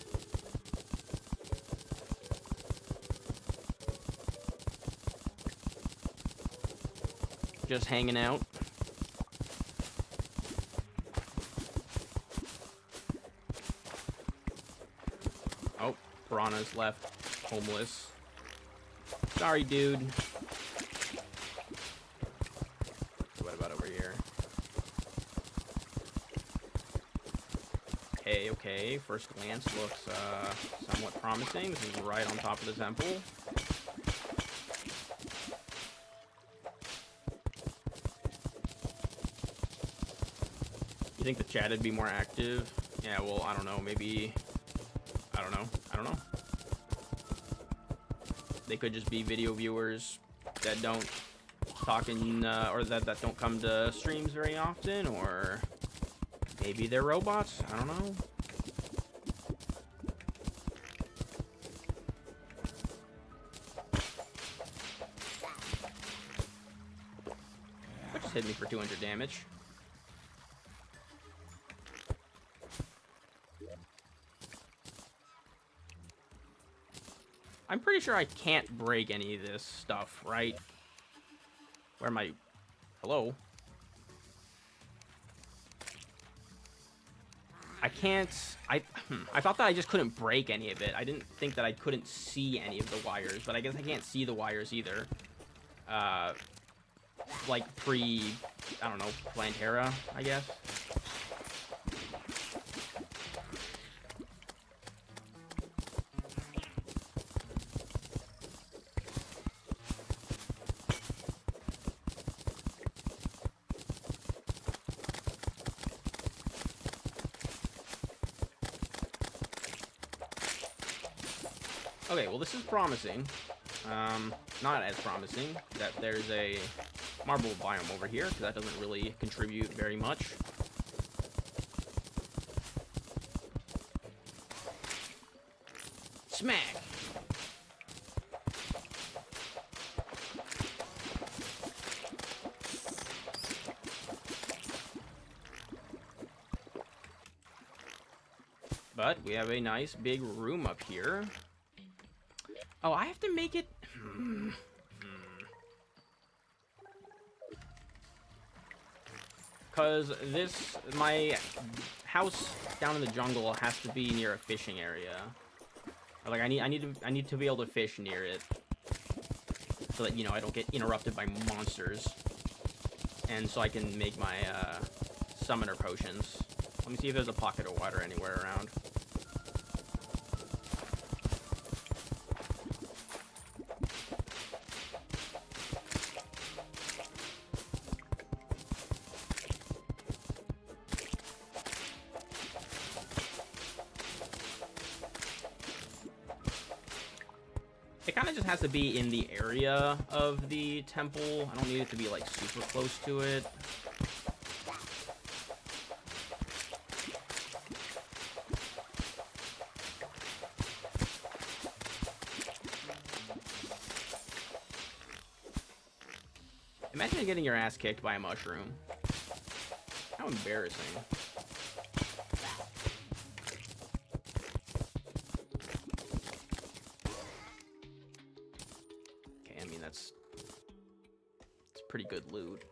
Just hanging out. Oh, Piranha's left homeless. Sorry, dude. What about over here? Okay. First glance looks somewhat promising. This is right on top of the temple. You think the chat would be more active? Yeah, well, I don't know. Maybe... I don't know. They could just be video viewers that don't talk in... or that don't come to streams very often, or... maybe they're robots? I don't know. That just hit me for 200 damage. I'm pretty sure I can't break any of this stuff, right? Where am I? Hello? I can't... I thought that I just couldn't break any of it. I didn't think that I couldn't see any of the wires, but I guess I can't see the wires either. Like pre... I don't know, Plantera, I guess. Okay, well this is promising. Not as promising that there's a marble biome over here, because that doesn't really contribute very much. Smack! But we have a nice big room up here. Oh, I have to make it... Because my house down in the jungle has to be near a fishing area. Or like I need to be able to fish near it, so that, you know, I don't get interrupted by monsters, and so I can make my summoner potions. Let me see if there's a pocket of water anywhere around. It kind of just has to be in the area of the temple. I don't need it to be, like, super close to it. Imagine getting your ass kicked by a mushroom. How embarrassing. It's pretty good loot.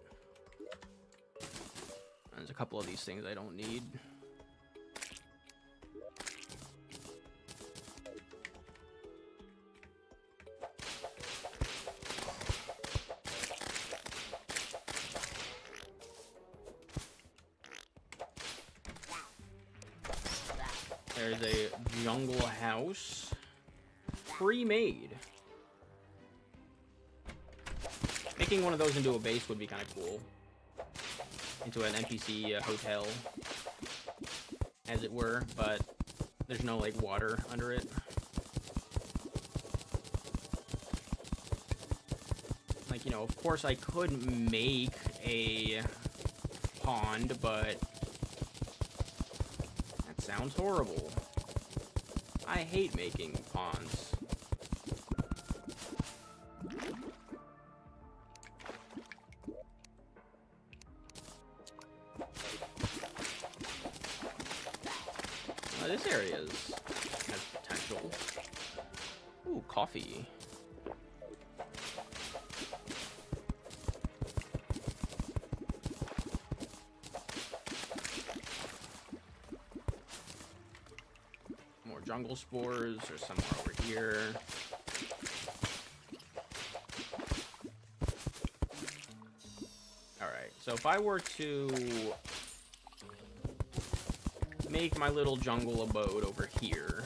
There's a couple of these things I don't need. There's a jungle house pre-made. Making one of those into a base would be kind of cool. Into an NPC hotel, as it were, but there's no, like, water under it. Like, you know, of course I could make a pond, but that sounds horrible. I hate making ponds. This area has potential. Ooh, coffee. More jungle spores. There's some more over here. Alright, so if I were to make my little jungle abode over here.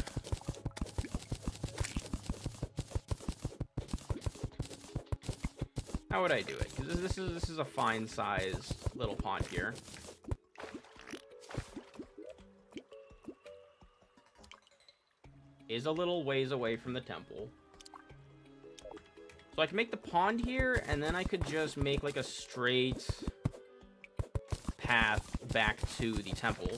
How would I do it? Because this is a fine sized little pond here. Is a little ways away from the temple. So I can make the pond here, and then I could just make like a straight path back to the temple.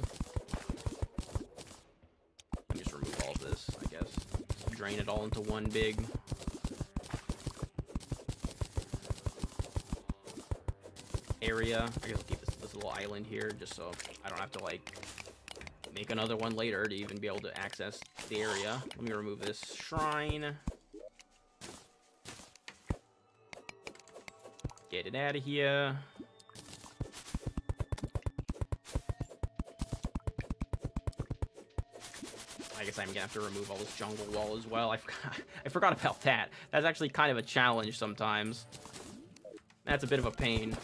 Drain it all into one big area. I guess I'll keep this little island here just so I don't have to, like, make another one later to even be able to access the area. Let me remove this shrine. Get it out of here. I guess I'm gonna have to remove all this jungle wall as well. I forgot about that. That's actually kind of a challenge sometimes. That's a bit of a pain.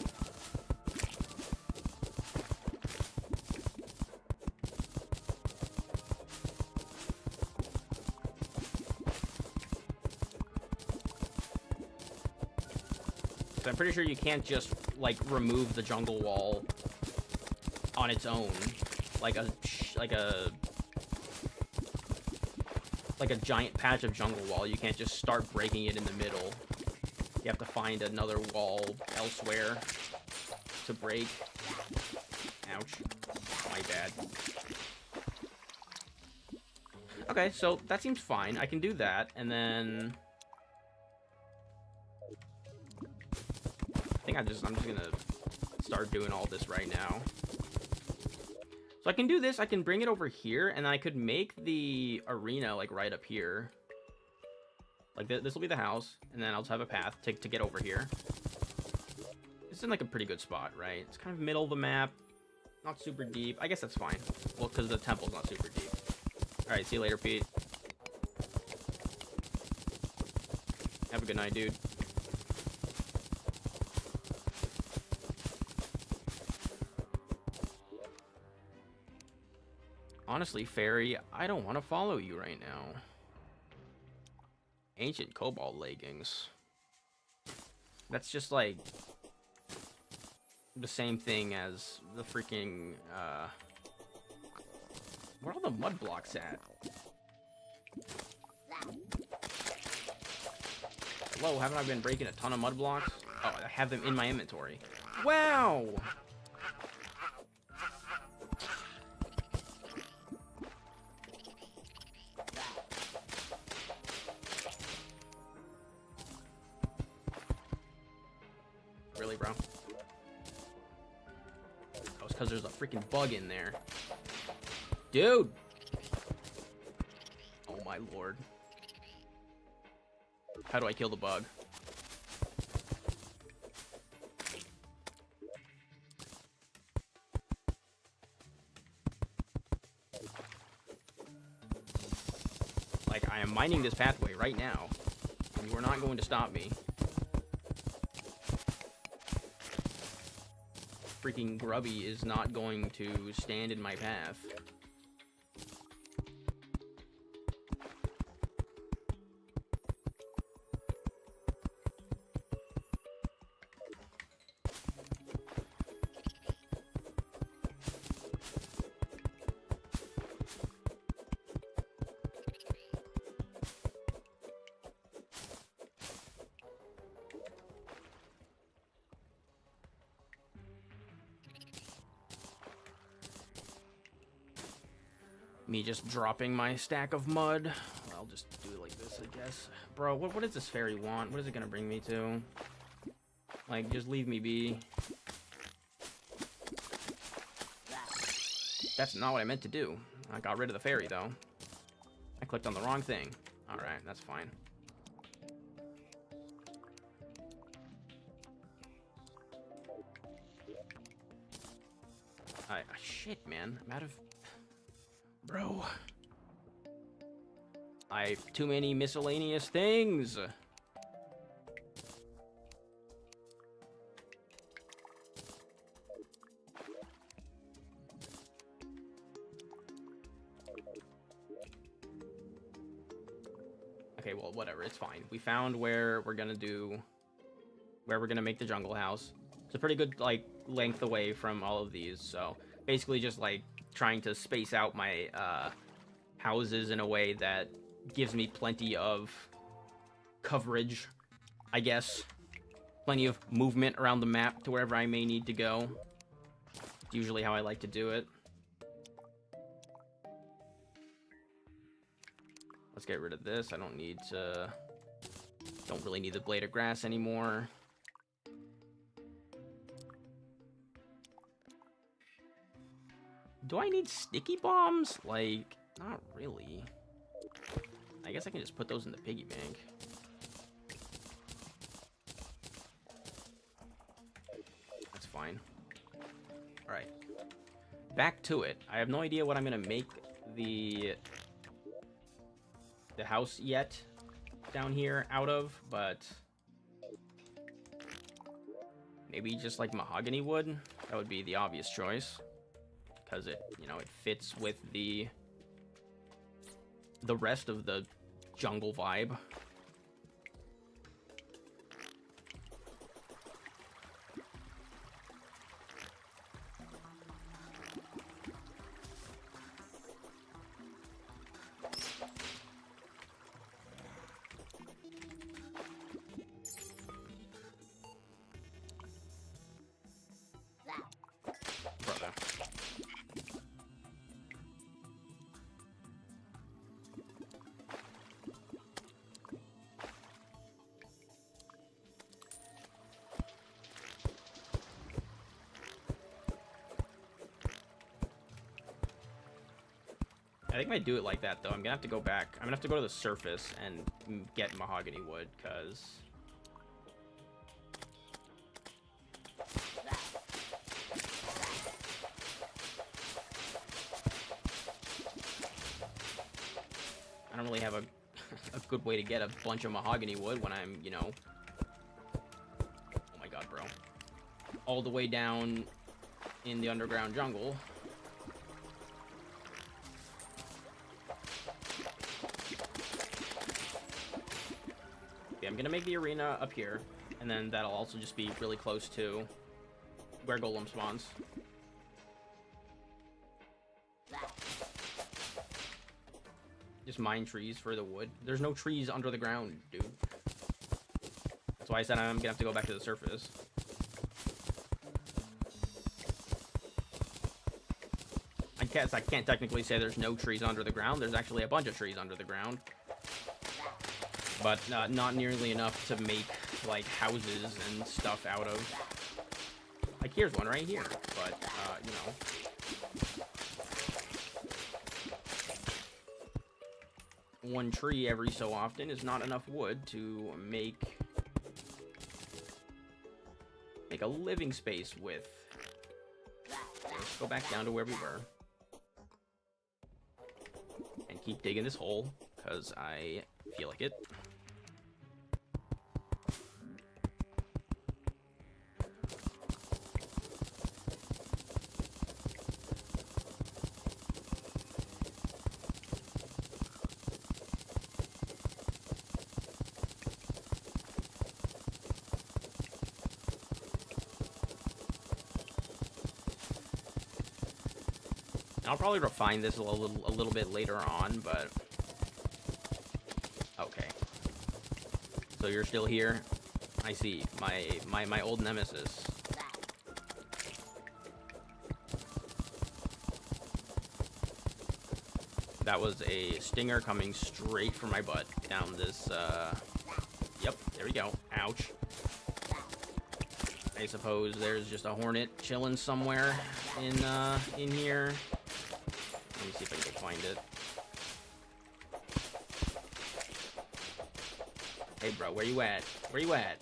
So I'm pretty sure you can't just, like, remove the jungle wall on its own, like a like a giant patch of jungle wall, you can't just start breaking it in the middle. You have to find another wall elsewhere to break. Ouch. My bad. Okay, so that seems fine. I can do that, and then I think I'm just gonna start doing all this right now. So I can do this. I can bring it over here, and I could make the arena like right up here. Like this will be the house, and then I'll just have a path to get over here. It's in like a pretty good spot, right? It's kind of middle of the map, not super deep. I guess that's fine. Well, because the temple's not super deep. All right, see you later, Pete. Have a good night, dude. Honestly, Fairy, I don't want to follow you right now. Ancient cobalt leggings. That's just like the same thing as the freaking where are all the mud blocks at? Hello, haven't I been breaking a ton of mud blocks? Oh, I have them in my inventory. Wow! Really, bro? That was because there's a freaking bug in there. Dude! Oh my lord. How do I kill the bug? Like, I am mining this pathway right now, and you are not going to stop me. Freaking Grubby is not going to stand in my path. Me just dropping my stack of mud. I'll just do it like this, I guess. Bro, what does this fairy want? What is it gonna bring me to? Like, just leave me be. That's not what I meant to do. I got rid of the fairy, though. I clicked on the wrong thing. Alright, that's fine. Shit, man. I'm out of... Bro. I have too many miscellaneous things. Okay, well, whatever. It's fine. We found where we're gonna make the jungle house. It's a pretty good, like, length away from all of these, so basically just, like, trying to space out my houses in a way that gives me plenty of coverage, I guess. Plenty of movement around the map to wherever I may need to go. It's usually how I like to do it. Let's get rid of this. I don't really need the blade of grass anymore. Do I need sticky bombs? Like, not really. I guess I can just put those in the piggy bank. That's fine. Alright. Back to it. I have no idea what I'm gonna make the house yet down here out of, but maybe just like mahogany wood. That would be the obvious choice. Because it, you know, it fits with the rest of the jungle vibe. I think I might do it like that, though. I'm gonna have to go back. I'm gonna have to go to the surface and get mahogany wood, because... I don't really have a good way to get a bunch of mahogany wood when I'm, you know... Oh my god, bro. All the way down in the underground jungle. Okay, I'm gonna make the arena up here, and then that'll also just be really close to where golem spawns. Just mine trees for the wood. There's no trees under the ground, dude. That's why I said I'm gonna have to go back to the surface. I guess I can't technically say there's no trees under the ground. There's actually a bunch of trees under the ground. But not nearly enough to make, like, houses and stuff out of. Like, here's one right here. But, you know... one tree every so often is not enough wood to make a living space with. Let's go back down to where we were and keep digging this hole because I feel like it. I'll probably refine this a little bit later on, but... Okay. So you're still here? I see. My old nemesis. That was a stinger coming straight from my butt down this, Yep, there we go. Ouch. I suppose there's just a hornet chilling somewhere in here. Let me see if I can go find it. Hey, bro, where you at? Where you at?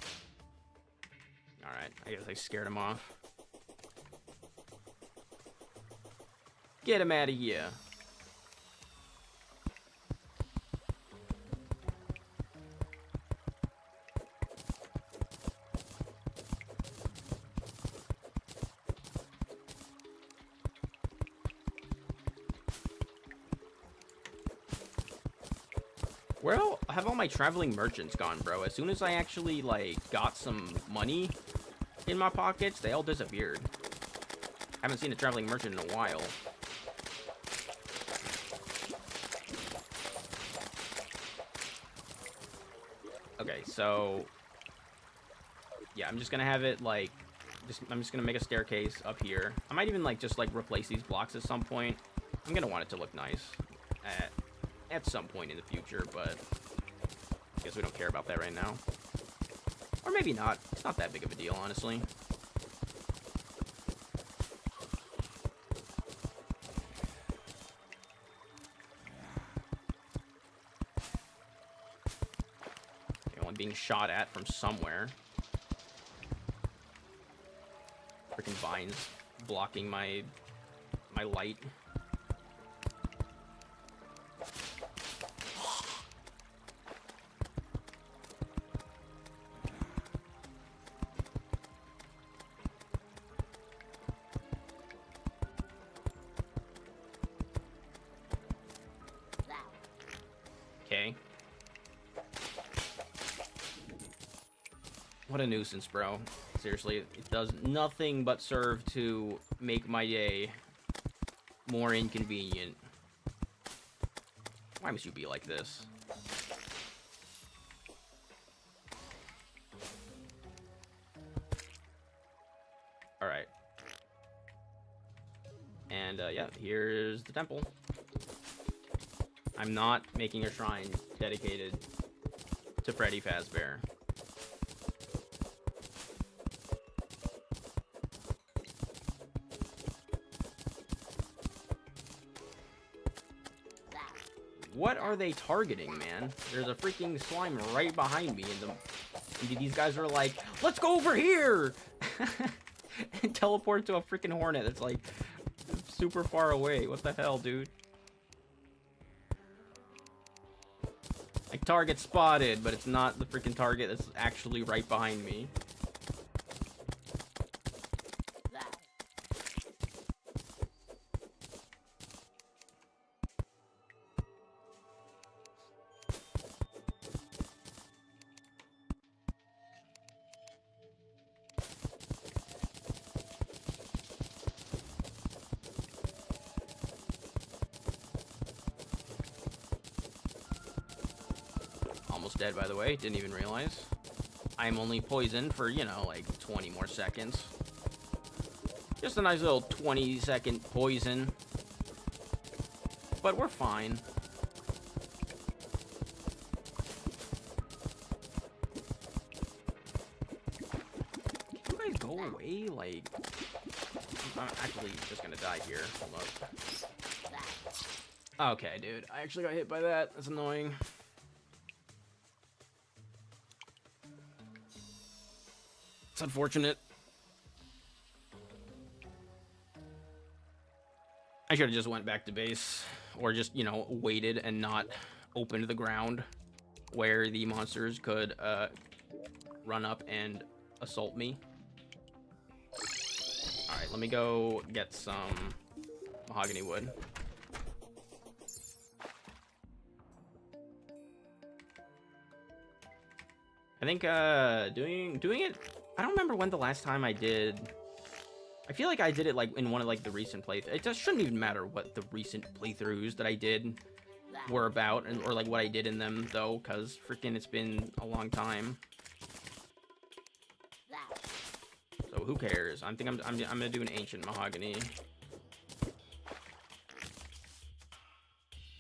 Alright, I guess I scared him off. Get him out of here. Where have all my traveling merchants gone, bro? As soon as I actually, like, got some money in my pockets, they all disappeared. Haven't seen a traveling merchant in a while. Okay, so... yeah, I'm just gonna have it, like... I'm just gonna make a staircase up here. I might even, like, just, like, replace these blocks at some point. I'm gonna want it to look nice. At some point in the future, but I guess we don't care about that right now. Or maybe not. It's not that big of a deal, honestly. Okay, well, I'm being shot at from somewhere. Freaking vines blocking my light. Okay. What a nuisance, bro. Seriously, it does nothing but serve to make my day more inconvenient. Why must you be like this? Alright. And, yeah, here's the temple. I'm not making a shrine dedicated to Freddy Fazbear. What are they targeting, man? There's a freaking slime right behind me, and these guys are like, let's go over here! And teleport to a freaking hornet that's like super far away. What the hell, dude? Like, target spotted, but it's not the freaking target that's actually right behind me. Almost dead, by the way. Didn't even realize. I'm only poisoned for, you know, like 20 more seconds. Just a nice little 20-second poison. But we're fine. Can you guys go away? Like, I'm actually just gonna die here. Hold up. Okay, dude. I actually got hit by that. That's annoying. It's unfortunate. I should have just went back to base, or just, you know, waited and not opened the ground where the monsters could run up and assault me. Alright, let me go get some mahogany wood. I think doing it, I don't remember when the last time I did. I feel like I did it like in one of like the recent playthroughs. It just shouldn't even matter what the recent playthroughs that I did were about, or like what I did in them though, because freaking it's been a long time. So who cares? I think I'm gonna do an ancient mahogany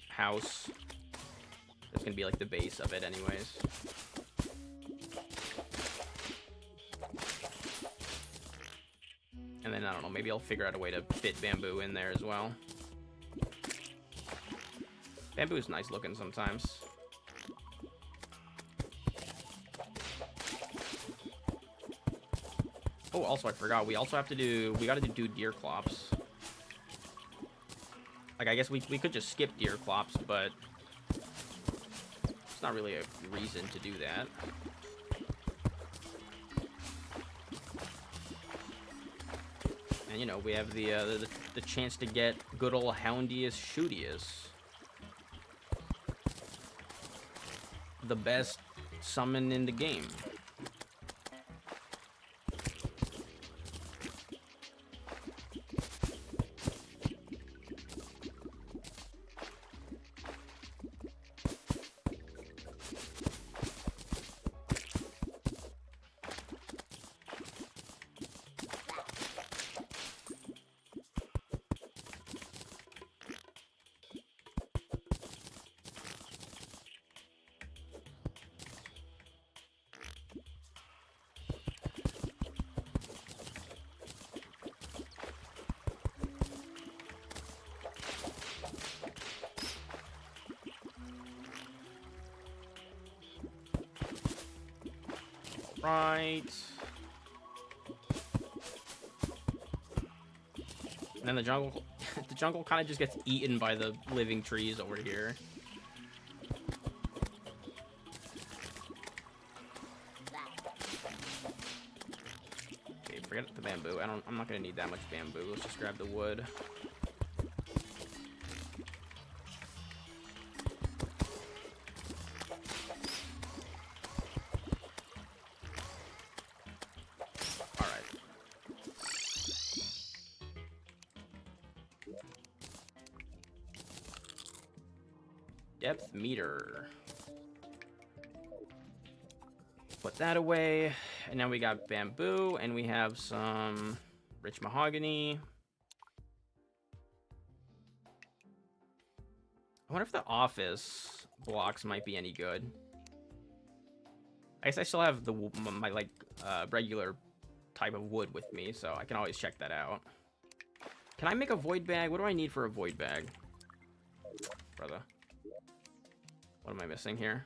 house. It's gonna be like the base of it, anyways. And then, I don't know, maybe I'll figure out a way to fit bamboo in there as well. Bamboo is nice looking sometimes. Oh, also, I forgot, we also have to do, we gotta do deer clops. Like, I guess we could just skip deer clops, but it's not really a reason to do that. And, you know, we have the chance to get good old Houndius Shootius. The best summon in the game. Right. And then the jungle, the jungle kind of just gets eaten by the living trees over here. Okay, forget the bamboo. I'm not gonna need that much bamboo. Let's just grab the wood. Depth meter. Put that away. And now we got bamboo, and we have some rich mahogany. I wonder if the office blocks might be any good. I guess I still have my like regular type of wood with me, so I can always check that out. Can I make a void bag? What do I need for a void bag, brother? What am I missing here?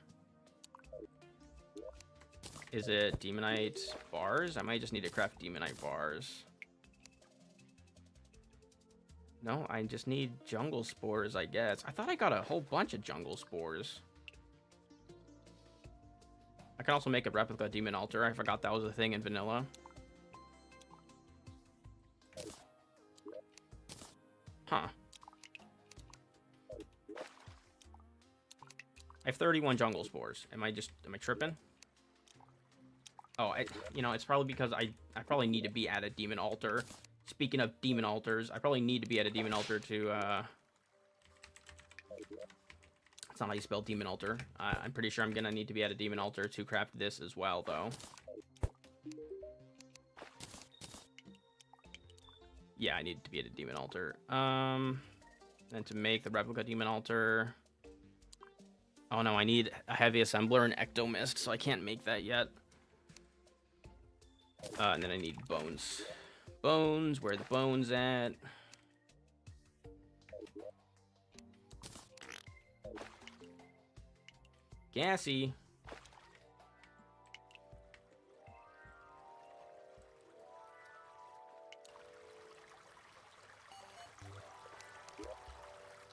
Is it Demonite bars? I might just need to craft Demonite bars. No, I just need jungle spores, I guess. I thought I got a whole bunch of jungle spores. I can also make a replica demon altar. I forgot that was a thing in vanilla. Huh. I have 31 jungle spores. Am I tripping? Oh, it's probably because I probably need to be at a demon altar. Speaking of demon altars, I probably need to be at a demon altar to, That's not how you spell demon altar. I'm pretty sure I'm gonna need to be at a demon altar to craft this as well, though. Yeah, I need to be at a demon altar. And to make the replica demon altar... Oh no, I need a heavy assembler and ectomist, so I can't make that yet. And then I need bones. Bones, where are the bones at? Gassy.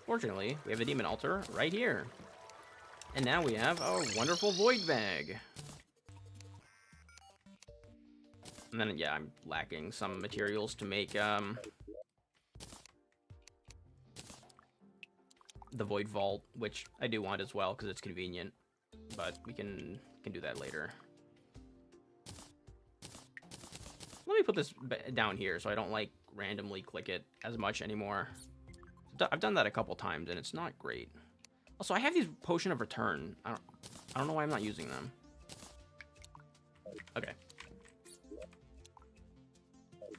Fortunately, we have a demon altar right here. And now we have a wonderful void bag. And then, yeah, I'm lacking some materials to make, the void vault, which I do want as well, because it's convenient. But we can do that later. Let me put this down here so I don't, like, randomly click it as much anymore. I've done that a couple times, and it's not great. Also, I have these Potion of Return. I don't know why I'm not using them. Okay.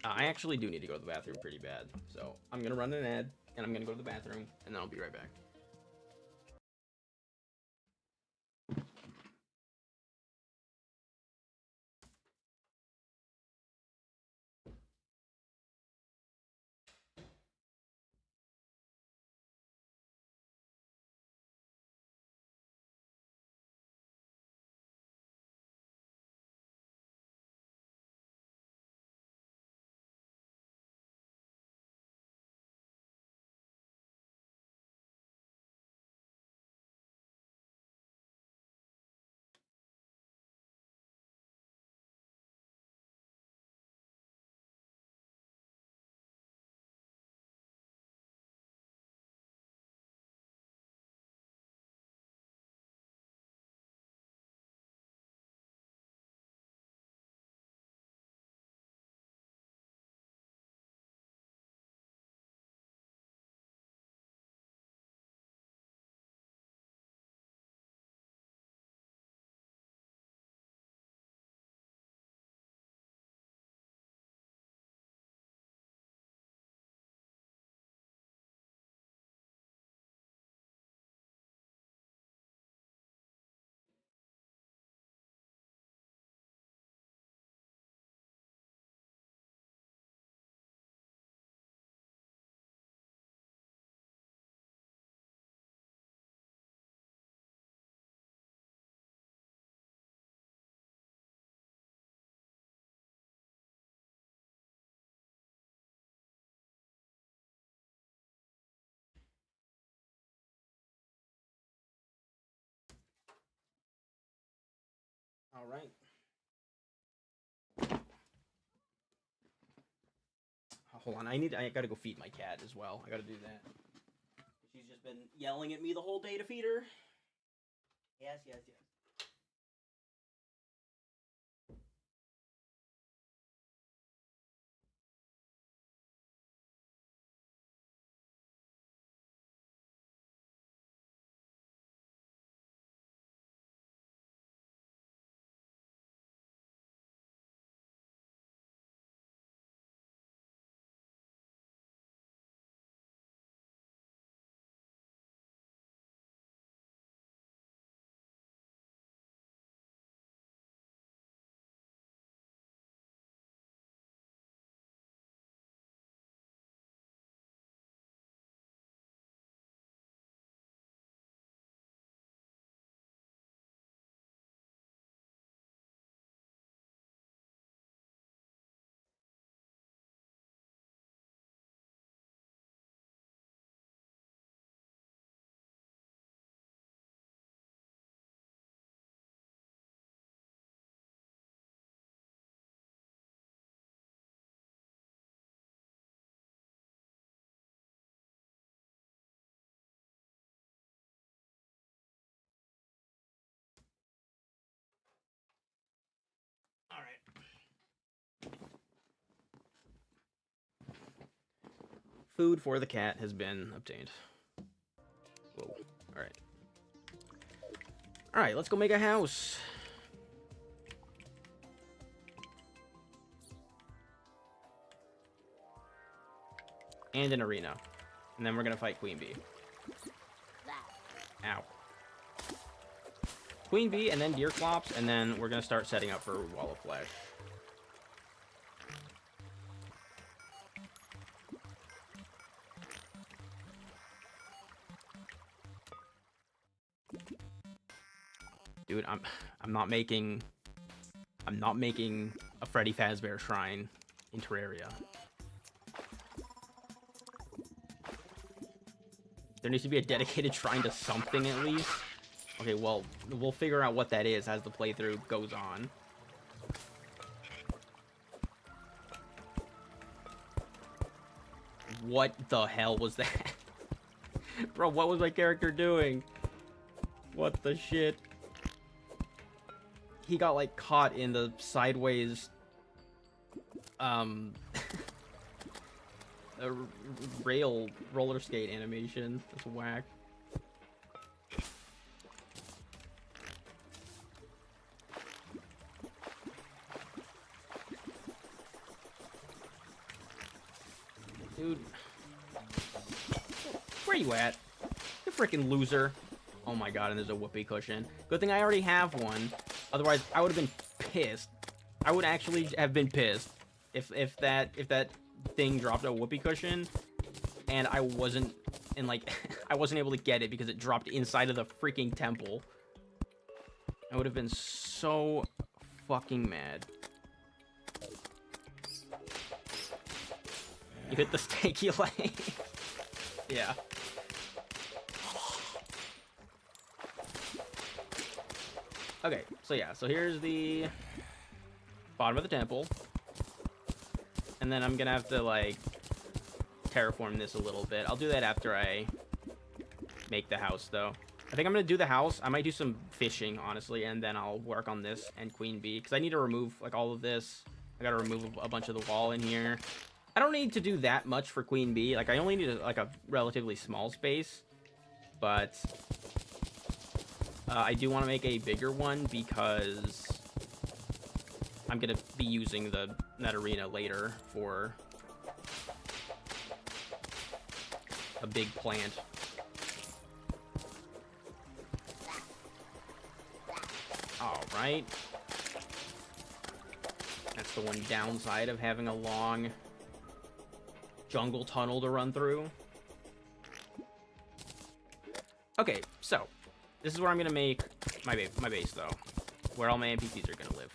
I actually do need to go to the bathroom pretty bad. So I'm going to run an ad, and I'm going to go to the bathroom, and then I'll be right back. All right. Hold on, I gotta go feed my cat as well. I gotta do that. She's just been yelling at me the whole day to feed her. Yes, yes, yes. Food for the cat has been obtained. Whoa. Alright. Alright, let's go make a house. And an arena. And then we're gonna fight Queen Bee. Ow. Queen Bee, and then Deer Clops, and then we're gonna start setting up for Wall of Flesh. Dude, I'm not making a Freddy Fazbear shrine in Terraria. There needs to be a dedicated shrine to something at least. Okay, well, we'll figure out what that is as the playthrough goes on. What the hell was that? Bro, what was my character doing? What the shit? He got, like, caught in the sideways, a roller skate animation. That's whack. Dude. Where you at? You freaking loser. Oh my god, and there's a whoopee cushion. Good thing I already have one. Otherwise, I would have been pissed. I would actually have been pissed if that thing dropped a whoopee cushion and I wasn't in, like, I wasn't able to get it because it dropped inside of the freaking temple. I would have been so fucking mad. You hit the stake you lay. Yeah. Okay, so yeah, so here's the bottom of the temple. And then I'm gonna have to, like, terraform this a little bit. I'll do that after I make the house, though. I think I'm gonna do the house. I might do some fishing, honestly, and then I'll work on this and Queen Bee, because I need to remove, like, all of this. I gotta remove a bunch of the wall in here. I don't need to do that much for Queen Bee. Like, I only need, like, a relatively small space. But I do want to make a bigger one because I'm going to be using that arena later for a big plant. Alright. That's the one downside of having a long jungle tunnel to run through. Okay, so this is where I'm gonna make my base, though, where all my NPCs are gonna live.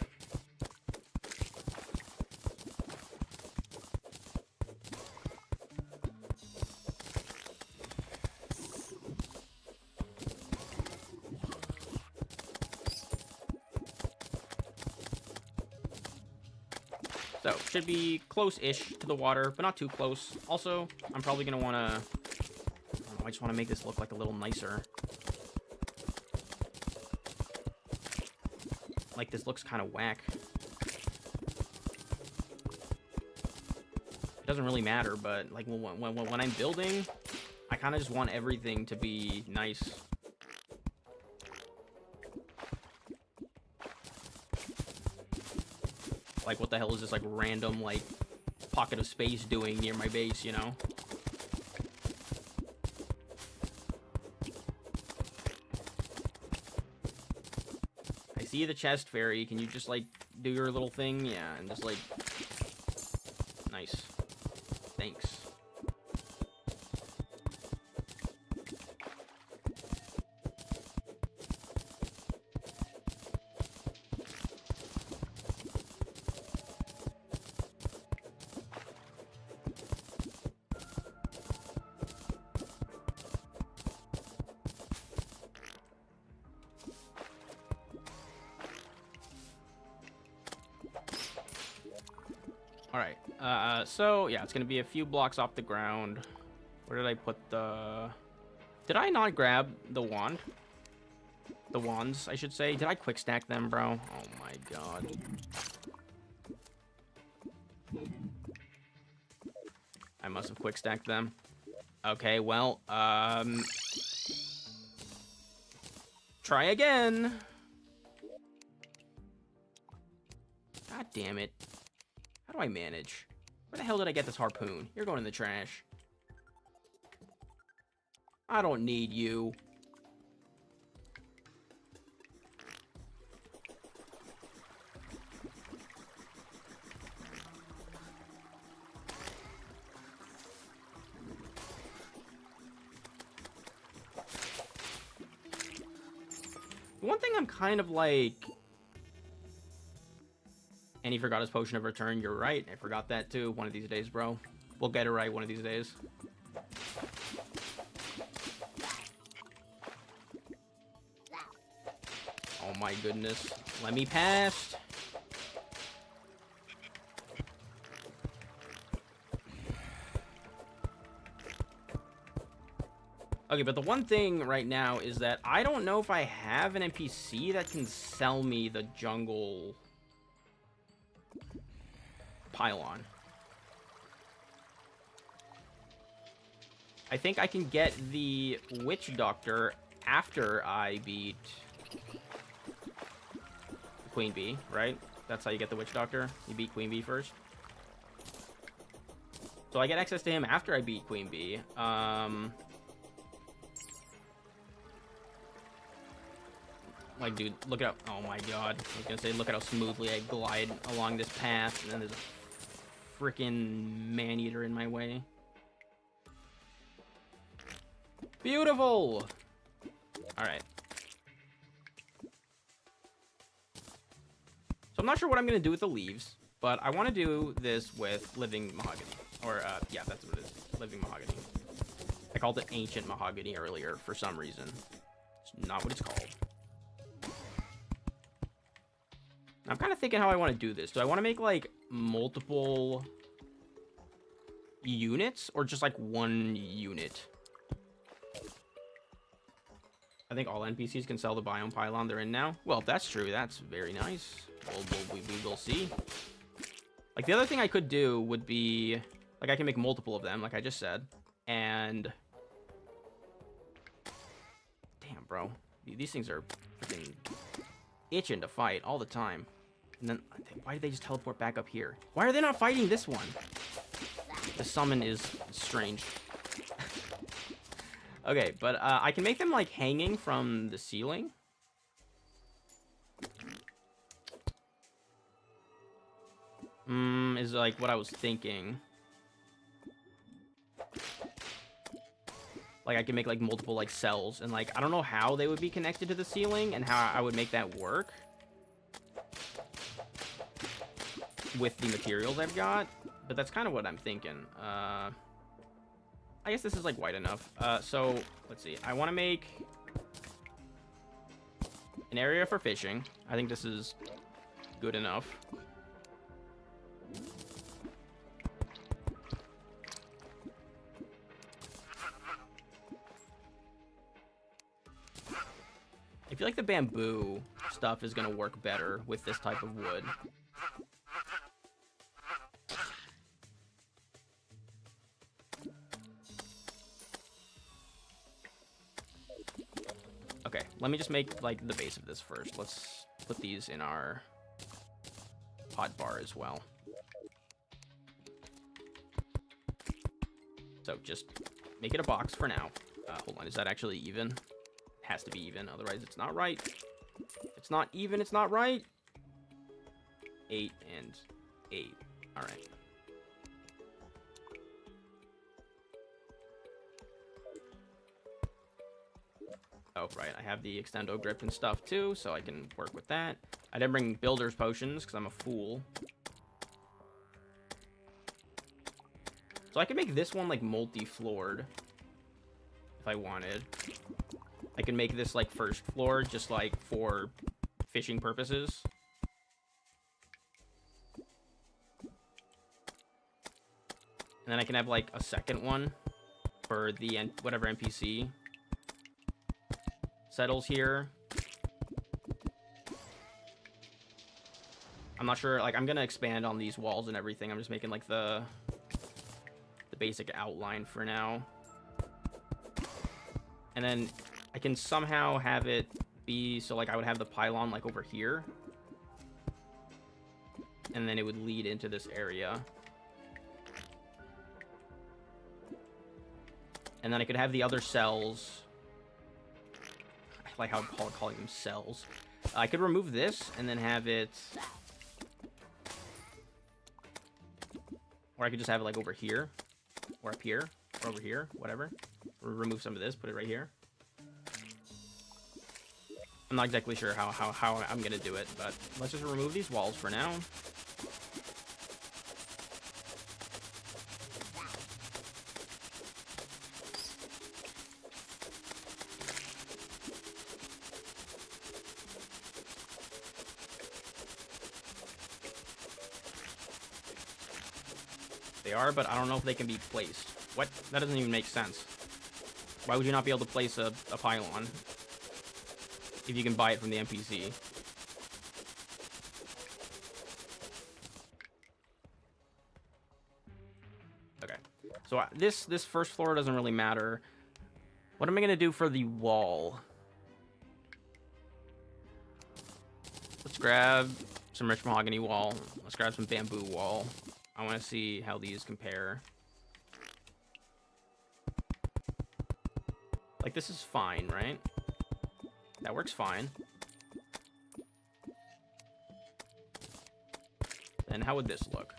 So, should be close-ish to the water, but not too close. Also, I'm probably going to want to... I just want to make this look like a little nicer. Like, this looks kind of whack. It doesn't really matter, but, like, when I'm building, I kind of just want everything to be nice. Like, what the hell is this, like, random, like, pocket of space doing near my base, you know? I see the chest fairy. Can you just, like, do your little thing? Yeah, and just, like... Nice. Thanks. Alright, so, yeah, it's gonna be a few blocks off the ground. Where did I put the... Did I not grab the wand? The wands, I should say. Did I quick stack them, bro? Oh my god. I must have quick stacked them. Okay, well, try again. God damn it. How do I manage? Where the hell did I get this harpoon? You're going in the trash. I don't need you. One thing I'm kind of like... And he forgot his potion of return. You're right. I forgot that too. One of these days, bro. We'll get it right one of these days. Oh my goodness. Let me pass. Okay, but the one thing right now is that I don't know if I have an NPC that can sell me the jungle pylon. I think I can get the witch doctor after I beat Queen Bee, right? That's how you get the witch doctor. You beat Queen Bee first. So I get access to him after I beat Queen Bee. Like, dude, look at how... Oh my god. I was gonna say, look at how smoothly I glide along this path, and then there's a freaking man-eater in my way. Beautiful! Alright. So I'm not sure what I'm gonna do with the leaves, but I want to do this with living mahogany. Or, yeah, that's what it is. Living mahogany. I called it ancient mahogany earlier for some reason. It's not what it's called. I'm kind of thinking how I want to do this. Do I want to make, like, multiple units or just, like, one unit? I think all NPCs can sell the biome pylon they're in now. Well, if that's true, that's very nice. We will see. Like, the other thing I could do would be... Like, I can make multiple of them, like I just said. And... Damn, bro. These things are freaking itching to fight all the time. And then, why did they just teleport back up here? Why are they not fighting this one? The summon is strange. Okay, but I can make them, like, hanging from the ceiling. Is, like, what I was thinking. Like, I can make, like, multiple, like, cells. And, like, I don't know how they would be connected to the ceiling and how I would make that work with the materials I've got, but that's kind of what I'm thinking. I guess this is like white enough. So let's see. I want to make an area for fishing. I think this is good enough. I feel like the bamboo stuff is going to work better with this type of wood. Okay, let me just make, like, the base of this first. Let's put these in our pod bar as well. So, just make it a box for now. Hold on, is that actually even? It has to be even, otherwise it's not right. It's not even, it's not right. 8 and 8. Alright. Oh, right, I have the extendo grip and stuff too, so I can work with that. I didn't bring builder's potions because I'm a fool. So I can make this one like multi-floored if I wanted. I can make this like first floor just like for fishing purposes. And then I can have like a second one for the whatever NPC settles here. I'm not sure, like, I'm gonna expand on these walls and everything. I'm just making like the the basic outline for now. And then I can somehow have it be so like I would have the pylon like over here. And then it would lead into this area. And then I could have the other cells. I like how I'm calling them cells. I could remove this and then have it... Or I could just have it like over here. Or up here. Or over here. Whatever. Or remove some of this. Put it right here. I'm not exactly sure how I'm going to do it. But let's just remove these walls for now. They are, but I don't know if they can be placed. What? That doesn't even make sense. Why would you not be able to place a pylon if you can buy it from the NPC? Okay. So this first floor doesn't really matter. What am I going to do for the wall? Let's grab some rich mahogany wall. Let's grab some bamboo wall. I want to see how these compare. Like, this is fine, right? That works fine. And how would this look?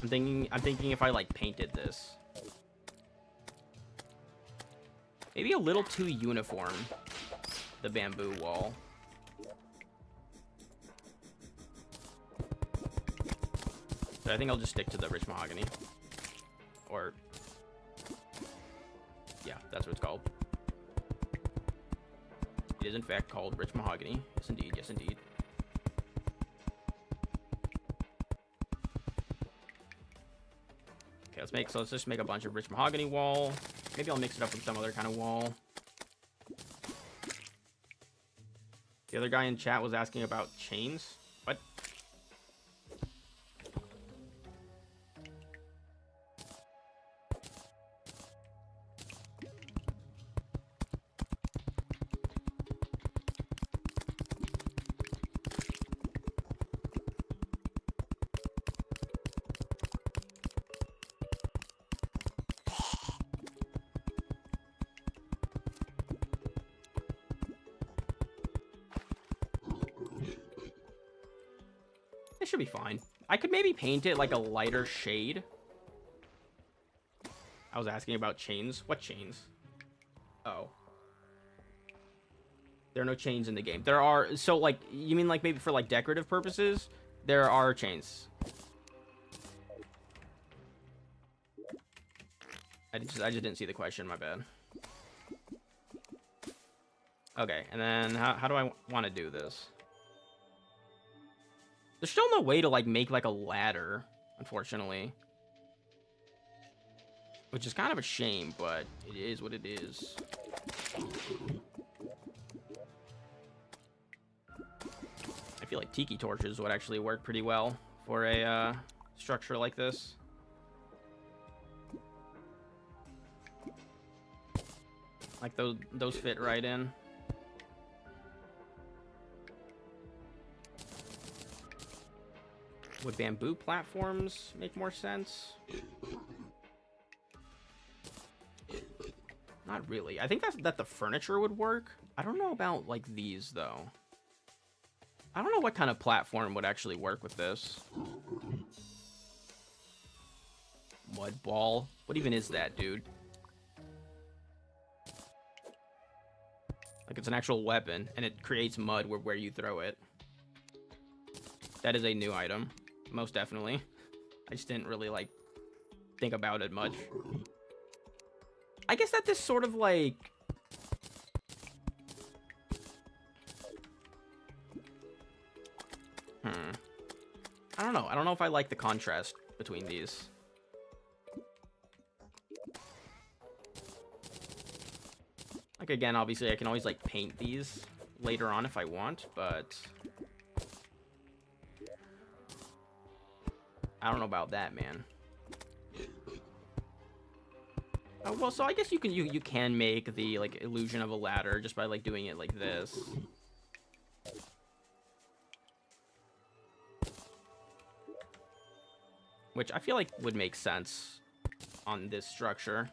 I'm thinking if I, like, painted this. Maybe a little too uniform, the bamboo wall. So I think I'll just stick to the rich mahogany. Or... yeah, that's what it's called. It is in fact called rich mahogany. Yes indeed, yes indeed. Okay, let's just make a bunch of rich mahogany wall. Maybe I'll mix it up with some other kind of wall. The other guy in chat was asking about chains. What? It should be fine. I could maybe paint it like a lighter shade. I was asking about chains. What chains? Oh. There are no chains in the game. There are... so, like, you mean, like, maybe for, like, decorative purposes? There are chains. I just didn't see the question. My bad. Okay, and then how do I want to do this? There's still no way to, like, make, like, a ladder, unfortunately. Which is kind of a shame, but it is what it is. I feel like tiki torches would actually work pretty well for a structure like this. Like, those fit right in. Would bamboo platforms make more sense? Not really. I think that the furniture would work. I don't know about, like, these, though. I don't know what kind of platform would actually work with this. Mud ball? What even is that, dude? Like, it's an actual weapon, and it creates mud where you throw it. That is a new item. Most definitely. I just didn't really, like, think about it much. I guess that this sort of, like... I don't know. I don't know if I like the contrast between these. Like, again, obviously, I can always, like, paint these later on if I want, but... I don't know about that, man. Well, so I guess you can make the like illusion of a ladder just by like doing it like this. Which I feel like would make sense on this structure.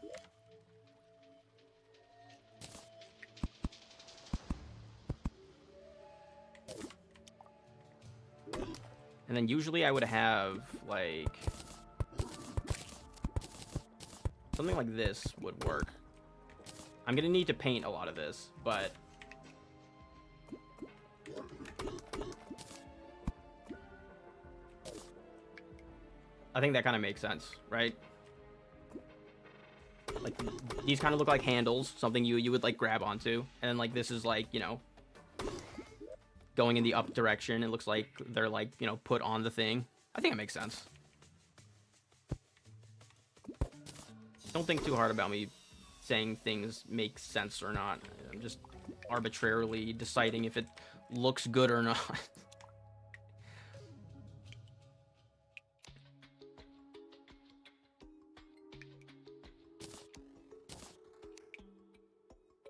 And then usually I would have like something like this would work. I'm gonna need to paint a lot of this, but I think that kind of makes sense, right? Like these kind of look like handles, something you would like grab onto, and then like this is like, you know, going in the up direction. It looks like they're like, you know, put on the thing. I think it makes sense. Don't think too hard about me saying things make sense or not. I'm just arbitrarily deciding if it looks good or not.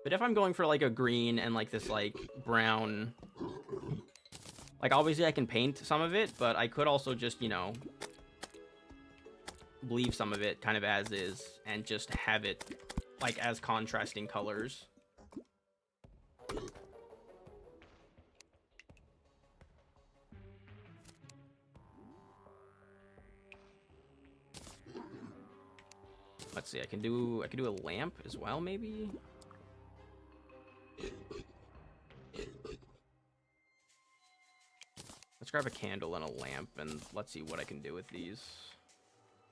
But if I'm going for like a green and like this like brown, like obviously I can paint some of it, but I could also just, you know, leave some of it kind of as is and just have it like as contrasting colors. Let's see, I can do a lamp as well, maybe. Let's grab a candle and a lamp, and let's see what I can do with these.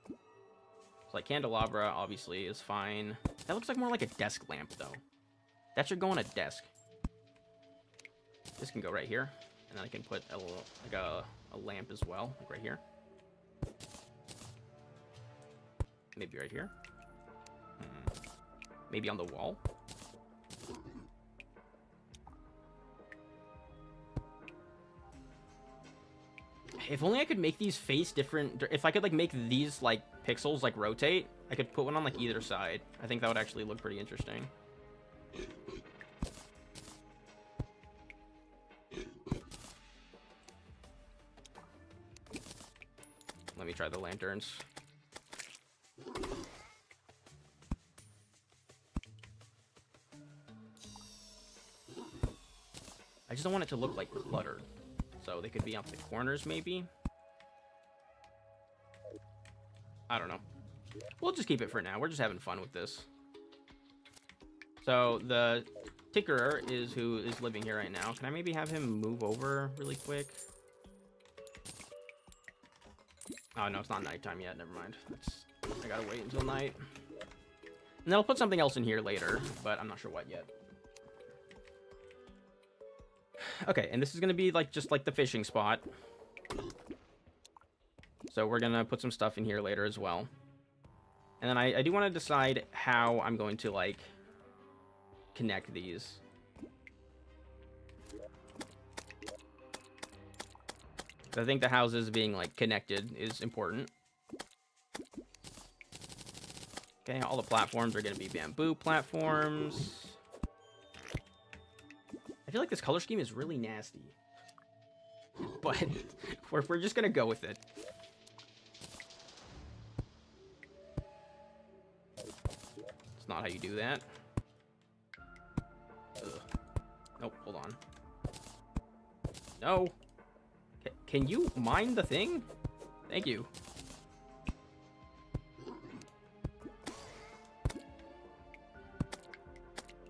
So, like, candelabra, obviously, is fine. That looks like more like a desk lamp, though. That should go on a desk. This can go right here, and then I can put a lamp as well, like right here. Maybe right here. Maybe on the wall. If only I could make these face different. If I could like make these like pixels like rotate, I could put one on like either side. I think that would actually look pretty interesting. Let me try the lanterns. I just don't want it to look like cluttered. So they could be up the corners, maybe? I don't know. We'll just keep it for now. We're just having fun with this. So the tinkerer is who is living here right now. Can I maybe have him move over really quick? Oh, no, it's not nighttime yet. Never mind. I gotta wait until night. And then I'll put something else in here later, but I'm not sure what yet. Okay, and this is gonna be like just like the fishing spot. So we're gonna put some stuff in here later as well. And then I do want to decide how I'm going to like connect these. I think the houses being like connected is important. Okay, all the platforms are gonna be bamboo platforms. I feel like this color scheme is really nasty. But we're just gonna go with it. It's not how you do that. Ugh. Nope, hold on. No. Can you mine the thing? Thank you.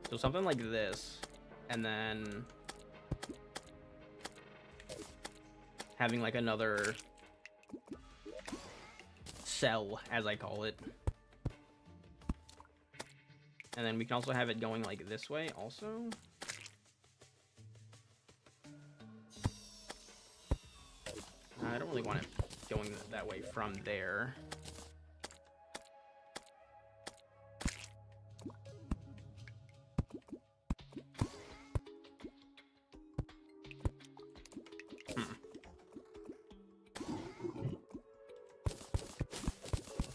So something like this. And then having like another cell, as I call it. And then we can also have it going like this way also. I don't really want it going that way from there.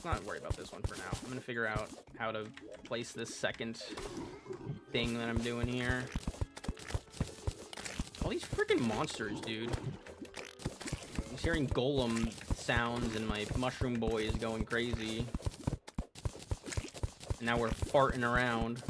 let's not worry about this one for now. I'm gonna figure out how to place this second thing that I'm doing here. All these freaking monsters, dude. I'm just hearing golem sounds and my mushroom boy is going crazy. And now we're farting around.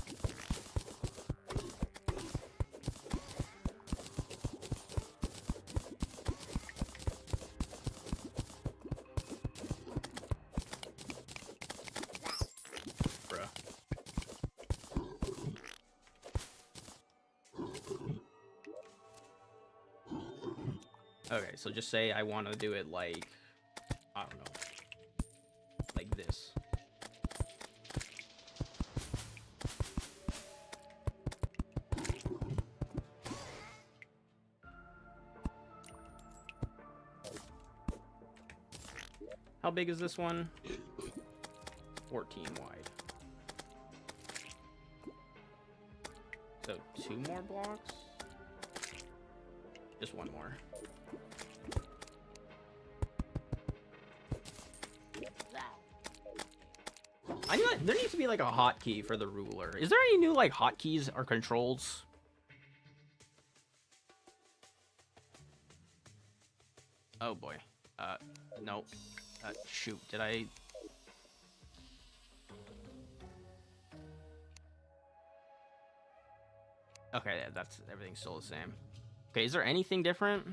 Okay, so just say I want to do it like, I don't know, like this. How big is this one? 14 wide. So 2 more blocks? Just 1 more. There needs to be like a hotkey for the ruler. Is there any new like hotkeys or controls? Oh boy. Nope. Shoot. Did I? Okay, that's everything's still the same. Okay, is there anything different?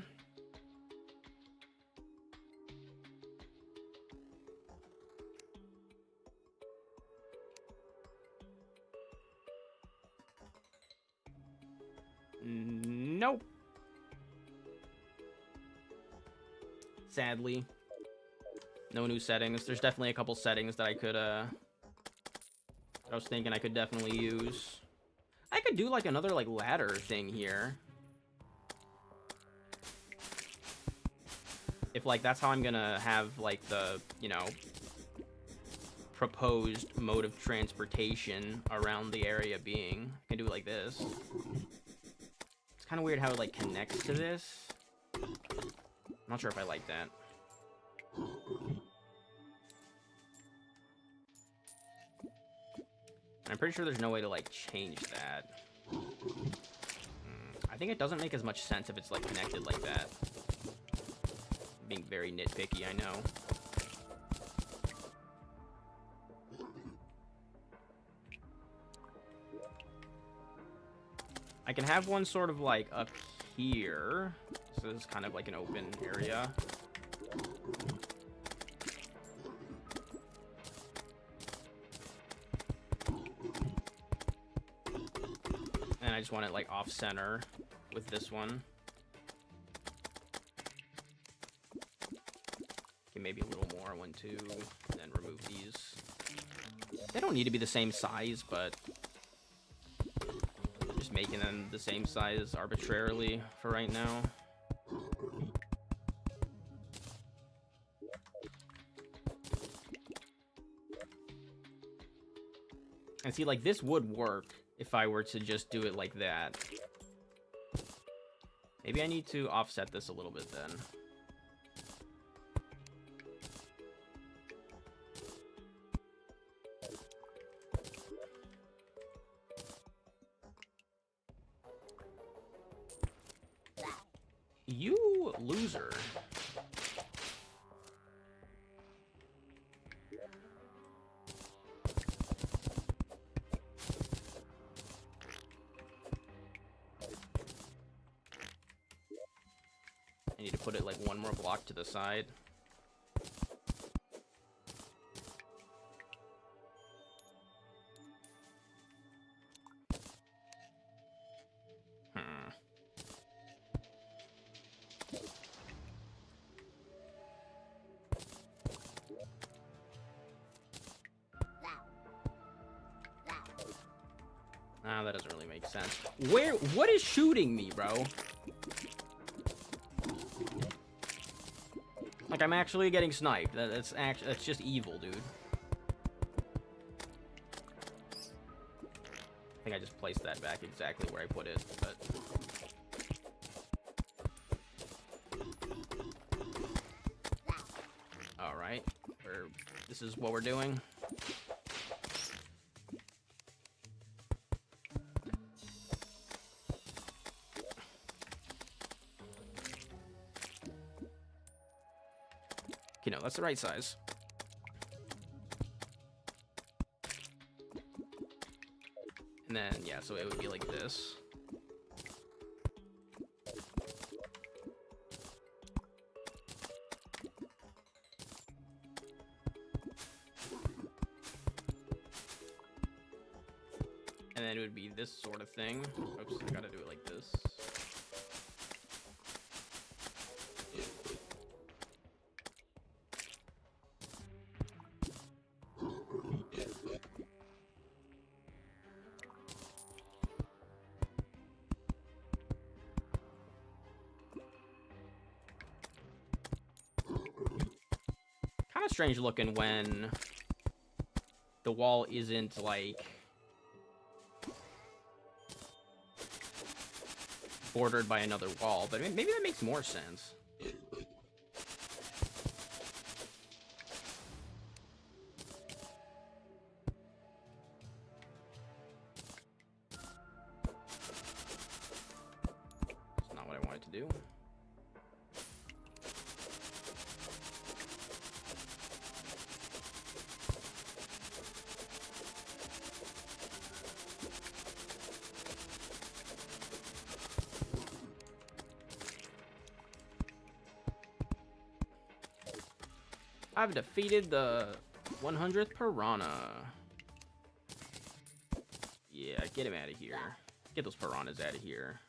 Nope. Sadly. No new settings. There's definitely a couple settings that I could, I was thinking I could definitely use. I could do, like, another, like, ladder thing here. If, like, that's how I'm gonna have, like, the, you know, proposed mode of transportation around the area being. I can do it like this. It's kind of weird how it, like, connects to this. I'm not sure if I like that. I'm pretty sure there's no way to, like, change that. I think it doesn't make as much sense if it's, like, connected like that. I'm being very nitpicky, I know. I can have one sort of, like, up here. So this is kind of like an open area. And I just want it like off center with this one. Okay, maybe a little more, 1, 2, and then remove these. They don't need to be the same size, but I'm just making them the same size arbitrarily for right now. And see, like, this would work if I were to just do it like that. Maybe I need to offset this a little bit then. You loser. I need to put it like 1 more block to the side. Ah, that doesn't really make sense. What is shooting me, bro? Like, I'm actually getting sniped. That's just evil, dude. I think I just placed that back exactly where I put it, but... Alright. We're This is what we're doing. Okay, no, that's the right size. And then, yeah, so it would be like this. And then it would be this sort of thing. Oops, I gotta do it like this. Kind of strange looking when the wall isn't like bordered by another wall, but maybe that makes more sense. It's not what I wanted to do. I've defeated the 100th piranha. Yeah, get him out of here. Get those piranhas out of here.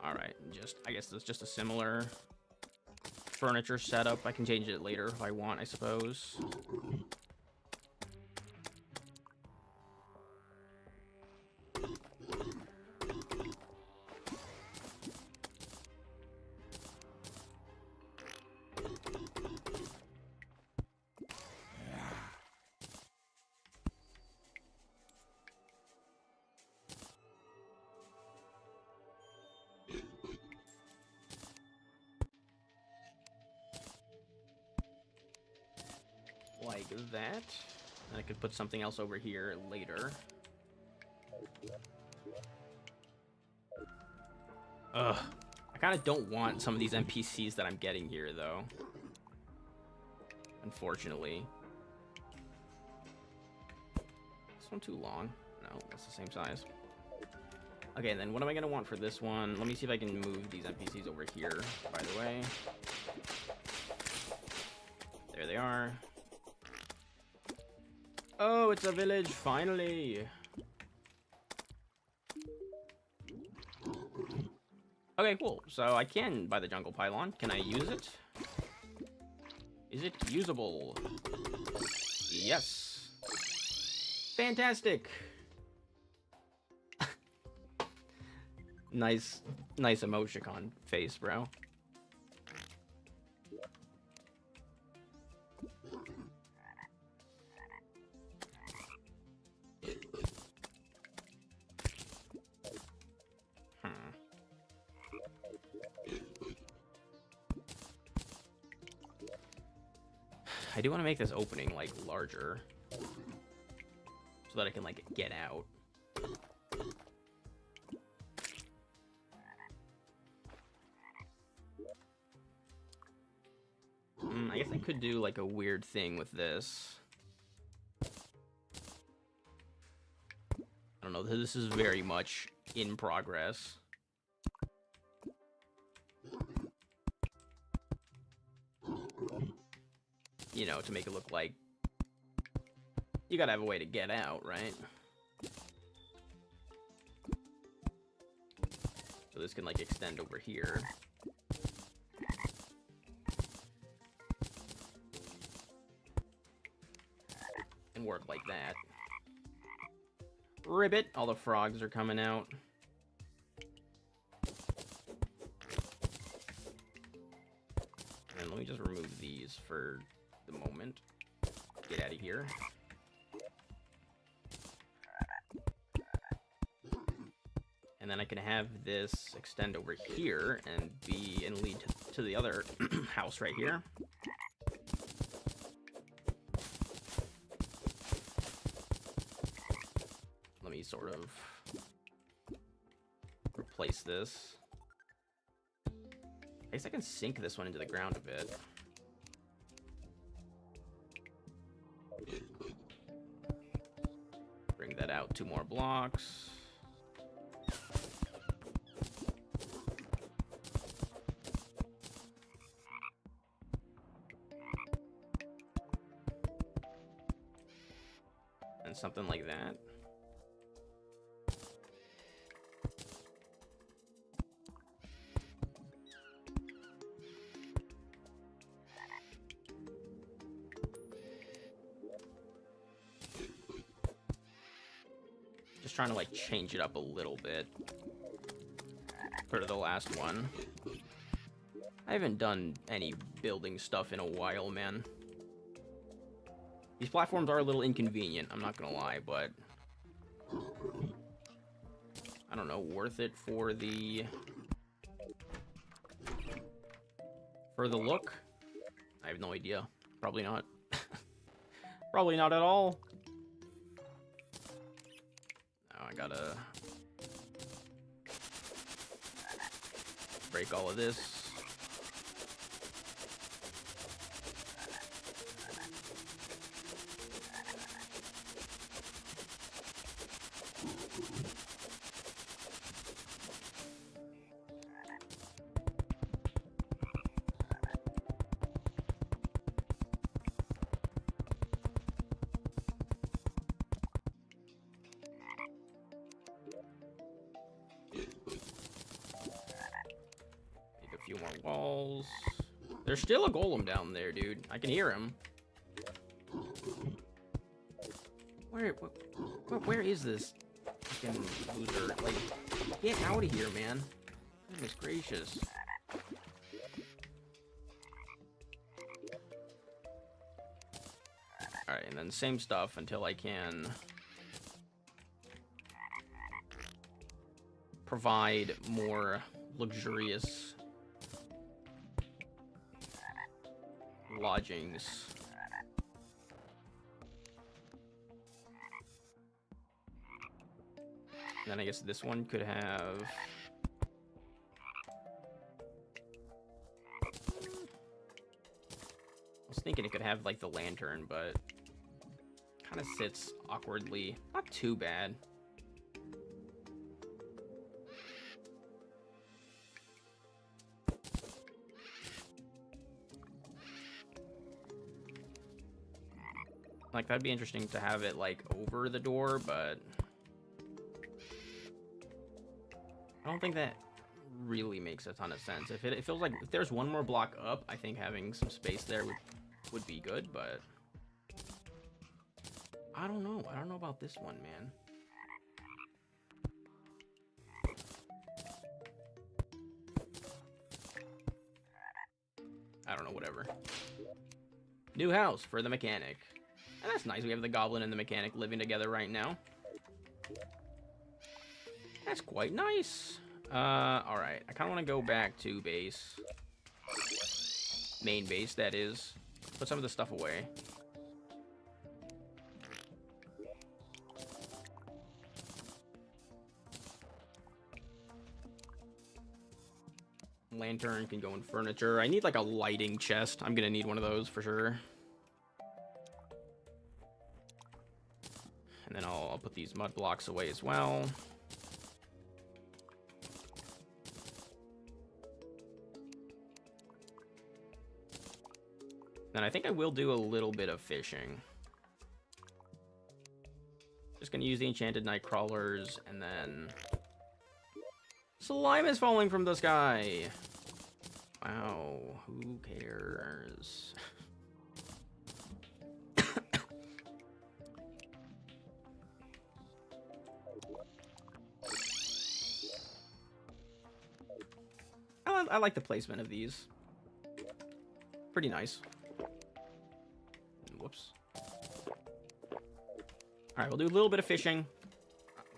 Alright, I guess that's just a similar furniture setup. I can change it later if I want, I suppose. Like that. And I could put something else over here later. Ugh. I kind of don't want some of these NPCs that I'm getting here, though. Unfortunately. This one too long. No, that's the same size. Okay, then what am I going to want for this one? Let me see if I can move these NPCs over here, by the way. There they are. Oh, it's a village, finally. Okay, cool. So I can buy the jungle pylon. Can I use it? Is it usable? Yes. Fantastic. Nice emoticon face, bro. I do want to make this opening, like, larger. So that I can, like, get out. I guess I could do, like, a weird thing with this. I don't know, this is very much in progress. You know, to make it look like you gotta have a way to get out, right? So this can, like, extend over here. doesn't work like that. Ribbit! All the frogs are coming out. And let me just remove these for the moment. Get out of here. And then I can have this extend over here and lead to the other house right here. Let me sort of replace this. I guess I can sink this one into the ground a bit. Bring that out 2 more blocks. And something like that. Just trying to like change it up a little bit for the last one. I haven't done any building stuff in a while, man. These platforms are a little inconvenient, I'm not gonna lie, but I don't know, worth it for the look? I have no idea. Probably not. Probably not at all. Now I gotta break all of this. Few more walls. There's still a golem down there, dude. I can hear him. Where is this fucking loser? Like, get out of here, man. Goodness gracious. Alright, and then same stuff until I can provide more luxurious lodgings. And then I guess this one could have... I was thinking it could have like the lantern, but kind of sits awkwardly. Not too bad. Like, that'd be interesting to have it, like, over the door, but I don't think that really makes a ton of sense. If it feels like if there's one more block up, I think having some space there would be good, but I don't know. I don't know about this one, man. I don't know, whatever. New house for the mechanic. And that's nice. We have the goblin and the mechanic living together right now. That's quite nice. Alright. I kind of want to go back to base. Main base, that is. Put some of the stuff away. Lantern can go in furniture. I need like a lighting chest. I'm gonna need one of those for sure. And then I'll put these mud blocks away as well. Then I think I will do a little bit of fishing. Just gonna use the enchanted night crawlers, and then slime is falling from the sky. Wow, who cares? I like the placement of these. Pretty nice. Whoops. Alright, we'll do a little bit of fishing.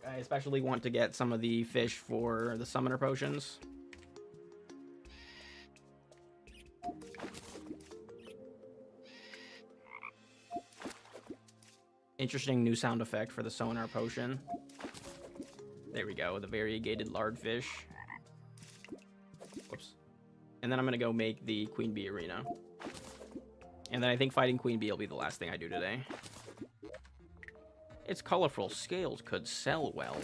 I especially want to get some of the fish for the summoner potions. Interesting new sound effect for the sonar potion. There we go, the variegated lardfish. Whoops. And then I'm gonna go make the Queen Bee Arena. And then I think fighting Queen Bee will be the last thing I do today. Its colorful scales could sell well.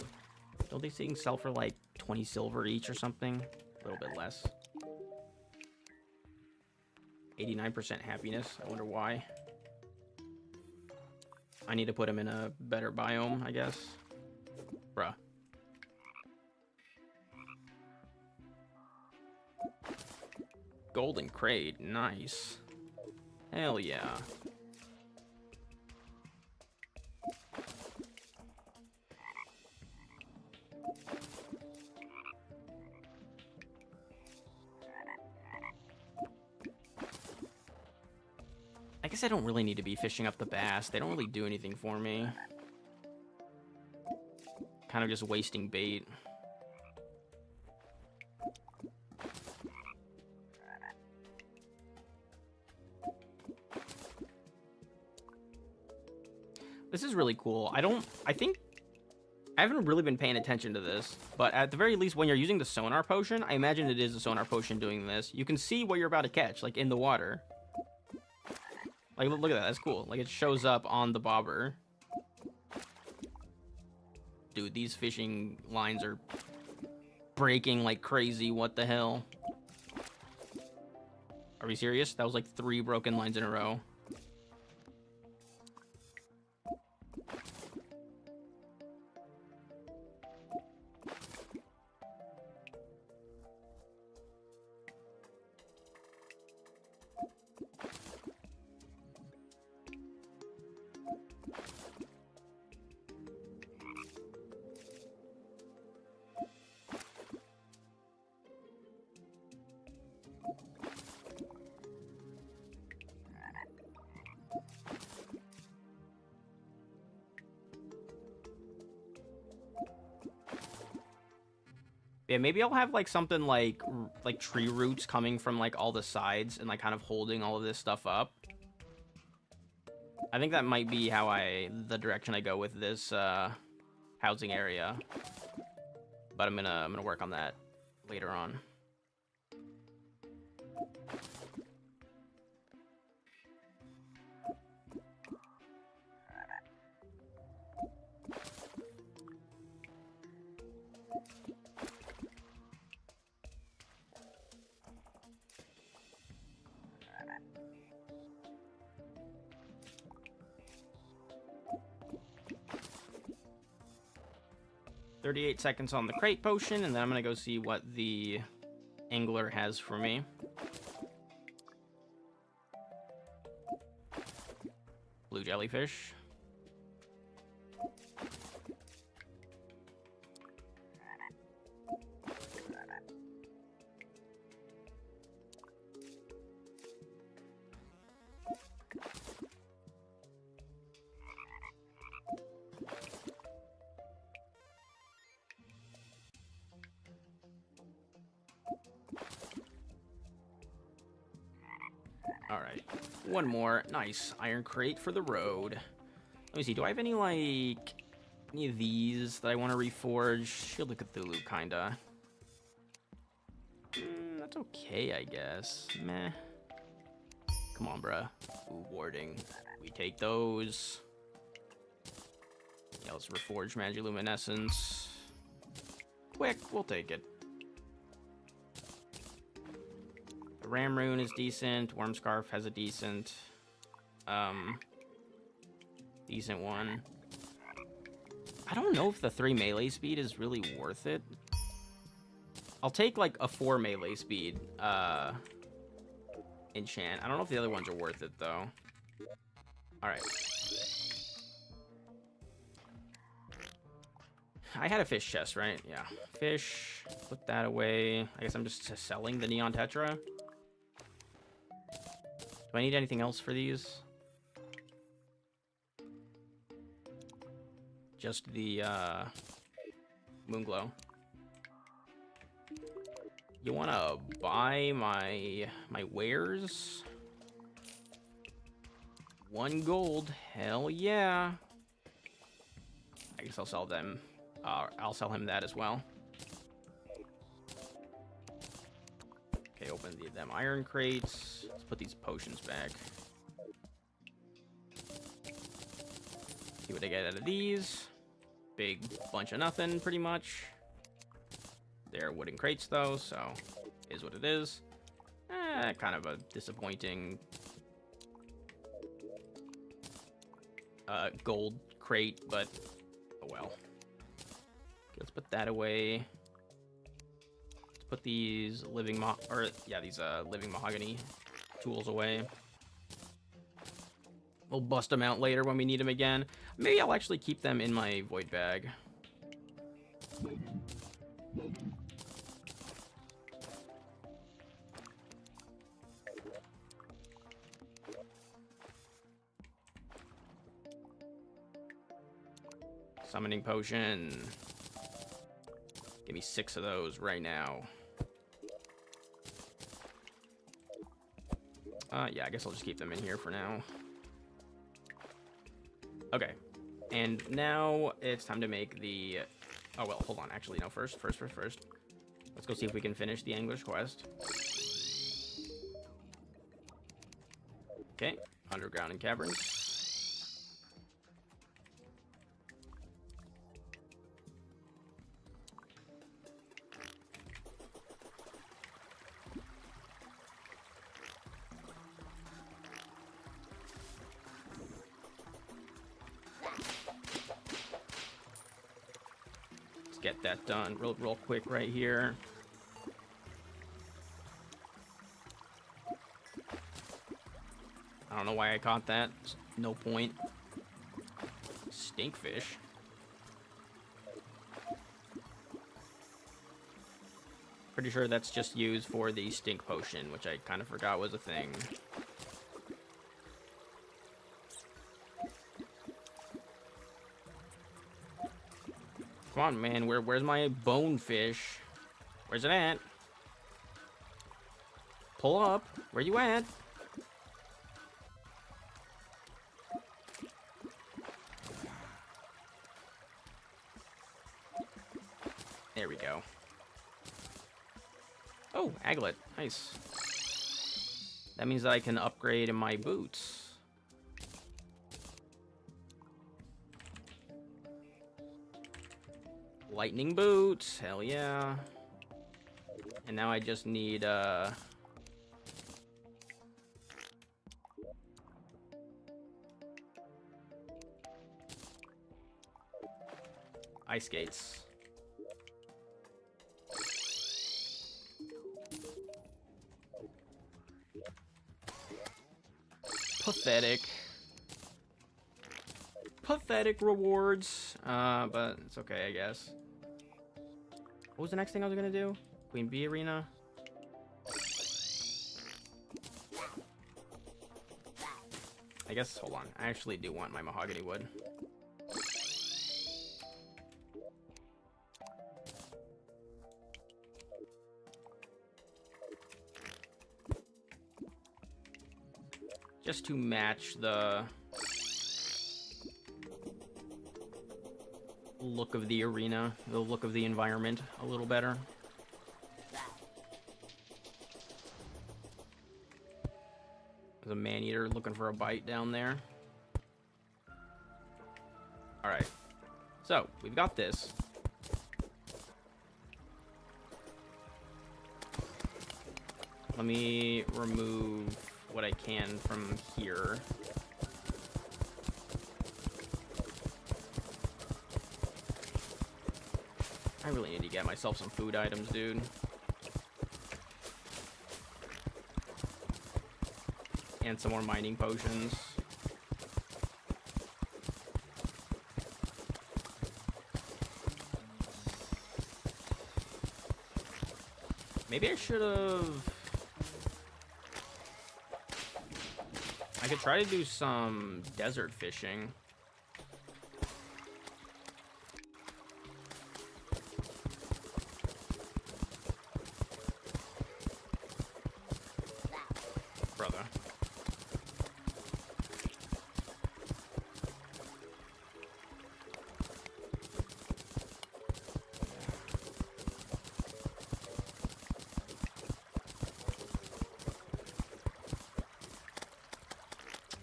Don't they think sell for like 20 silver each or something? A little bit less. 89% happiness. I wonder why. I need to put him in a better biome, I guess. Bruh. Golden crate. Nice. Hell yeah. I guess I don't really need to be fishing up the bass. They don't really do anything for me. Kind of just wasting bait. This is really cool. I think I haven't really been paying attention to this, but at the very least, when you're using the sonar potion, I imagine it is a sonar potion doing this. You can see what you're about to catch, like in the water. Like, look at that. That's cool. Like, it shows up on the bobber. Dude, these fishing lines are breaking like crazy. What the hell? Are we serious? That was like 3 broken lines in a row. Yeah, maybe I'll have like something like tree roots coming from like all the sides and like kind of holding all of this stuff up. I think that might be how the direction I go with this housing area. But I'm gonna work on that later on. "38 seconds on the crate potion, and then I'm gonna go see what the angler has for me. Blue jellyfish. Alright, one more. Nice. Iron crate for the road. Let me see, do I have any of these that I want to reforge? Shield of Cthulhu, kinda. That's okay, I guess. Meh. Come on, bruh. Ooh, warding. We take those. Yeah, let's reforge Magiluminescence. Quick, we'll take it. The Ram Rune is decent. Worm Scarf has a decent one. I don't know if the 3 melee speed is really worth it. I'll take like a 4 melee speed enchant. I don't know if the other ones are worth it though. Alright. I had a fish chest, right? Yeah. Fish. Put that away. I guess I'm just selling the neon tetra. Do I need anything else for these? Just the Moonglow. You wanna buy my wares? 1 gold. Hell yeah. I guess I'll sell them. I'll sell him that as well. Okay, open them iron crates. Let's put these potions back. See what I get out of these. Big bunch of nothing, pretty much. They're wooden crates, though, so is what it is. Kind of a disappointing gold crate, but oh well. Okay, let's put that away. Let's put these living living mahogany tools away. We'll bust them out later when we need them again. Maybe I'll actually keep them in my void bag. Summoning potion. Give me 6 of those right now. Yeah, I guess I'll just keep them in here for now. Okay, and now it's time to make the... Oh, well, hold on. Actually, no, first. Let's go see if we can finish the English quest. Okay, underground and caverns. Get that done real quick right here. I don't know why I caught that. No point. Stinkfish. Pretty sure that's just used for the stink potion, which I kind of forgot was a thing. Come on, man. Where's my bonefish? Where's it at? Pull up. Where you at? There we go. Oh, aglet. Nice. That means that I can upgrade my boots. Lightning boots, hell yeah. And now I just need ice skates. Pathetic. Pathetic rewards. But it's okay, I guess. What was the next thing I was gonna do? Queen Bee Arena? I guess, hold on. I actually do want my mahogany wood. Just to match the look of the arena, the look of the environment a little better. There's a man-eater looking for a bite down there. Alright. So, we've got this. Let me remove what I can from here. I really need to get myself some food items, dude. And some more mining potions. Maybe I should have... I could try to do some desert fishing. Brother.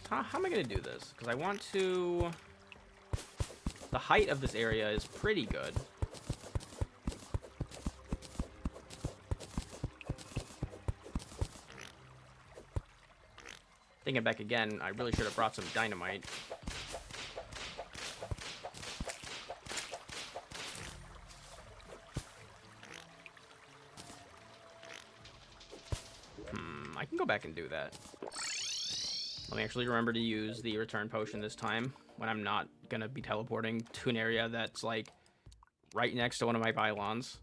How am I going to do this? Because I want to... The height of this area is pretty good. Thinking back again, I really should have brought some dynamite. I can go back and do that. Let me actually remember to use the return potion this time when I'm not gonna be teleporting to an area that's like right next to one of my pylons.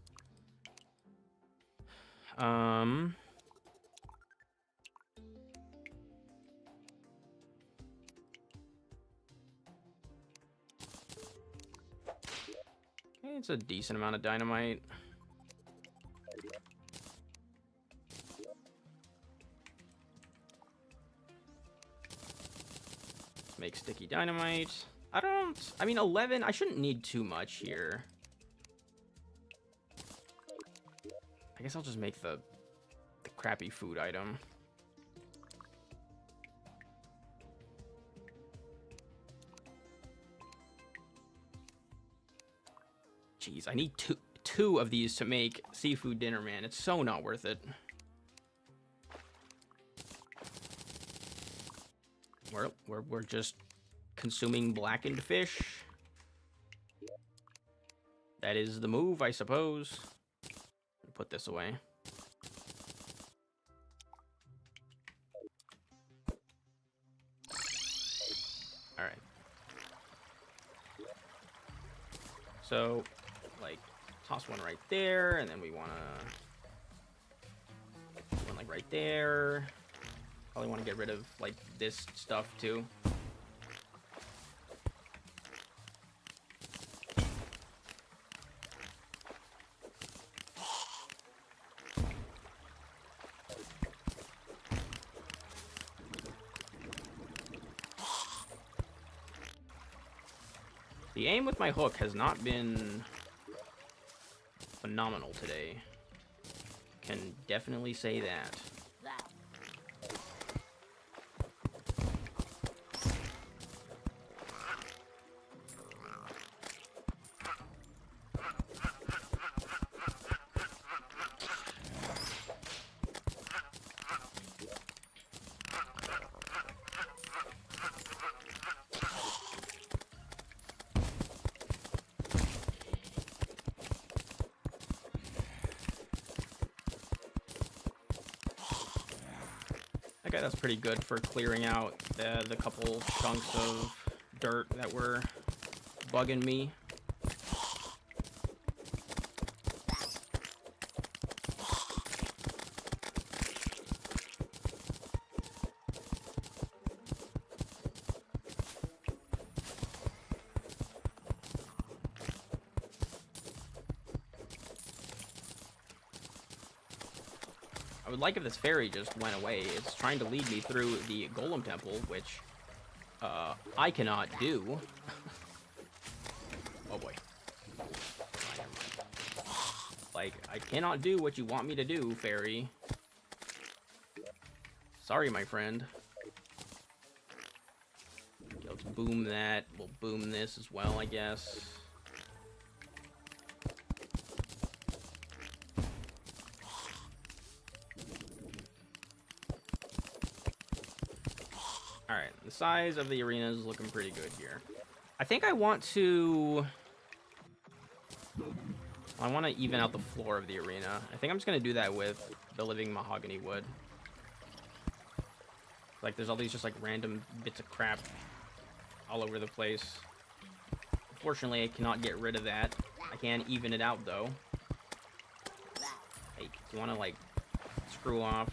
It's a decent amount of dynamite. Make sticky dynamite. I mean, 11, I shouldn't need too much here. I guess I'll just make the crappy food item. Jeez, I need two of these to make seafood dinner, man. It's so not worth it. We're just consuming blackened fish. That is the move, I suppose. Put this away. All right. So, like, toss one right there, and then we want to one like right there. Probably want to get rid of like this stuff too. The aim with my hook has not been phenomenal today. Can definitely say that. Okay, that's pretty good for clearing out the couple chunks of dirt that were bugging me. I would like if this fairy just went away. It's trying to lead me through the Golem Temple, which I cannot do. Oh boy. Like, I cannot do what you want me to do, fairy. Sorry, my friend. Okay, let's boom that. We'll boom this as well, I guess. Alright, the size of the arena is looking pretty good here. I think I want to even out the floor of the arena. I think I'm just going to do that with the living mahogany wood. Like, there's all these just, like, random bits of crap all over the place. Unfortunately, I cannot get rid of that. I can even it out, though. Hey, Do you want to, like, screw off?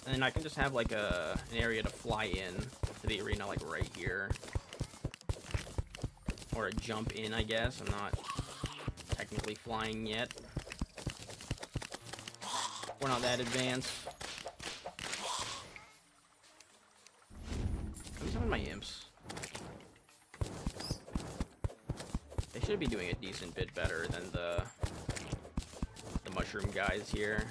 And then I can just have, like, an area to fly in to the arena, like, right here. Or a jump in, I guess. I'm not technically flying yet. We're not that advanced. Let me summon my imps. They should be doing a decent bit better than the mushroom guys here.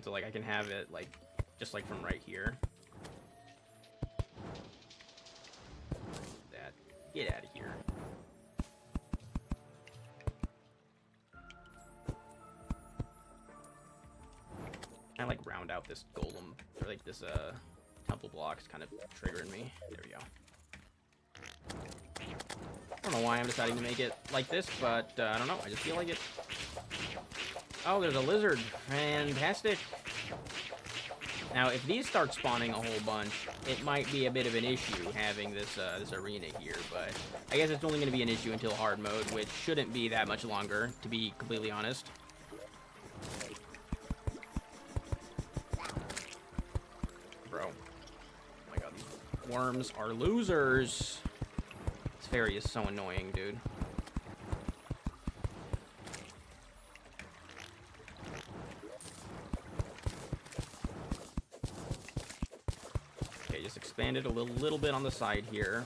So, like, I can have it, like, just, like, from right here. That. Get out of here. I, like, round out this golem, or, like, this, temple block's kind of triggering me. There we go. I don't know why I'm deciding to make it like this, but, I don't know. I just feel like it. Oh, there's a lizard. Fantastic. Now, if these start spawning a whole bunch, it might be a bit of an issue having this this arena here, but I guess it's only going to be an issue until hard mode, which shouldn't be that much longer, to be completely honest. Bro. Oh my god, these worms are losers. This fairy is so annoying, dude. Expand it a little bit on the side here.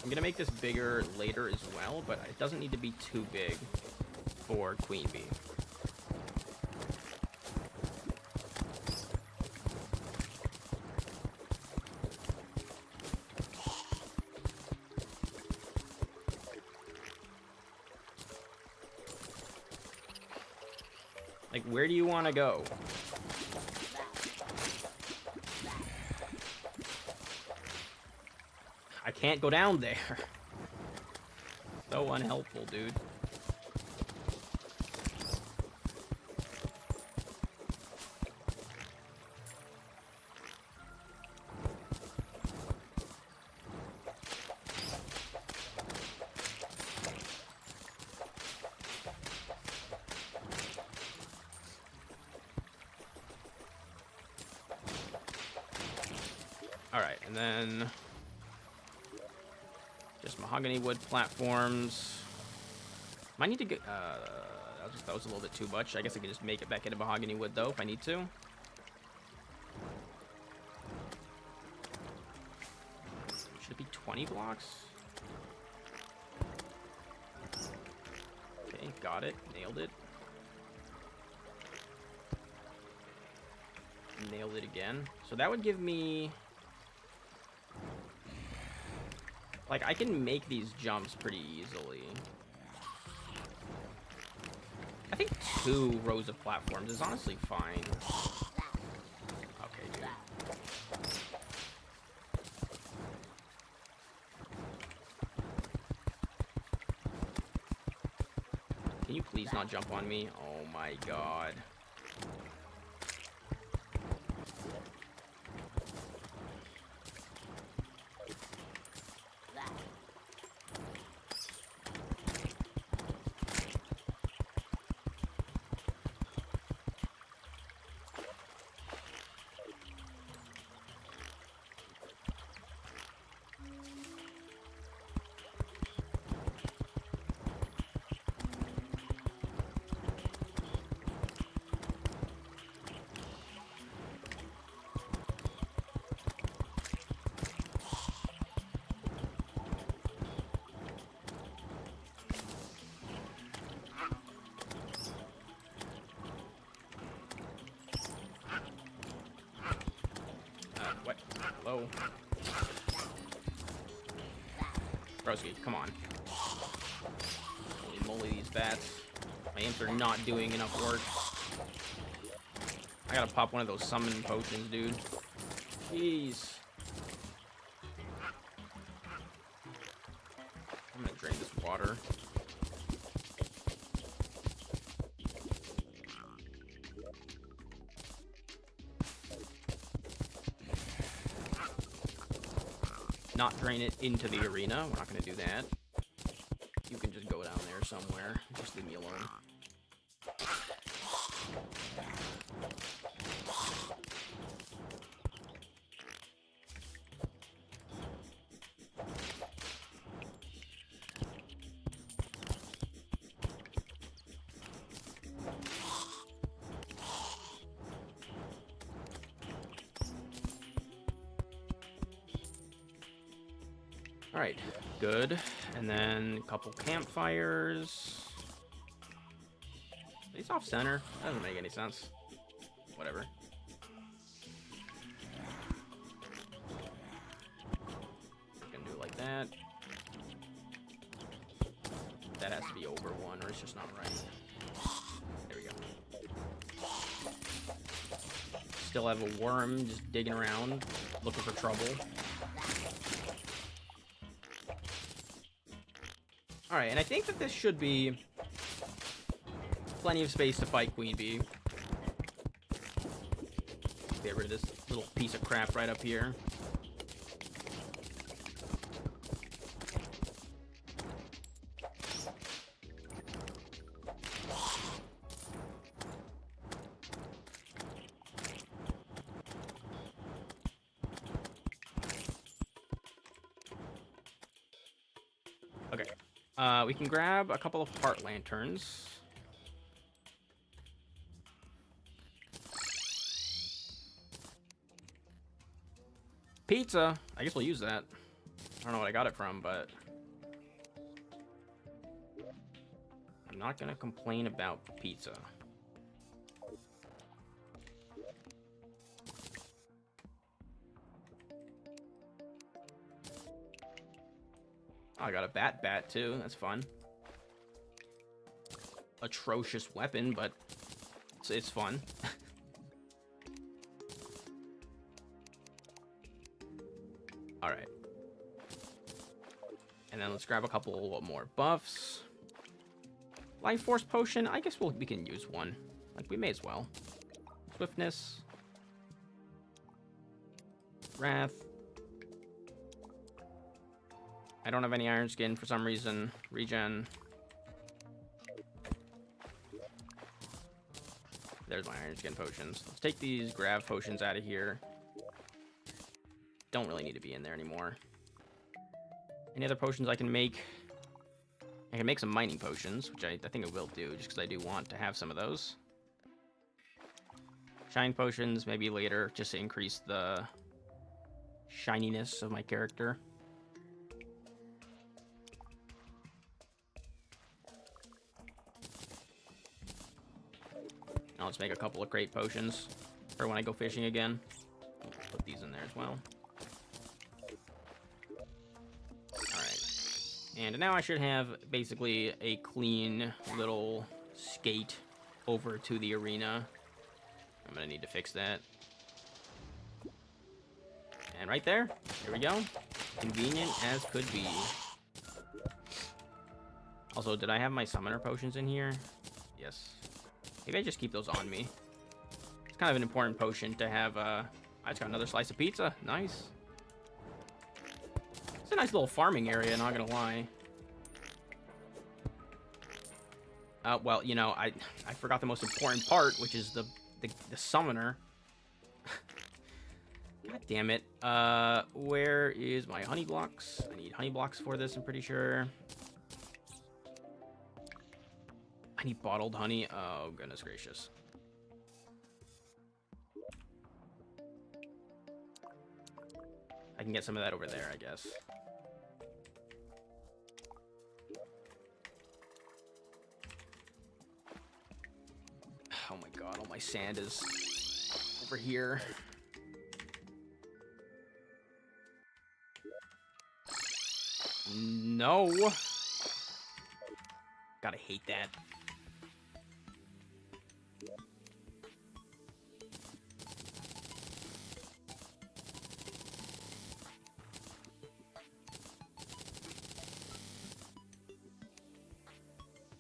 I'm gonna make this bigger later as well, but it doesn't need to be too big for Queen Bee. Like, where do you want to go? I can't go down there. So unhelpful, dude. All right, and then just mahogany wood platforms. Might need to get, that was a little bit too much. I guess I can just make it back into mahogany wood, though, if I need to. Should it be 20 blocks? Okay, got it. Nailed it. Nailed it again. So that would give me... like, I can make these jumps pretty easily. I think 2 rows of platforms is honestly fine. Okay, dude. Can you please not jump on me? Oh my god. go. Broski, come on. Holy moly, these bats. My imps are not doing enough work. I gotta pop one of those summon potions, dude. Jeez. I'm gonna drain this water. Not drain it into the arena. We're not going to do that. You can just go down there somewhere. Just leave me alone. Alright, good. And then a couple campfires. He's off center. That doesn't make any sense. Whatever. Gonna do it like that. That has to be over one, or it's just not right. There we go. Still have a worm just digging around, looking for trouble. Alright, and I think that this should be plenty of space to fight Queen Bee. Get rid of this little piece of crap right up here. Okay. We can grab a couple of heart lanterns. Pizza. I guess we'll use that. I don't know what I got it from, but I'm not gonna complain about pizza. Oh, I got a bat too. That's fun. Atrocious weapon, but it's fun. All right. And then let's grab a couple more buffs. Life Force Potion. I guess we can use one. Like, we may as well. Swiftness. Wrath. I don't have any Iron Skin for some reason. Regen. There's my Iron Skin potions. Let's take these Grav potions out of here. Don't really need to be in there anymore. Any other potions I can make? I can make some mining potions, which I think I will do, just because I do want to have some of those. Shine potions, maybe later, just to increase the shininess of my character. I'll just make a couple of crate potions for when I go fishing again. Put these in there as well. Alright. And now I should have basically a clean little skate over to the arena. I'm gonna need to fix that. And right there we go. Convenient as could be. Also, did I have my summoner potions in here? Yes. Maybe I just keep those on me. It's kind of an important potion to have. I just got another slice of pizza. Nice. It's a nice little farming area, not gonna lie. Well, you know, I forgot the most important part, which is the summoner. God damn it. Where is my honey blocks? I need honey blocks for this, I'm pretty sure. I need bottled honey. Oh, goodness gracious. I can get some of that over there, I guess. Oh my god, all my sand is over here. No. Gotta hate that.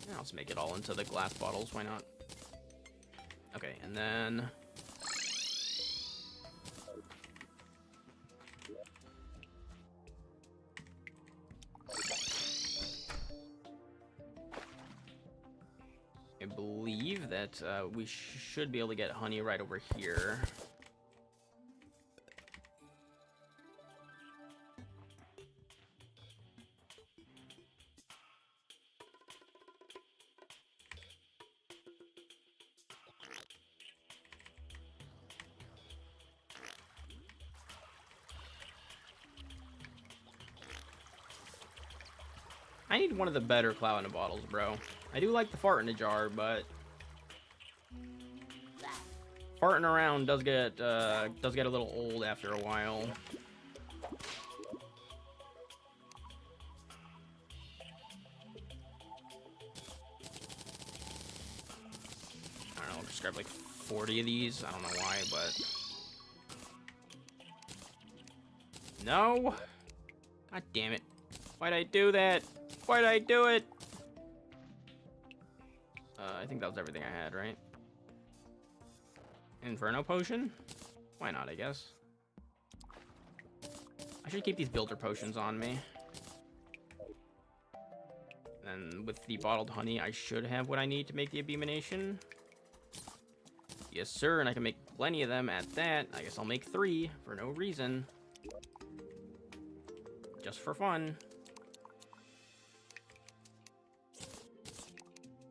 Yeah, let's make it all into the glass bottles. Why not? Okay, and then... I believe that we should be able to get honey right over here. I need one of the better cloud in the bottles, bro. I do like the fart in the jar, but farting around does get a little old after a while. I don't know, I'll just grab like 40 of these. I don't know why, but... No! God damn it. Why'd I do that? Why'd I do it? I think that was everything I had, right? Inferno potion? Why not, I guess. I should keep these builder potions on me. And with the bottled honey, I should have what I need to make the abomination. Yes, sir, and I can make plenty of them at that. I guess I'll make 3 for no reason. Just for fun.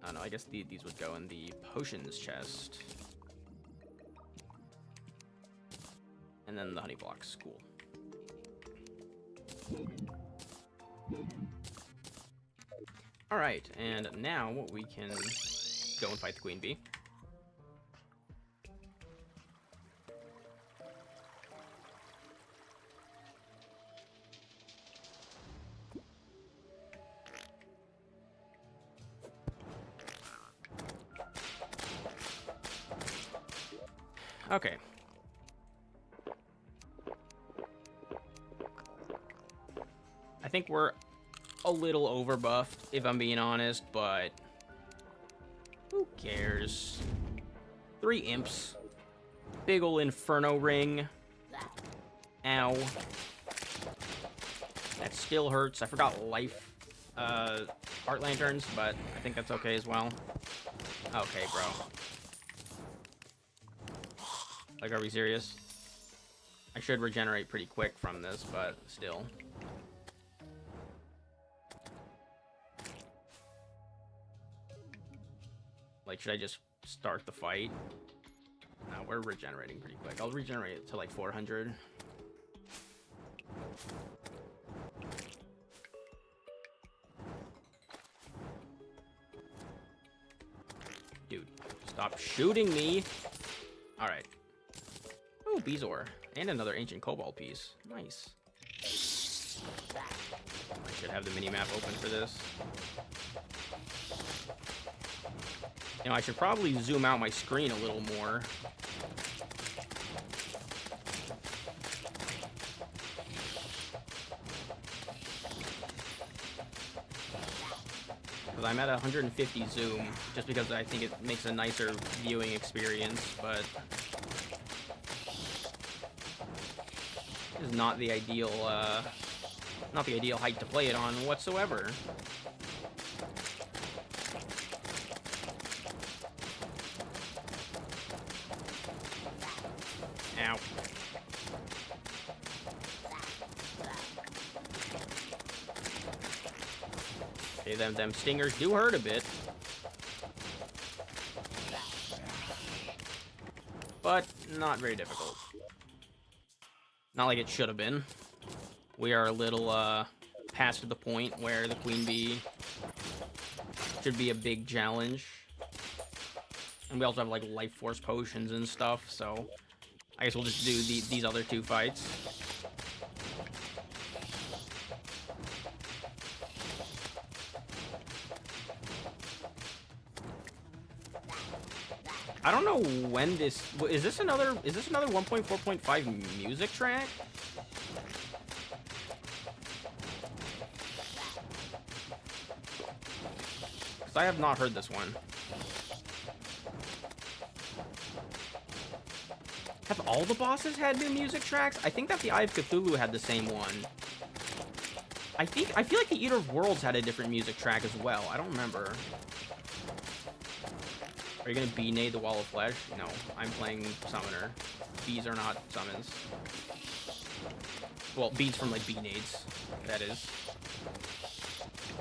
Oh no, I guess these would go in the potions chest. And then the honey blocks, cool. Alright, and now we can go and fight the queen bee. Okay. I think we're a little overbuffed, if I'm being honest, but who cares? 3 imps. Big ol' inferno ring. Ow. That still hurts. I forgot life heart lanterns, but I think that's okay as well. Okay, bro. Like, are we serious? I should regenerate pretty quick from this, but still. Like, should I just start the fight? No, we're regenerating pretty quick. I'll regenerate to like 400. Dude, stop shooting me. All right. Oh, Beezor. And another ancient cobalt piece. Nice. I should have the mini-map open for this. You know, I should probably zoom out my screen a little more. Because I'm at 150 zoom, just because I think it makes a nicer viewing experience, but... is not the ideal height to play it on whatsoever. Ow. Okay, them stingers do hurt a bit. But not very difficult. Not like it should have been. We are a little past the point where the queen bee should be a big challenge. And we also have like life force potions and stuff, so I guess we'll just do these other 2 fights. I don't know when this... Is this another 1.4.5 music track? Because I have not heard this one. Have all the bosses had new music tracks? I think that the Eye of Cthulhu had the same one. I feel like the Eater of Worlds had a different music track as well. I don't remember. Are you gonna B-nade the Wall of Flesh? No, I'm playing Summoner. Bees are not summons. Well, bees from, like, B-nades, that is.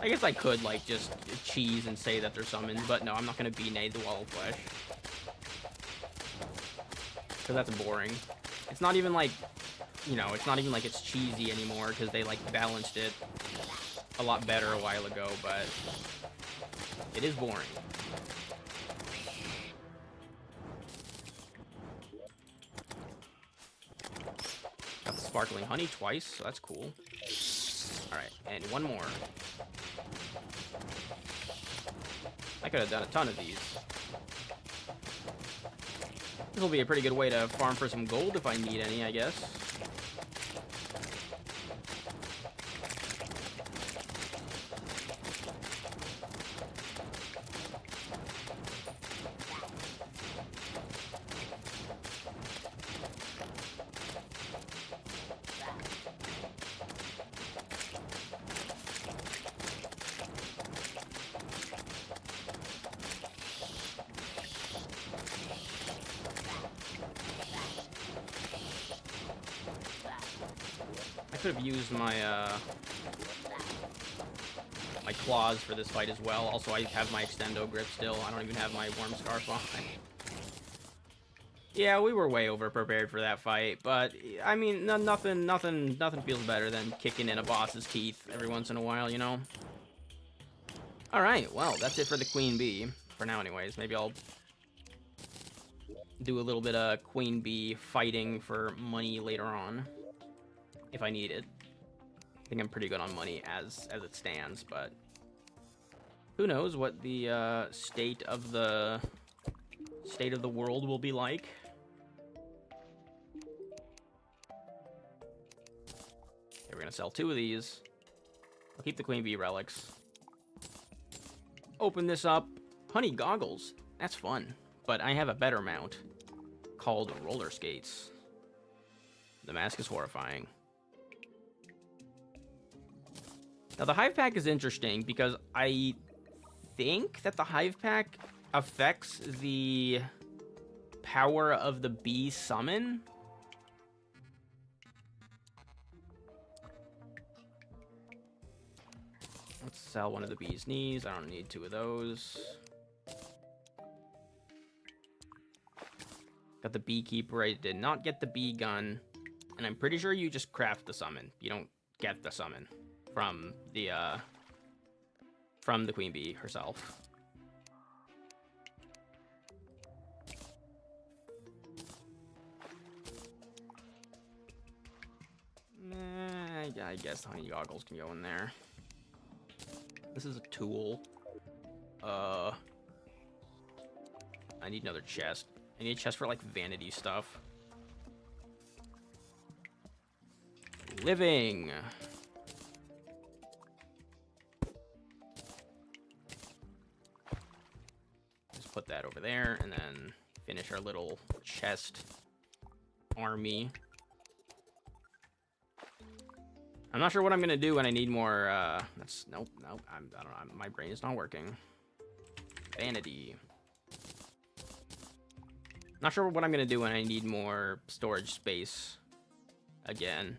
I guess I could, like, just cheese and say that they're summons, but no, I'm not gonna B-nade the Wall of Flesh. Because that's boring. It's not even, like, you know, it's not even like it's cheesy anymore, because they, like, balanced it a lot better a while ago, but it is boring. Got the sparkling honey twice, so that's cool. Alright, and one more. I could have done a ton of these. This will be a pretty good way to farm for some gold if I need any, I guess. I could have used my my claws for this fight as well. Also, I have my extendo grip still. I don't even have my worm scarf on. Yeah, we were way over prepared for that fight, but I mean, nothing feels better than kicking in a boss's teeth every once in a while, you know. All right, well, that's it for the Queen Bee for now, anyways. Maybe I'll do a little bit of Queen Bee fighting for money later on. If I need it. I think I'm pretty good on money as it stands, but who knows what the state of the world will be like. Okay, we're gonna sell 2 of these. I'll keep the Queen Bee relics. Open this up. Honey goggles. That's fun. But I have a better mount called roller skates. The mask is horrifying. Now, the Hive Pack is interesting because I think that the Hive Pack affects the power of the bee summon. Let's sell one of the bee's knees. I don't need 2 of those. Got the beekeeper. I did not get the bee gun. And I'm pretty sure you just craft the summon. You don't get the summon from the Queen Bee herself. I guess honey goggles can go in there. This is a tool. I need another chest. I need a chest for, like, vanity stuff. Living. Just put that over there, and then finish our little chest army. I'm not sure what I'm gonna do when I need more. Nope. I don't know. My brain is not working. Vanity. Not sure what I'm gonna do when I need more storage space. Again,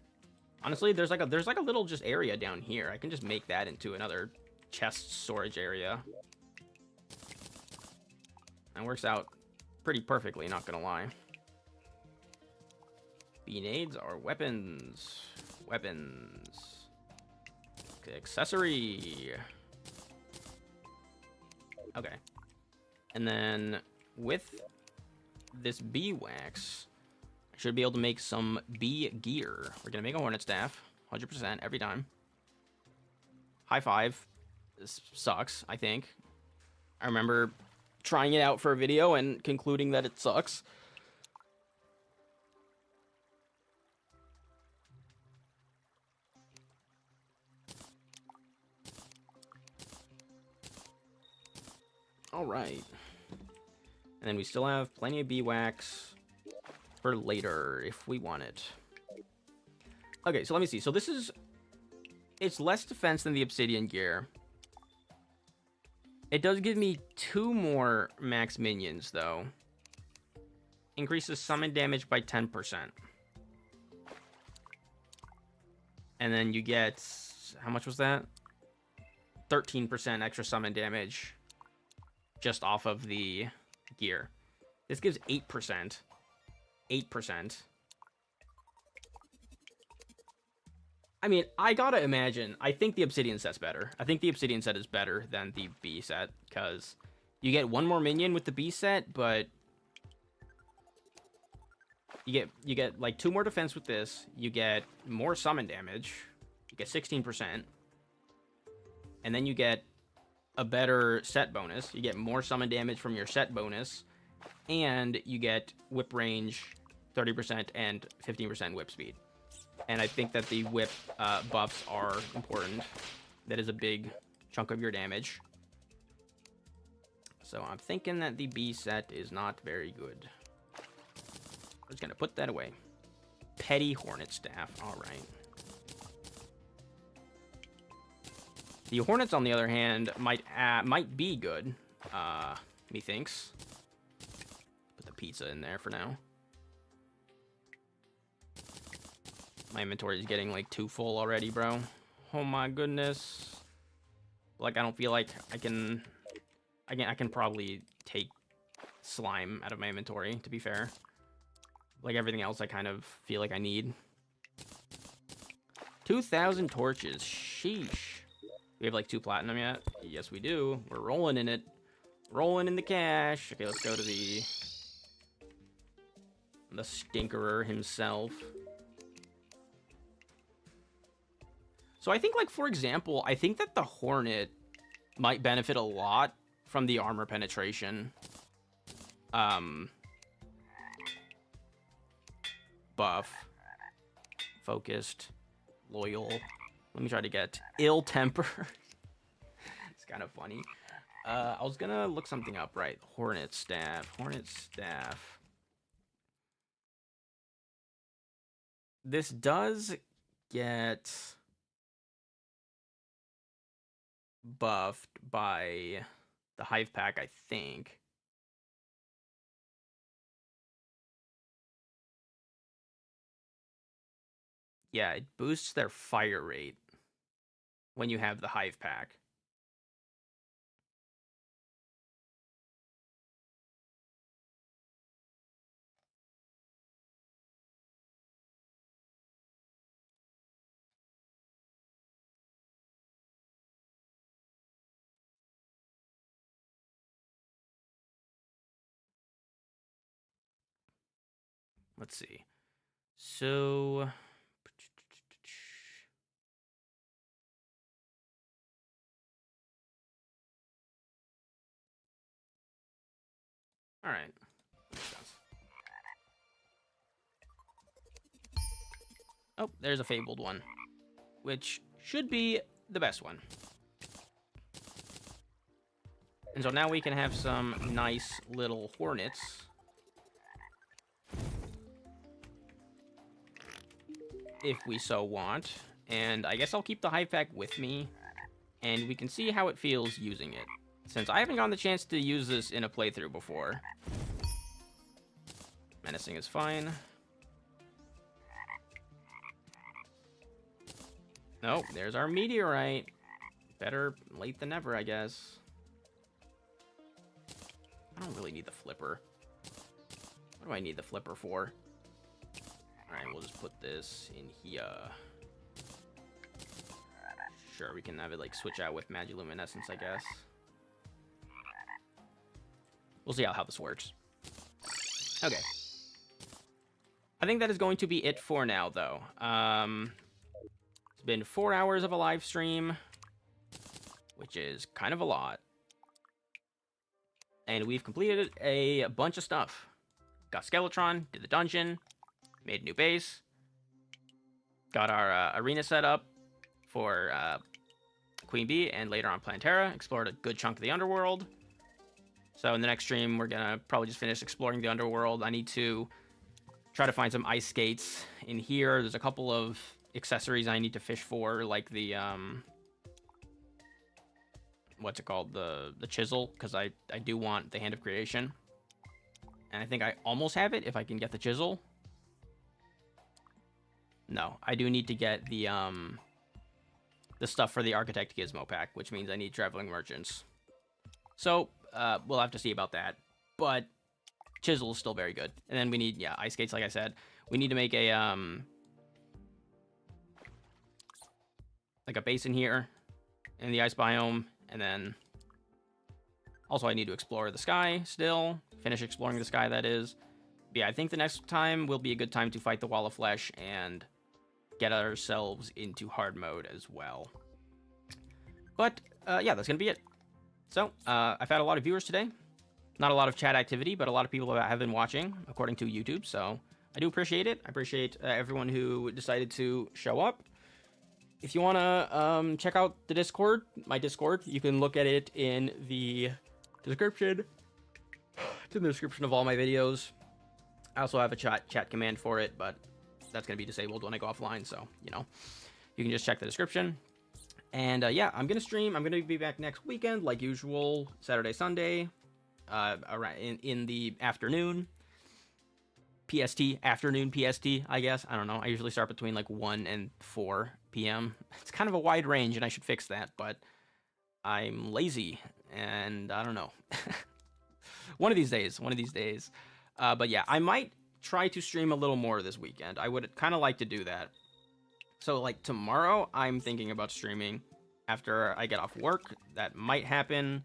honestly, there's like a little just area down here. I can just make that into another chest storage area. That works out pretty perfectly. Not gonna lie. Grenades are weapons. Weapons. Accessory. Okay. And then with this bee wax, I should be able to make some bee gear. We're gonna make a hornet staff, 100% every time. High five. This sucks, I think. I remember trying it out for a video and concluding that it sucks. All right. And then we still have plenty of bee wax for later if we want it. Okay, so let me see. So this is... It's less defense than the obsidian gear. It does give me 2 more max minions, though. Increases summon damage by 10%. And then you get... How much was that? 13% extra summon damage. Just off of the gear. This gives 8%. 8%. I mean, I gotta imagine, I think the obsidian set's better. I think the obsidian set is better than the bee set, because you get 1 more minion with the bee set, but you get like 2 more defense with this, you get more summon damage, you get 16%, and then you get a better set bonus. You get more summon damage from your set bonus, and you get whip range 30% and 15% whip speed. And I think that the whip buffs are important. That is a big chunk of your damage. So I'm thinking that the B set is not very good. I'm just going to put that away. Petty Hornet Staff. All right. The Hornets, on the other hand, might be good, methinks. Put the pizza in there for now. My inventory is getting like too full already, bro. Oh my goodness. Like, I don't feel like I can probably take slime out of my inventory, to be fair. Like everything else I kind of feel like I need. 2,000 torches. Sheesh. We have like 2 platinum yet? Yes, we do. We're rolling in it. Rolling in the cash. Okay, let's go to the stinkerer himself. So I think, like, for example, I think that the Hornet might benefit a lot from the armor penetration buff. Focused. Loyal. Let me try to get ill-tempered. It's kind of funny. I was gonna look something up, right? Hornet Staff. Hornet Staff. This does get buffed by the Hive Pack, I think. Yeah, it boosts their fire rate when you have the Hive Pack. Let's see. So... All right. Oh, there's a fabled one, which should be the best one. And so now we can have some nice little hornets. If we so want. And I guess I'll keep the Hive Pack with me, and we can see how it feels using it, since I haven't gotten the chance to use this in a playthrough before. Menacing is fine. Oh, there's our meteorite. Better late than never, I guess. I don't really need the flipper. What do I need the flipper for? Alright, we'll just put this in here. Sure, we can have it like switch out with Magiluminescence, I guess. We'll see how this works. Okay. I think that is going to be it for now, though. It's been 4 hours of a live stream, which is kind of a lot. And we've completed a bunch of stuff. Got Skeletron, did the dungeon, made a new base, got our arena set up for Queen Bee, and later on Plantera. Explored a good chunk of the underworld. So in the next stream, we're going to probably just finish exploring the underworld. I need to try to find some ice skates in here. There's a couple of accessories I need to fish for, like the, what's it called? The chisel, because I do want the Hand of Creation. And I think I almost have it if I can get the chisel. No, I do need to get the stuff for the Architect Gizmo pack, which means I need Traveling Merchants. So, we'll have to see about that. But chisel is still very good. And then we need, yeah, ice skates, like I said. We need to make a, like a basin here in the ice biome. And then also I need to explore the sky still. Finish exploring the sky, that is. But yeah, I think the next time will be a good time to fight the Wall of Flesh and get ourselves into hard mode as well. But, yeah, that's going to be it. So, I've had a lot of viewers today. Not a lot of chat activity, but a lot of people have been watching, according to YouTube. So, I do appreciate it. I appreciate everyone who decided to show up. If you want to check out the Discord, my Discord, you can look at it in the description. It's in the description of all my videos. I also have a chat command for it, but that's going to be disabled when I go offline. So, you know, you can just check the description. And yeah, I'm going to stream. I'm going to be back next weekend, like usual, Saturday, Sunday, around in the afternoon. PST, afternoon PST, I guess. I don't know. I usually start between like 1 and 4 p.m. It's kind of a wide range, and I should fix that, but I'm lazy, and I don't know. One of these days. But yeah, I might try to stream a little more this weekend. I would kind of like to do that. So, like, tomorrow, I'm thinking about streaming after I get off work. That might happen.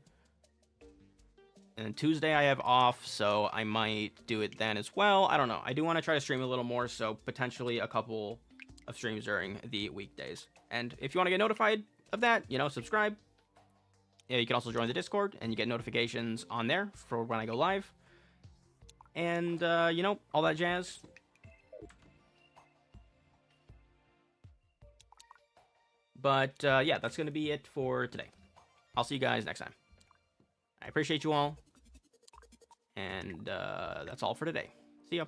And Tuesday, I have off, so I might do it then as well. I don't know. I do want to try to stream a little more, so potentially a couple of streams during the weekdays. And if you want to get notified of that, you know, subscribe. Yeah, you can also join the Discord, and you get notifications on there for when I go live. And, you know, all that jazz. But, yeah, that's going to be it for today. I'll see you guys next time. I appreciate you all. And, that's all for today. See ya.